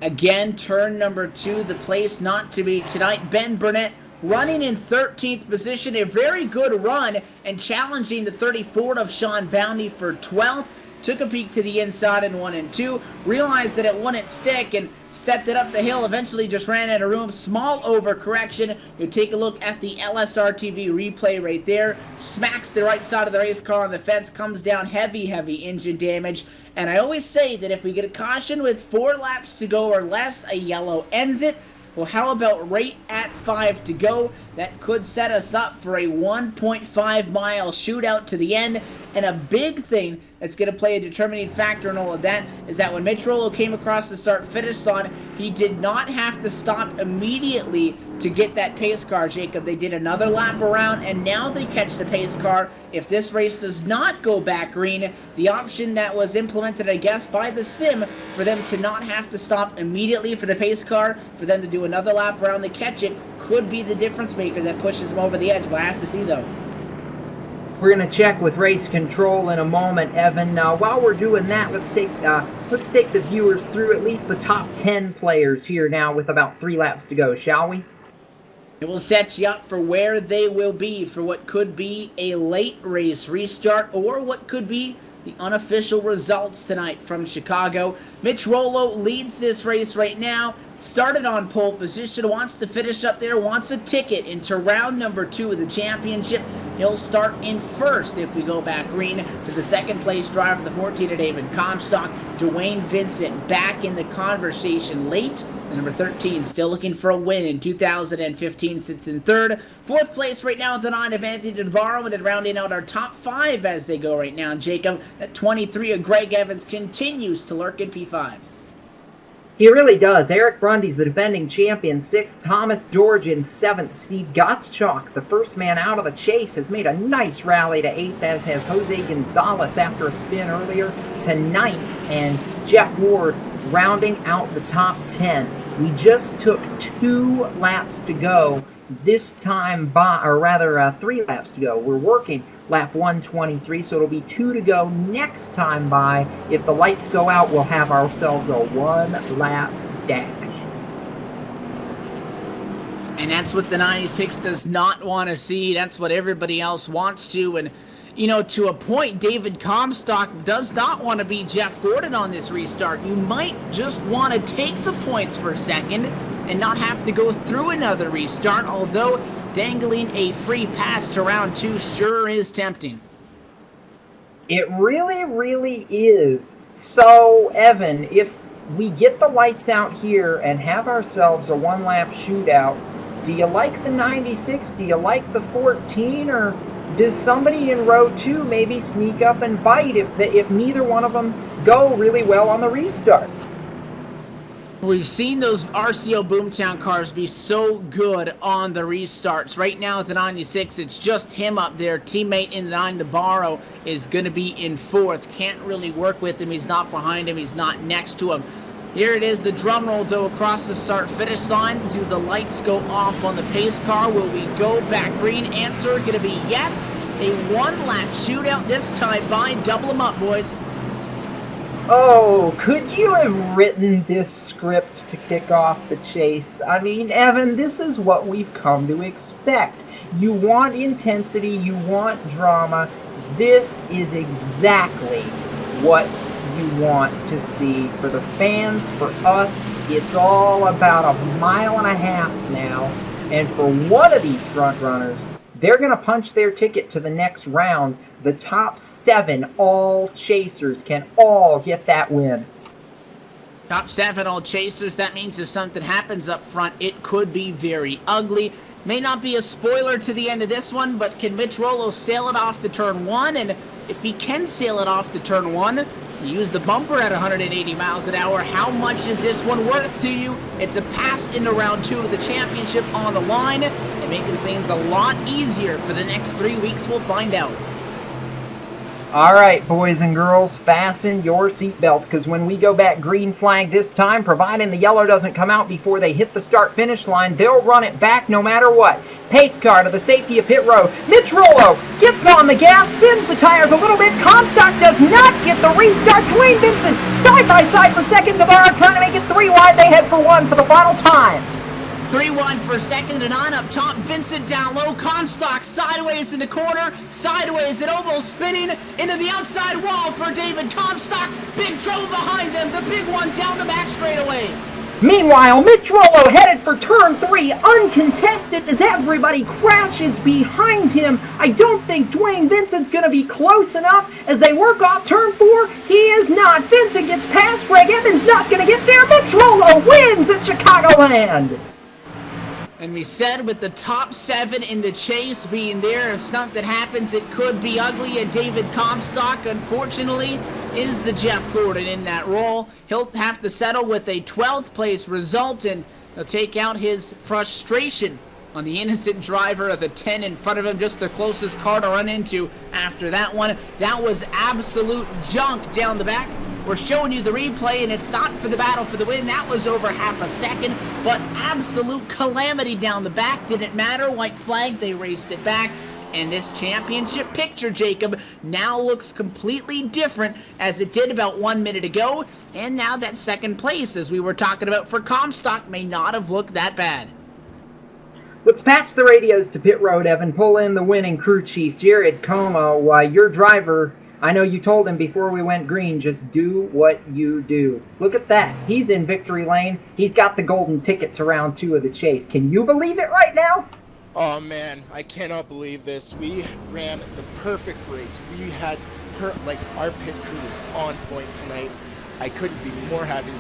Again, turn number 2, the place not to be tonight. Ben Burnett running in 13th position, a very good run, and challenging the 34 of Sean Bounty for 12th. took a peek to the inside in 1 and 2, realized that it wouldn't stick and stepped it up the hill, eventually just ran out of room. Small overcorrection. You take a look at the LSRTV replay right there. Smacks the right side of the race car on the fence, comes down heavy engine damage. And I always say that if we get a caution with 4 laps to go or less, a yellow ends it. Well, how about right at 5 to go? That could set us up for a 1.5-mile shootout to the end. And a big thing that's going to play a determining factor in all of that is that when Mitch Rollo came across the start-finish line, he did not have to stop immediately to get that pace car, Jacob. They did another lap around, and now they catch the pace car. If this race does not go back green, the option that was implemented, I guess, by the sim for them to not have to stop immediately for the pace car, for them to do another lap around to catch it, could be the difference maker that pushes them over the edge. We'll have to see, though. We're going to check with race control in a moment, Evan. While we're doing that, let's take the viewers through at least the top 10 players here now with about 3 laps to go, shall we? It will set you up for where they will be for what could be a late race restart or what could be the unofficial results tonight from Chicago. Mitch Rollo leads this race right now. Started on pole position, wants to finish up there, wants a ticket into round number 2 of the championship. He'll start in first if we go back green to the second place driver, the 14 of David Comstock. Dwayne Vincent back in the conversation late. The number 13 still looking for a win in 2015, sits in third. Fourth place right now with the 9 of Anthony DeBarro, and then rounding out our top 5 as they go right now. Jacob, that 23 of Greg Evans continues to lurk in P5. He really does. Eric Brundy's the defending champion, 6th. Thomas George in 7th. Steve Gottschalk, the first man out of the chase, has made a nice rally to 8th, as has Jose Gonzalez after a spin earlier to 9th. And Jeff Ward rounding out the top 10. We just took 2 laps to go this time by, or rather 3 laps to go. We're working lap 123, so it'll be 2 to go next time by. If the lights go out, we'll have ourselves a 1-lap dash. And that's what the 96 does not want to see. That's what everybody else wants to. And, you know, to a point, David Comstock does not want to be Jeff Gordon on this restart. You might just want to take the points for a second and not have to go through another restart, although dangling a free pass to round 2 sure is tempting. It really is. So, Evan, if we get the lights out here and have ourselves a 1-lap shootout, do you like the 96? Do you like the 14? Or does somebody in row 2 maybe sneak up and bite if neither one of them go really well on the restart? We've seen those RCO Boomtown cars be so good on the restarts. Right now with the 96, it's just him up there. Teammate in the 9 to borrow is going to be in 4th. Can't really work with him. He's not behind him. He's not next to him. Here it is, the drum roll, though, across the start-finish line. Do the lights go off on the pace car? Will we go back green? Answer going to be yes. A 1-lap shootout this time by. Double them up, boys. Oh, could you have written this script to kick off the chase? I mean, Evan, this is what we've come to expect. You want intensity, you want drama. This is exactly what you want to see. For the fans, for us, it's all about 1.5 miles now. And for one of these front runners, they're going to punch their ticket to the next round. The top 7 all chasers can all get that win. Top 7 all chasers, that means if something happens up front, it could be very ugly. May not be a spoiler to the end of this one, but can Mitch Rollo sail it off to turn 1? And if he can sail it off to turn 1, use the bumper at 180 miles an hour. How much is this one worth to you? It's a pass into round 2 of the championship on the line, and making things a lot easier for the next 3 weeks. We'll find out. All right, boys and girls, fasten your seatbelts, because when we go back green flag this time, providing the yellow doesn't come out before they hit the start-finish line, they'll run it back no matter what. Pace car to the safety of pit road. Mitch Rollo gets on the gas, spins the tires a little bit. Comstock does not get the restart. Dwayne Vincent side by side for second. Navarro trying to make it 3 wide. They head for 1 for the final time. 3-1 for second and on up top. Vincent down low. Comstock sideways in the corner. Sideways and almost spinning into the outside wall for David Comstock. Big trouble behind them. The big one down the back straightaway. Meanwhile, Mitch Rollo headed for turn 3, uncontested as everybody crashes behind him. I don't think Dwayne Vincent's going to be close enough as they work off turn 4. He is not. Vincent gets past. Greg Evans not going to get there. Mitch Rollo wins at Chicagoland. And we said with the top 7 in the chase being there, if something happens, it could be ugly. And David Comstock, unfortunately, is the Jeff Gordon in that role. He'll have to settle with a 12th place result, and he'll take out his frustration on the innocent driver of the 10 in front of him, just the closest car to run into after that one. That was absolute junk down the back. We're showing you the replay, and it's not for the battle for the win. That was over half a second, but absolute calamity down the back. Didn't matter. White flag, they raced it back. And this championship picture, Jacob, now looks completely different as it did about 1 minute ago. And now that second place, as we were talking about for Comstock, may not have looked that bad. Let's patch the radios to pit road, Evan. Pull in the winning crew chief, Jared Como. Your driver, I know you told him before we went green, just do what you do. Look at that. He's in victory lane. He's got the golden ticket to round 2 of the chase. Can you believe it right now? Oh man, I cannot believe this. We ran the perfect race. We had, our pit crew is on point tonight. I couldn't be more happy.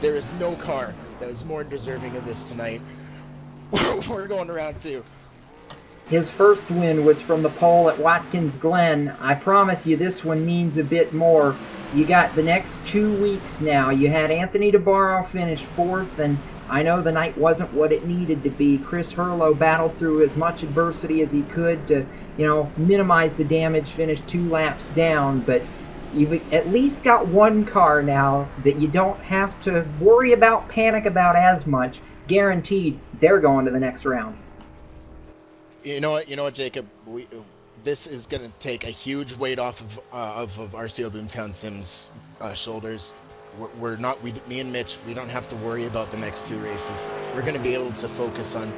There is no car that was more deserving of this tonight. We're going to round 2. His first win was from the pole at Watkins Glen. I promise you this one means a bit more. You got the next 2 weeks now. You had Anthony DeBarro finish 4th, and I know the night wasn't what it needed to be. Chris Hurlow battled through as much adversity as he could to, minimize the damage, finish 2 laps down, but you've at least got one car now that you don't have to worry about, panic about as much. Guaranteed, they're going to the next round. You know what, Jacob? This is going to take a huge weight off of RCO Boomtown Sims' shoulders. Me and Mitch, we don't have to worry about the next 2 races. We're going to be able to focus on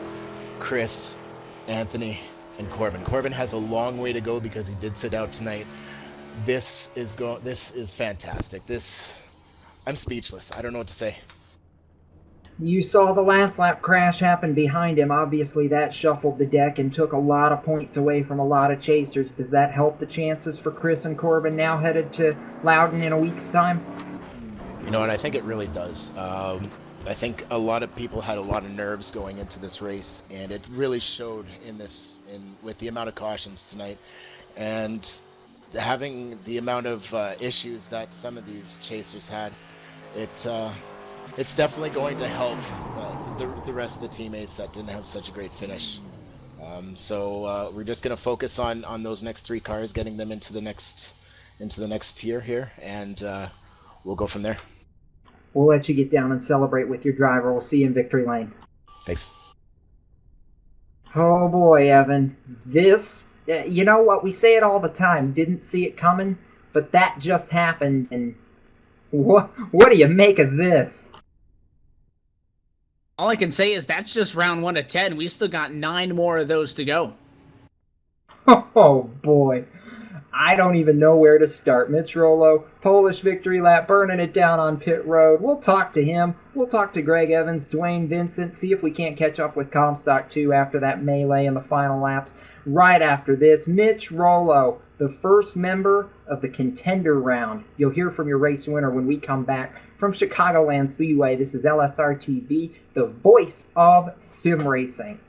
Chris, Anthony, and Corbin. Corbin has a long way to go because he did sit out tonight. This is fantastic. I'm speechless. I don't know what to say. You saw the last lap crash happen behind him. Obviously, that shuffled the deck and took a lot of points away from a lot of chasers. Does that help the chances for Chris and Corbin now headed to Loudon in a week's time? You know what? I think it really does. I think a lot of people had a lot of nerves going into this race, and it really showed with the amount of cautions tonight, and having the amount of issues that some of these chasers had. It's definitely going to help the rest of the teammates that didn't have such a great finish. So we're just going to focus on those next 3 cars, getting them into the next tier here, and we'll go from there. We'll let you get down and celebrate with your driver. We'll see you in victory lane. Thanks. Oh boy, Evan. This, you know what? We say it all the time. Didn't see it coming, but that just happened. And what do you make of this? All I can say is that's just round 1 of 10. We still got 9 more of those to go. Oh boy. I don't even know where to start. Mitch Rollo, Polish victory lap, burning it down on pit road. We'll talk to him. We'll talk to Greg Evans, Dwayne Vincent, see if we can't catch up with Comstock too after that melee in the final laps. Right after this, Mitch Rollo, the first member of the contender round. You'll hear from your race winner when we come back from Chicagoland Speedway. This is LSRTV, the voice of sim racing.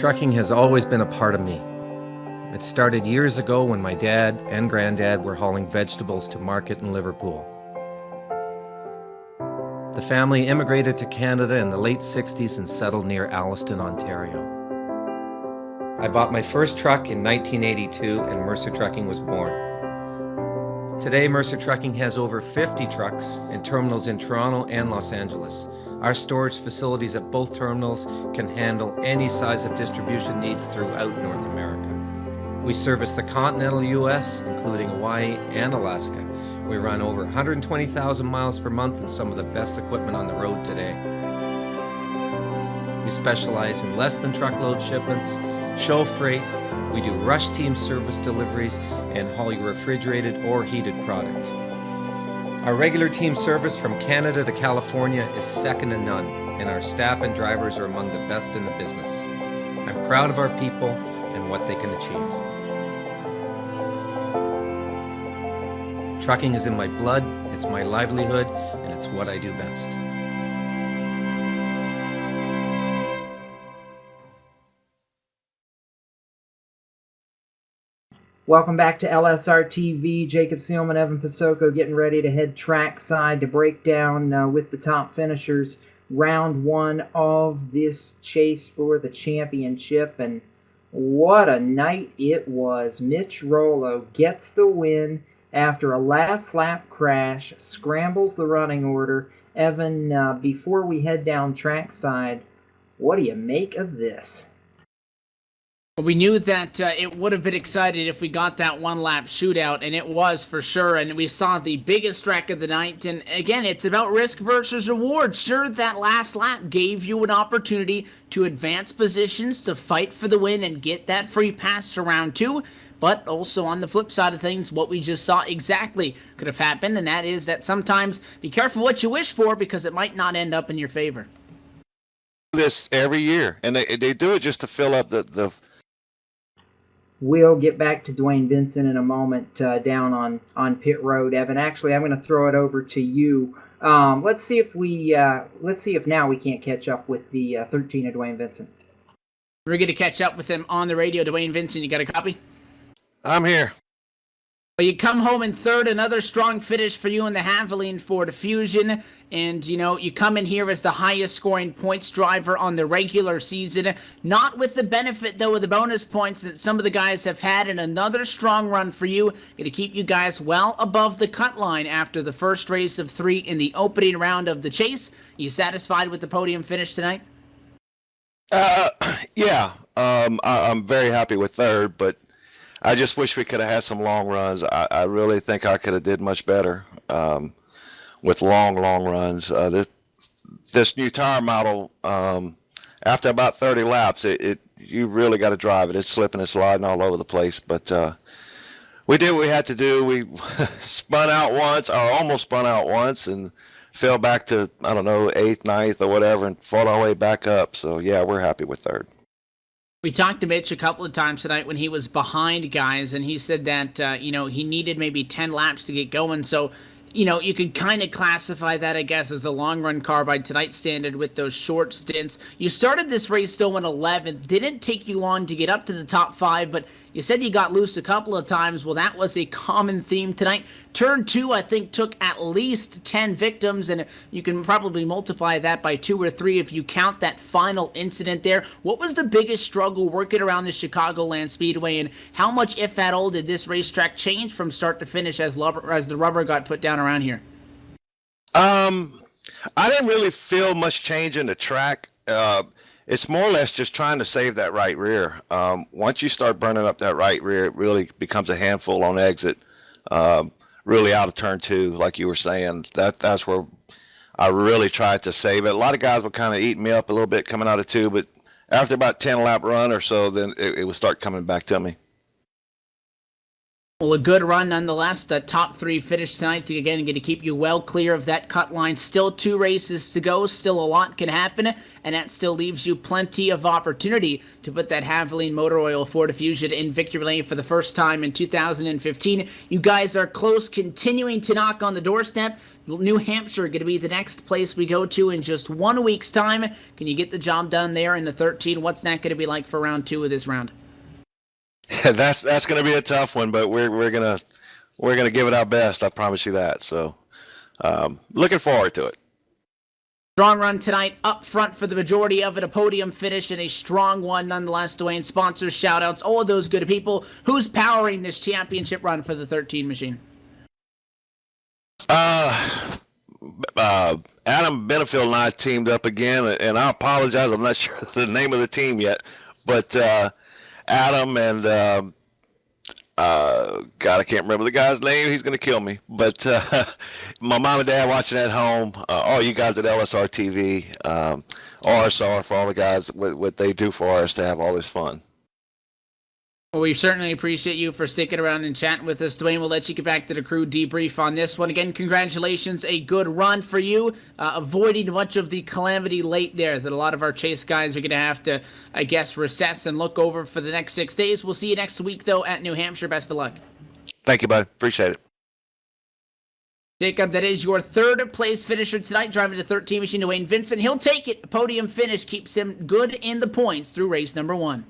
Trucking has always been a part of me. It started years ago when my dad and granddad were hauling vegetables to market in Liverpool. The family immigrated to Canada in the late 60s and settled near Alliston, Ontario. I bought my first truck in 1982 and Mercer Trucking was born. Today, Mercer Trucking has over 50 trucks in terminals in Toronto and Los Angeles. Our storage facilities at both terminals can handle any size of distribution needs throughout North America. We service the continental U.S., including Hawaii and Alaska. We run over 120,000 miles per month and some of the best equipment on the road today. We specialize in less than truckload shipments, show freight, we do rush team service deliveries, and haul your refrigerated or heated product. Our regular team service from Canada to California is second to none, and our staff and drivers are among the best in the business. I'm proud of our people and what they can achieve. Trucking is in my blood, it's my livelihood, and it's what I do best. Welcome back to LSRTV. Jacob Seelman, Evan Pasoko getting ready to head trackside to break down with the top finishers round one of this chase for the championship. And what a night it was. Mitch Rollo gets the win after a last lap crash, scrambles the running order. Evan, before we head down trackside, what do you make of this? We knew that it would have been excited if we got that one-lap shootout, and it was for sure, and we saw the biggest wreck of the night, and again, it's about risk versus reward. Sure, that last lap gave you an opportunity to advance positions, to fight for the win, and get that free pass to round two, but also on the flip side of things, what we just saw exactly could have happened, and that is that sometimes be careful what you wish for, because it might not end up in your favor. This every year, and they do it just to fill up the We'll get back to Dwayne Vincent in a moment down on pit road. Evan, actually, I'm going to throw it over to you. Let's see if now we can't catch up with the 13 of Dwayne Vincent. We're going to catch up with him on the radio. Dwayne Vincent, you got a copy? I'm here. Well, you come home in third, another strong finish for you in the Haviland Ford Fusion. And, you come in here as the highest scoring points driver on the regular season. Not with the benefit, though, of the bonus points that some of the guys have had. And another strong run for you. Going to keep you guys well above the cut line after the first race of three in the opening round of the chase. You satisfied with the podium finish tonight? Yeah. I'm very happy with third, but I just wish we could have had some long runs. I really think I could have did much better with long runs. This new tire model, after about 30 laps, you really got to drive it. It's slipping and sliding all over the place. But we did what we had to do. We spun out once, or almost spun out once, and fell back to, 8th, 9th, or whatever, and fought our way back up. So, yeah, we're happy with third. We talked to Mitch a couple of times tonight when he was behind guys, and he said that, he needed maybe 10 laps to get going. So, you could kind of classify that, I guess, as a long-run car by tonight's standard with those short stints. You started this race still in 11th. Didn't take you long to get up to the top 5, but you said you got loose a couple of times. Well, that was a common theme tonight. Turn 2, I think, took at least 10 victims, and you can probably multiply that by 2 or 3 if you count that final incident there. What was the biggest struggle working around the Chicagoland Speedway, and how much, if at all, did this racetrack change from start to finish as the rubber got put down around here? I didn't really feel much change in the track. It's more or less just trying to save that right rear. Once you start burning up that right rear, it really becomes a handful on exit. Really out of turn 2, like you were saying. That's where I really tried to save it. A lot of guys were kind of eating me up a little bit coming out of 2, but after about 10 lap run or so, then it would start coming back to me. Well, a good run nonetheless. The top 3 finish tonight to, again, going to keep you well clear of that cut line. Still 2 races to go. Still a lot can happen, and that still leaves you plenty of opportunity to put that Haviland Motor Oil Ford Fusion in victory lane for the first time in 2015. You guys are close, continuing to knock on the doorstep. New Hampshire going to be the next place we go to in just 1 week's time. Can you get the job done there in the 13? What's that going to be like for round 2 of this round? That's going to be a tough one, but we're gonna give it our best. I promise you that. So, looking forward to it. Strong run tonight, up front for the majority of it, a podium finish and a strong one nonetheless. Dwayne, sponsors, shout-outs, all of those good people. Who's powering this championship run for the 13 machine? Adam Benefield and I teamed up again, and I apologize. I'm not sure the name of the team yet, but Adam and God, I can't remember the guy's name. He's going to kill me. But my mom and dad watching at home, all you guys at LSRTV, RSR for all the guys, what they do for us to have all this fun. Well, we certainly appreciate you for sticking around and chatting with us. Dwayne, we'll let you get back to the crew debrief on this one. Again, congratulations. A good run for you, avoiding much of the calamity late there that a lot of our chase guys are going to have to, I guess, recess and look over for the next 6 days. We'll see you next week, though, at New Hampshire. Best of luck. Thank you, bud. Appreciate it. Jacob, that is your third place finisher tonight, driving the 13 machine, Dwayne Vincent. He'll take it. A podium finish keeps him good in the points through race number 1.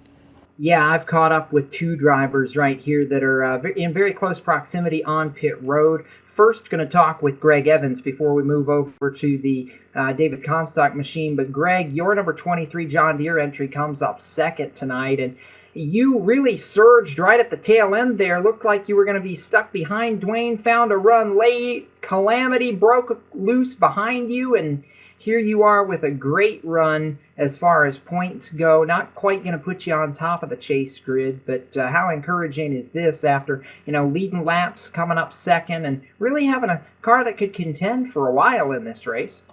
Yeah, I've caught up with 2 drivers right here that are in very close proximity on pit road. First, going to talk with Greg Evans before we move over to the David Comstock machine. But Greg, your number 23 John Deere entry comes up second tonight, and you really surged right at the tail end there. Looked like you were going to be stuck behind Dwayne, found a run late, calamity broke loose behind you, and here you are with a great run as far as points go. Not quite going to put you on top of the chase grid, but how encouraging is this after, leading laps, coming up second, and really having a car that could contend for a while in this race?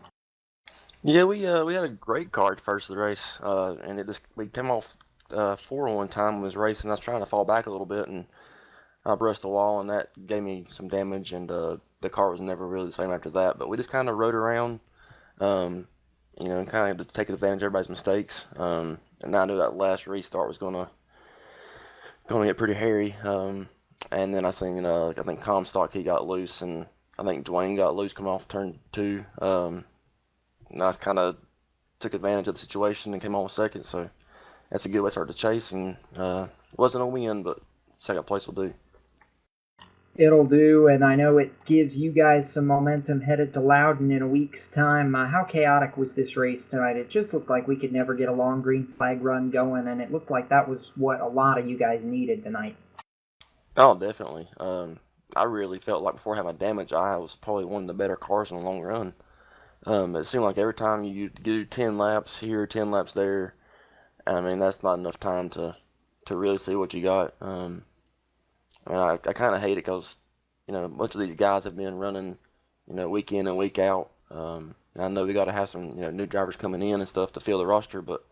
Yeah, we had a great car at first of the race, and we came off 4 one time when I was racing. I was trying to fall back a little bit, and I brushed the wall, and that gave me some damage, and the car was never really the same after that. But we just kind of rode around. And kind of taking advantage of everybody's mistakes. And I knew that last restart was gonna get pretty hairy. And then I think Comstock, he got loose, and I think Dwayne got loose coming off turn 2. And I kind of took advantage of the situation and came on second. So that's a good way to start to chase. And it wasn't a win, but second place will do. It'll do, and I know it gives you guys some momentum headed to Loudon in a week's time. How chaotic was this race tonight? It just looked like we could never get a long green flag run going, and it looked like that was what a lot of you guys needed tonight. Oh, definitely. I really felt like before I had my damage, I was probably one of the better cars in the long run. It seemed like every time you do 10 laps here, 10 laps there, I mean, that's not enough time to really see what you got. I kind of hate it because, most of these guys have been running, week in and week out. I know we got to have some, new drivers coming in and stuff to fill the roster, but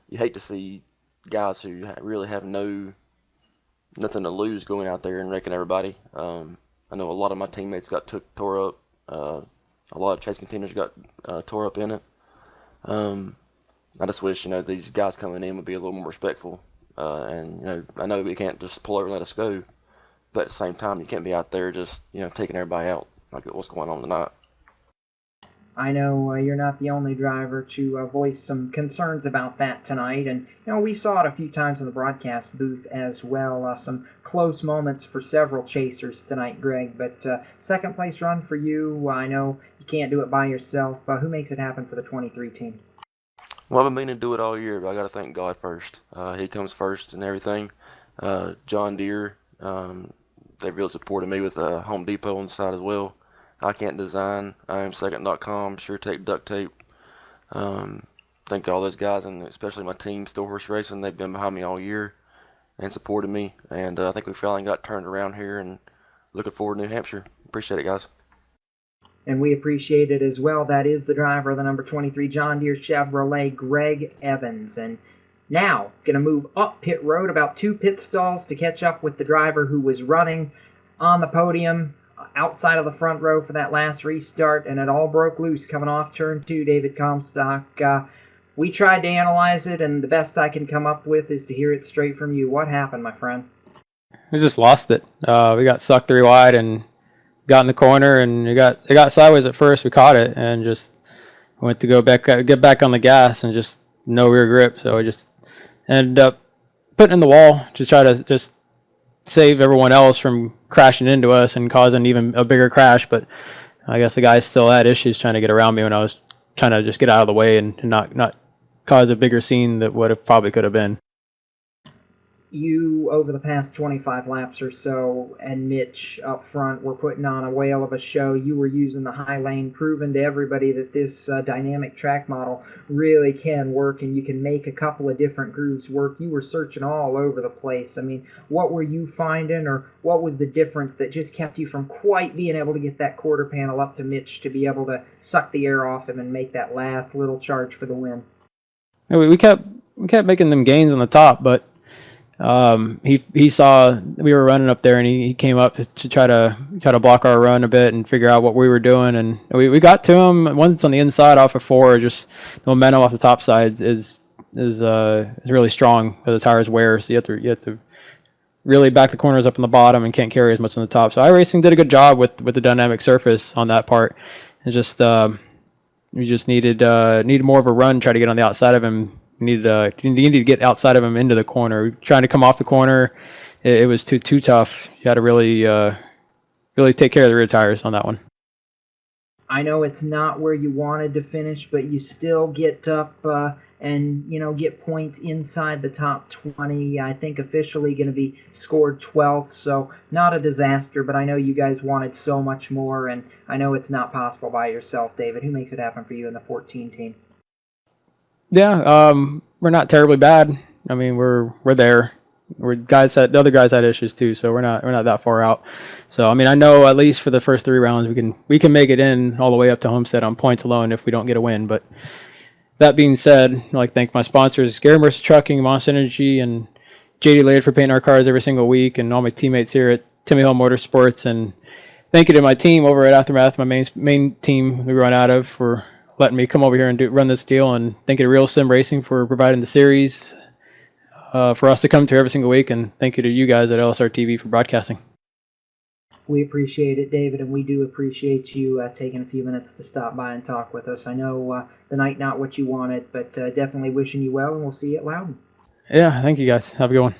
you hate to see guys who really have nothing to lose going out there and wrecking everybody. I know a lot of my teammates got tore up. A lot of chase containers got tore up in it. I just wish, these guys coming in would be a little more respectful. And, I know we can't just pull over and let us go. But at the same time, you can't be out there just, taking everybody out like what's going on tonight. I know you're not the only driver to voice some concerns about that tonight. And, we saw it a few times in the broadcast booth as well. Some close moments for several chasers tonight, Greg. But second place run for you. I know you can't do it by yourself. Who makes it happen for the 23 team? Well, I've been meaning to do it all year, but I got to thank God first. He comes first and everything. John Deere. They've really supported me with Home Depot on the side as well. I Can't Design, IamSecond.com, SureTape Duct Tape. Thank all those guys, and especially my team, Store Horse Racing. They've been behind me all year and supported me. And I think we finally got turned around here, and looking forward to New Hampshire. Appreciate it, guys. And we appreciate it as well. That is the driver of the number 23 John Deere Chevrolet, Greg Evans. And now, going to move up pit road about 2 pit stalls to catch up with the driver who was running on the podium outside of the front row for that last restart, and it all broke loose coming off turn 2, David Comstock. We tried to analyze it, and the best I can come up with is to hear it straight from you. What happened, my friend? We just lost it. We got sucked 3 wide, and got in the corner and it got sideways at first. We caught it and just went to get back on the gas and just no rear grip. So we just ended up putting in the wall to try to just save everyone else from crashing into us and causing even a bigger crash. But I guess the guys still had issues trying to get around me when I was trying to just get out of the way and not cause a bigger scene that would have probably could have been. You, over the past 25 laps or so, and Mitch up front, were putting on a whale of a show. You were using the high lane, proving to everybody that this dynamic track model really can work, and you can make a couple of different grooves work. You were searching all over the place. I mean, what were you finding, or what was the difference that just kept you from quite being able to get that quarter panel up to Mitch to be able to suck the air off him and make that last little charge for the win? We kept making them gains on the top, but he saw we were running up there and he came up to try to block our run a bit and figure out what we were doing, and we got to him. Once on the inside off of 4, just the momentum off the top side is really strong as the tires wear, so you have to really back the corners up in the bottom and can't carry as much on the top. So iRacing did a good job with the dynamic surface on that part. It just we just needed more of a run, try to get on the outside of him. You needed to get outside of him into the corner. Trying to come off the corner, it was too tough. You had to really take care of the rear tires on that one. I know it's not where you wanted to finish, but you still get up and get points inside the top 20. I think officially going to be scored 12th, so not a disaster. But I know you guys wanted so much more, and I know it's not possible by yourself, David. Who makes it happen for you in the 14 team? Yeah, we're not terribly bad. I mean, we're there. The other guys had issues too, so we're not that far out. So I mean, I know at least for the first 3 rounds we can make it in all the way up to Homestead on points alone if we don't get a win. But that being said, I'd like to thank my sponsors, Garry, Mercer Trucking, Monster Energy, and JD Laird for painting our cars every single week, and all my teammates here at Timmy Hill Motorsports. And thank you to my team over at Aftermath, my main team we run out of, for letting me come over here and run this deal, and thank you to Real Sim Racing for providing the series for us to come to every single week, and thank you to you guys at LSRTV for broadcasting. We appreciate it, David, and we do appreciate you taking a few minutes to stop by and talk with us. I know the night not what you wanted, but definitely wishing you well, and we'll see you at Loudon. Yeah, thank you guys. Have a good one.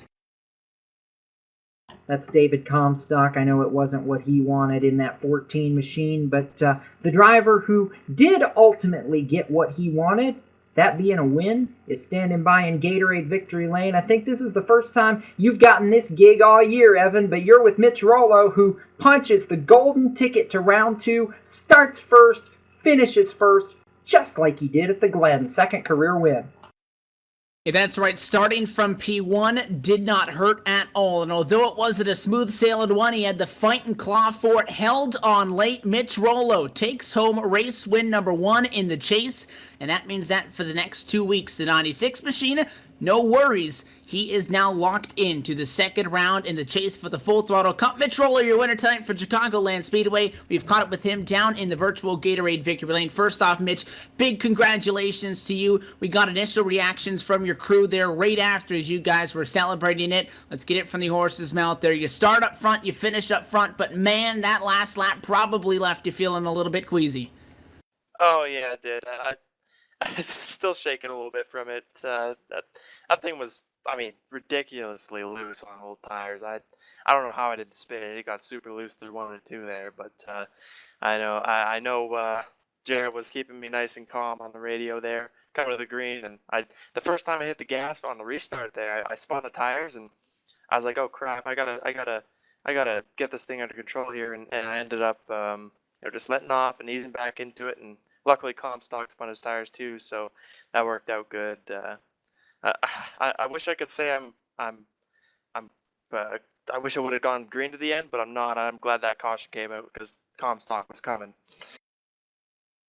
That's David Comstock. I know it wasn't what he wanted in that 14 machine, but the driver who did ultimately get what he wanted, that being a win, is standing by in Gatorade Victory Lane. I think this is the first time you've gotten this gig all year, Evan, but you're with Mitch Rollo, who punches the golden ticket to round 2, starts first, finishes first, just like he did at the Glen. Second career win. Yeah, that's right. Starting from P1 did not hurt at all. And although it wasn't a smooth sailing one, he had the fight and claw for it. Held on late. Mitch Rollo takes home race win number 1 in the chase. And that means that for the next 2 weeks, the 96 machine, no worries. He is now locked into the second round in the chase for the Full Throttle Cup. Mitch Rollo, your winner tonight for Chicagoland Speedway. We've caught up with him down in the virtual Gatorade Victory Lane. First off, Mitch, big congratulations to you. We got initial reactions from your crew there right after as you guys were celebrating it. Let's get it from the horse's mouth there. You start up front, you finish up front, but man, that last lap probably left you feeling a little bit queasy. Oh yeah, it did. I'm still shaking a little bit from it. That thing was, I mean, ridiculously loose on old tires. I don't know how I didn't spin it. It got super loose through 1 or 2 there, but I know Jared was keeping me nice and calm on the radio there, coming to the green, and the first time I hit the gas on the restart there, I spun the tires, and I was like, oh crap, I gotta get this thing under control here, and I ended up just letting off and easing back into it, and luckily Comstock spun his tires too, so that worked out good. I wish I could say I wish I would have gone green to the end, but I'm not. I'm glad that caution came out because Comstock was coming.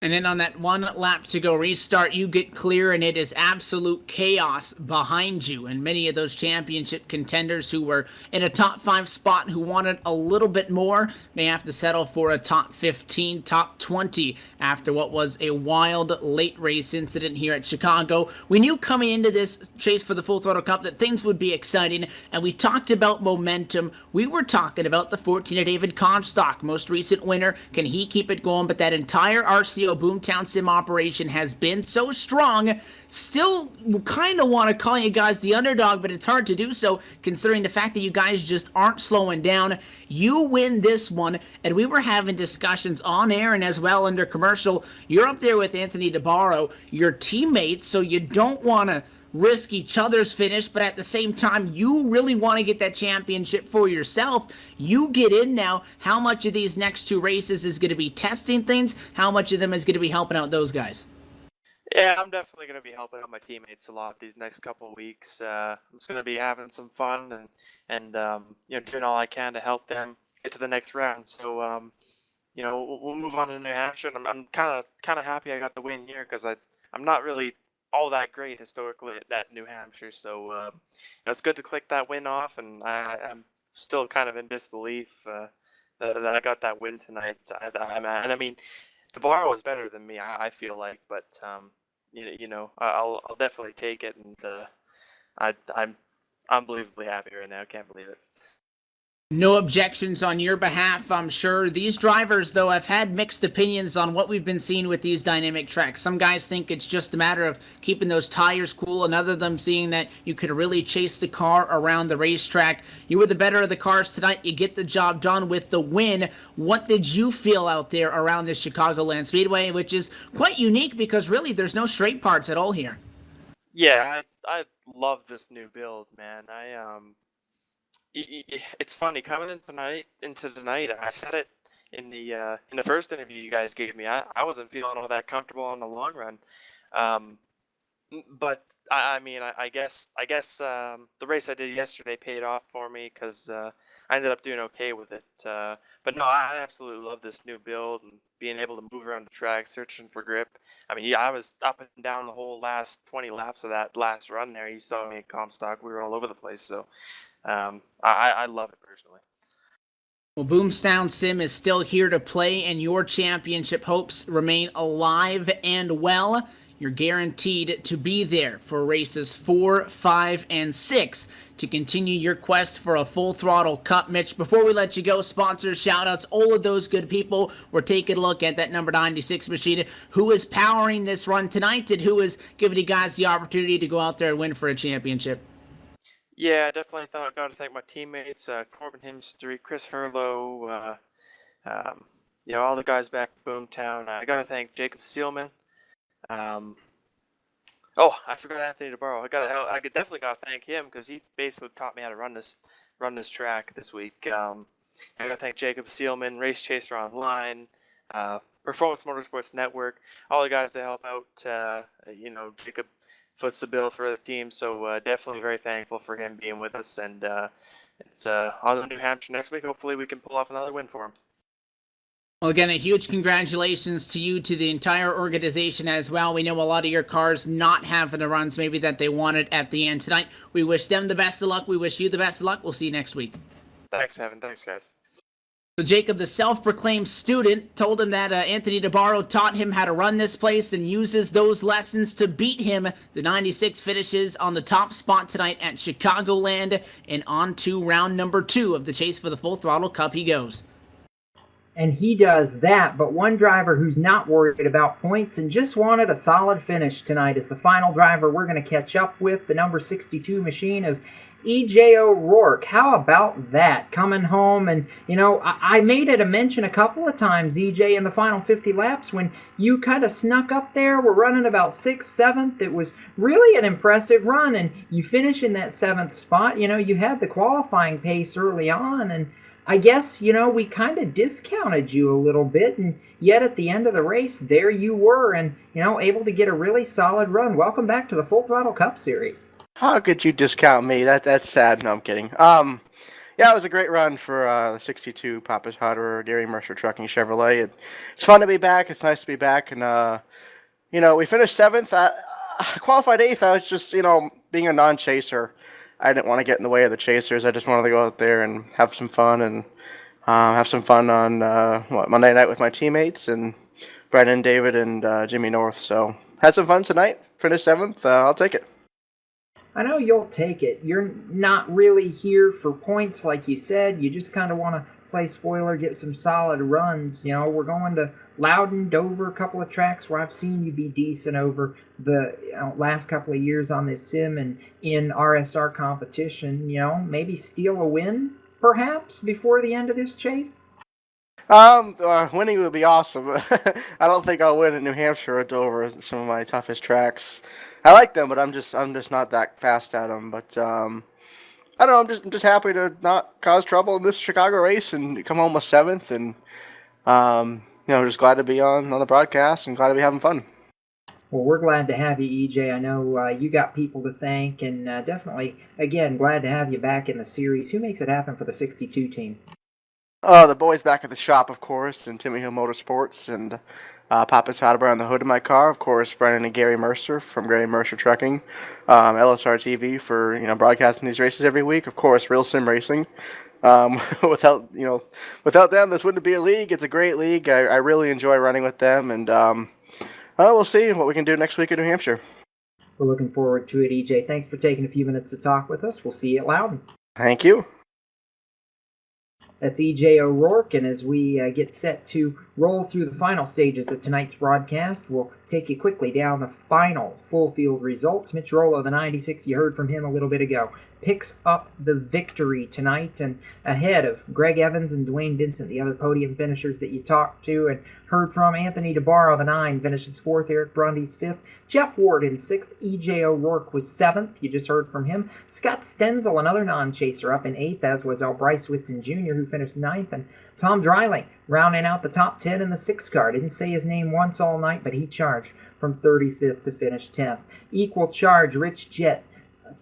And then on that 1 lap to go restart, you get clear and it is absolute chaos behind you. And many of those championship contenders who were in a top 5 spot who wanted a little bit more may have to settle for a top 15, top 20 after what was a wild late race incident here at Chicago. We knew coming into this chase for the Full Throttle Cup that things would be exciting, and we talked about momentum. We were talking about the 14 David Comstock, most recent winner. Can he keep it going? But that entire RCO Boomtown Sim operation has been so strong. Still kind of want to call you guys the underdog, but it's hard to do so considering the fact that you guys just aren't slowing down. You win this one, and we were having discussions on air and as well under commercial. You're up there with Anthony DeBarro, your teammates, so you don't want to risk each other's finish, but at the same time, you really want to get that championship for yourself. You get in now. How much of these next 2 races is going to be testing things? How much of them is going to be helping out those guys? Yeah, I'm definitely going to be helping out my teammates a lot these next couple of weeks. I'm just going to be having some fun and doing all I can to help them get to the next round. So, we'll move on to New Hampshire. And I'm kind of happy I got the win here because I'm not really all that great historically at New Hampshire. So, it's good to click that win off, and I'm still kind of in disbelief that I got that win tonight. I mean, DeBarro was better than me, I feel like, but I'll definitely take it, and I'm unbelievably happy right now. I can't believe it. No objections on your behalf, I'm sure. These drivers, though, have had mixed opinions on what we've been seeing with these dynamic tracks. Some guys think it's just a matter of keeping those tires cool, and other them seeing that you could really chase the car around the racetrack. You were the better of the cars tonight. You get the job done with the win. What did you feel out there around this Chicagoland Speedway, which is quite unique because really there's no straight parts at all here? Yeah, I love this new build, man. It's funny coming into tonight. I said it in the first interview you guys gave me. I wasn't feeling all that comfortable on the long run, but I guess the race I did yesterday paid off for me because I ended up doing okay with it. But no, I absolutely love this new build and being able to move around the track, searching for grip. I mean, I was up and down the whole last 20 laps of that last run there. You saw me at Comstock. We were all over the place. So. I love it personally. Well, Boomtown Sim is still here to play, and your championship hopes remain alive and well. You're guaranteed to be there for races 4, 5, and 6 to continue your quest for a Full Throttle Cup. Mitch, before we let you go, sponsors, shout-outs, all of those good people. We're taking a look at that number 96 machine. Who is powering this run tonight, and who is giving you guys the opportunity to go out there and win for a championship? Yeah, I definitely got to thank my teammates, Corbin Himstry, Chris Hurlow, all the guys back at Boomtown. I got to thank Jacob Seelman. I forgot Anthony DeBarro. I definitely got to thank him because he basically taught me how to run this track this week. I got to thank Jacob Seelman, Race Chaser Online, Performance Motorsports Network, all the guys that help out. Jacob foots the bill for the team, so definitely very thankful for him being with us, and it's on to New Hampshire next week. Hopefully we can pull off another win for him. Well, again, a huge congratulations to you, to the entire organization as well. We know a lot of your cars not having the runs maybe that they wanted at the end tonight. We wish them the best of luck. We wish you the best of luck. We'll see you next week. Thanks, Evan. Thanks, guys. So Jacob, the self-proclaimed student, told him that Anthony DeBarro taught him how to run this place and uses those lessons to beat him. The 96 finishes on the top spot tonight at Chicagoland, and on to round number 2 of the chase for the Full Throttle Cup he goes. And he does that, but one driver who's not worried about points and just wanted a solid finish tonight is the final driver we're going to catch up with, the number 62 machine of E.J. O'Rourke. How about that? Coming home, and, I made it a mention a couple of times, E.J., in the final 50 laps when you kind of snuck up there. We're running about 6th, 7th. It was really an impressive run, and you finish in that 7th spot. You had the qualifying pace early on, and I guess, we kind of discounted you a little bit, and yet at the end of the race, there you were, and, able to get a really solid run. Welcome back to the Full Throttle Cup Series. How could you discount me? That's sad. No, I'm kidding. Yeah, it was a great run for the 62 Papa's Hardware, Garry Mercer Trucking Chevrolet. It's fun to be back. It's nice to be back. And, we finished 7th. I qualified 8th. I was just, being a non-chaser, I didn't want to get in the way of the chasers. I just wanted to go out there and have some fun and have some fun on Monday night with my teammates and Brendan, David, and Jimmy North. So had some fun tonight. Finished 7th. I'll take it. I know you'll take it. You're not really here for points, like you said. You just kind of want to play spoiler, get some solid runs. We're going to Loudon, Dover, a couple of tracks where I've seen you be decent over the last couple of years on this sim and in RSR competition. Maybe steal a win, perhaps, before the end of this chase? Winning would be awesome. I don't think I'll win at New Hampshire or Dover, some of my toughest tracks. I like them, but I'm just not that fast at them. But I don't know. I'm just happy to not cause trouble in this Chicago race and come home with 7th, and just glad to be on the broadcast and glad to be having fun. Well, we're glad to have you, EJ. I know you got people to thank, and definitely, again, glad to have you back in the series. Who makes it happen for the 62 team? The boys back at the shop, of course, and Timmy Hill Motorsports, and Papa's Hardware on the hood of my car. Of course, Brendan and Garry Mercer from Garry Mercer Trucking. LSRTV for broadcasting these races every week. Of course, Real Sim Racing. Without them, this wouldn't be a league. It's a great league. I really enjoy running with them, and we'll see what we can do next week in New Hampshire. We're looking forward to it, EJ. Thanks for taking a few minutes to talk with us. We'll see you at Loudon. Thank you. That's EJ O'Rourke, and as we get set to roll through the final stages of tonight's broadcast, we'll take you quickly down the final full field results. Mitch Rollo, the 96, you heard from him a little bit ago, picks up the victory tonight, and ahead of Greg Evans and Dwayne Vincent, the other podium finishers that you talked to and heard from. Anthony DeBarro, the 9, finishes 4th, Eric Brundy's 5th, Jeff Ward in 6th, EJ O'Rourke was 7th, you just heard from him. Scott Stenzel, another non-chaser, up in 8th, as was Bryce Whitson Jr., who finished 9th, and Tom Dreiling rounding out the top 10 in the 6 car. Didn't say his name once all night, but he charged from 35th to finish 10th. Equal charge, Rich Jett,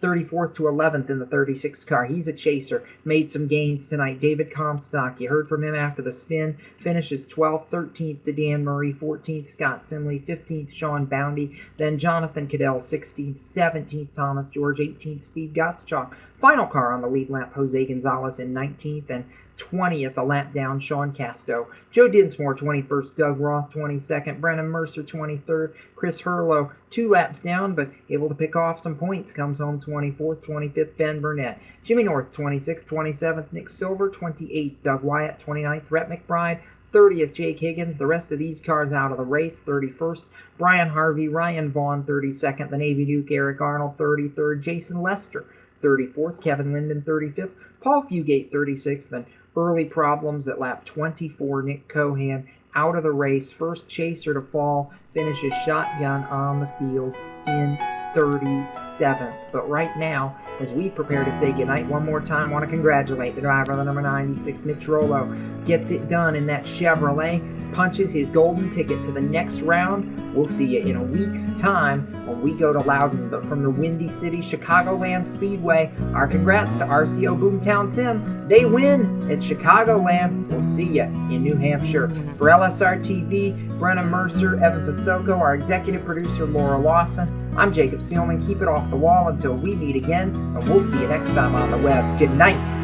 34th to 11th in the 36 car. He's a chaser. Made some gains tonight. David Comstock, you heard from him after the spin. Finishes 12th, 13th to Dan Murray, 14th Scott Simley, 15th Sean Boundy, then Jonathan Cadell, 16th, 17th Thomas George, 18th Steve Gottschalk. Final car on the lead lap, Jose Gonzalez in 19th, and 20th, a lap down, Sean Casto. Joe Dinsmore, 21st, Doug Roth, 22nd, Brennan Mercer, 23rd, Chris Hurlow, 2 laps down, but able to pick off some points, comes home 24th, 25th, Ben Burnett. Jimmy North, 26th, 27th, Nick Silver, 28th, Doug Wyatt, 29th, Rhett McBride, 30th, Jake Higgins. The rest of these cars out of the race, 31st, Brian Harvey, Ryan Vaughn, 32nd, the Navy Duke, Eric Arnold, 33rd, Jason Lester, 34th, Kevin Linden, 35th, Paul Fugate, 36th, and early problems at lap 24, Nick Cohan out of the race, first chaser to fall, finishes shotgun on the field in 37th. But right now, as we prepare to say goodnight, one more time, I want to congratulate the driver of the number 96, Mitch Rollo. Gets it done in that Chevrolet, punches his golden ticket to the next round. We'll see you in a week's time when we go to Loudon. But from the Windy City Chicagoland Speedway, our congrats to RCO Boomtown Sim. They win at Chicagoland. We'll see you in New Hampshire. For LSRTV, Brennan Mercer, Evan Pasoko, our executive producer Laura Lawson, I'm Jacob Seelman. Keep it off the wall until we meet again, and we'll see you next time on the web. Good night.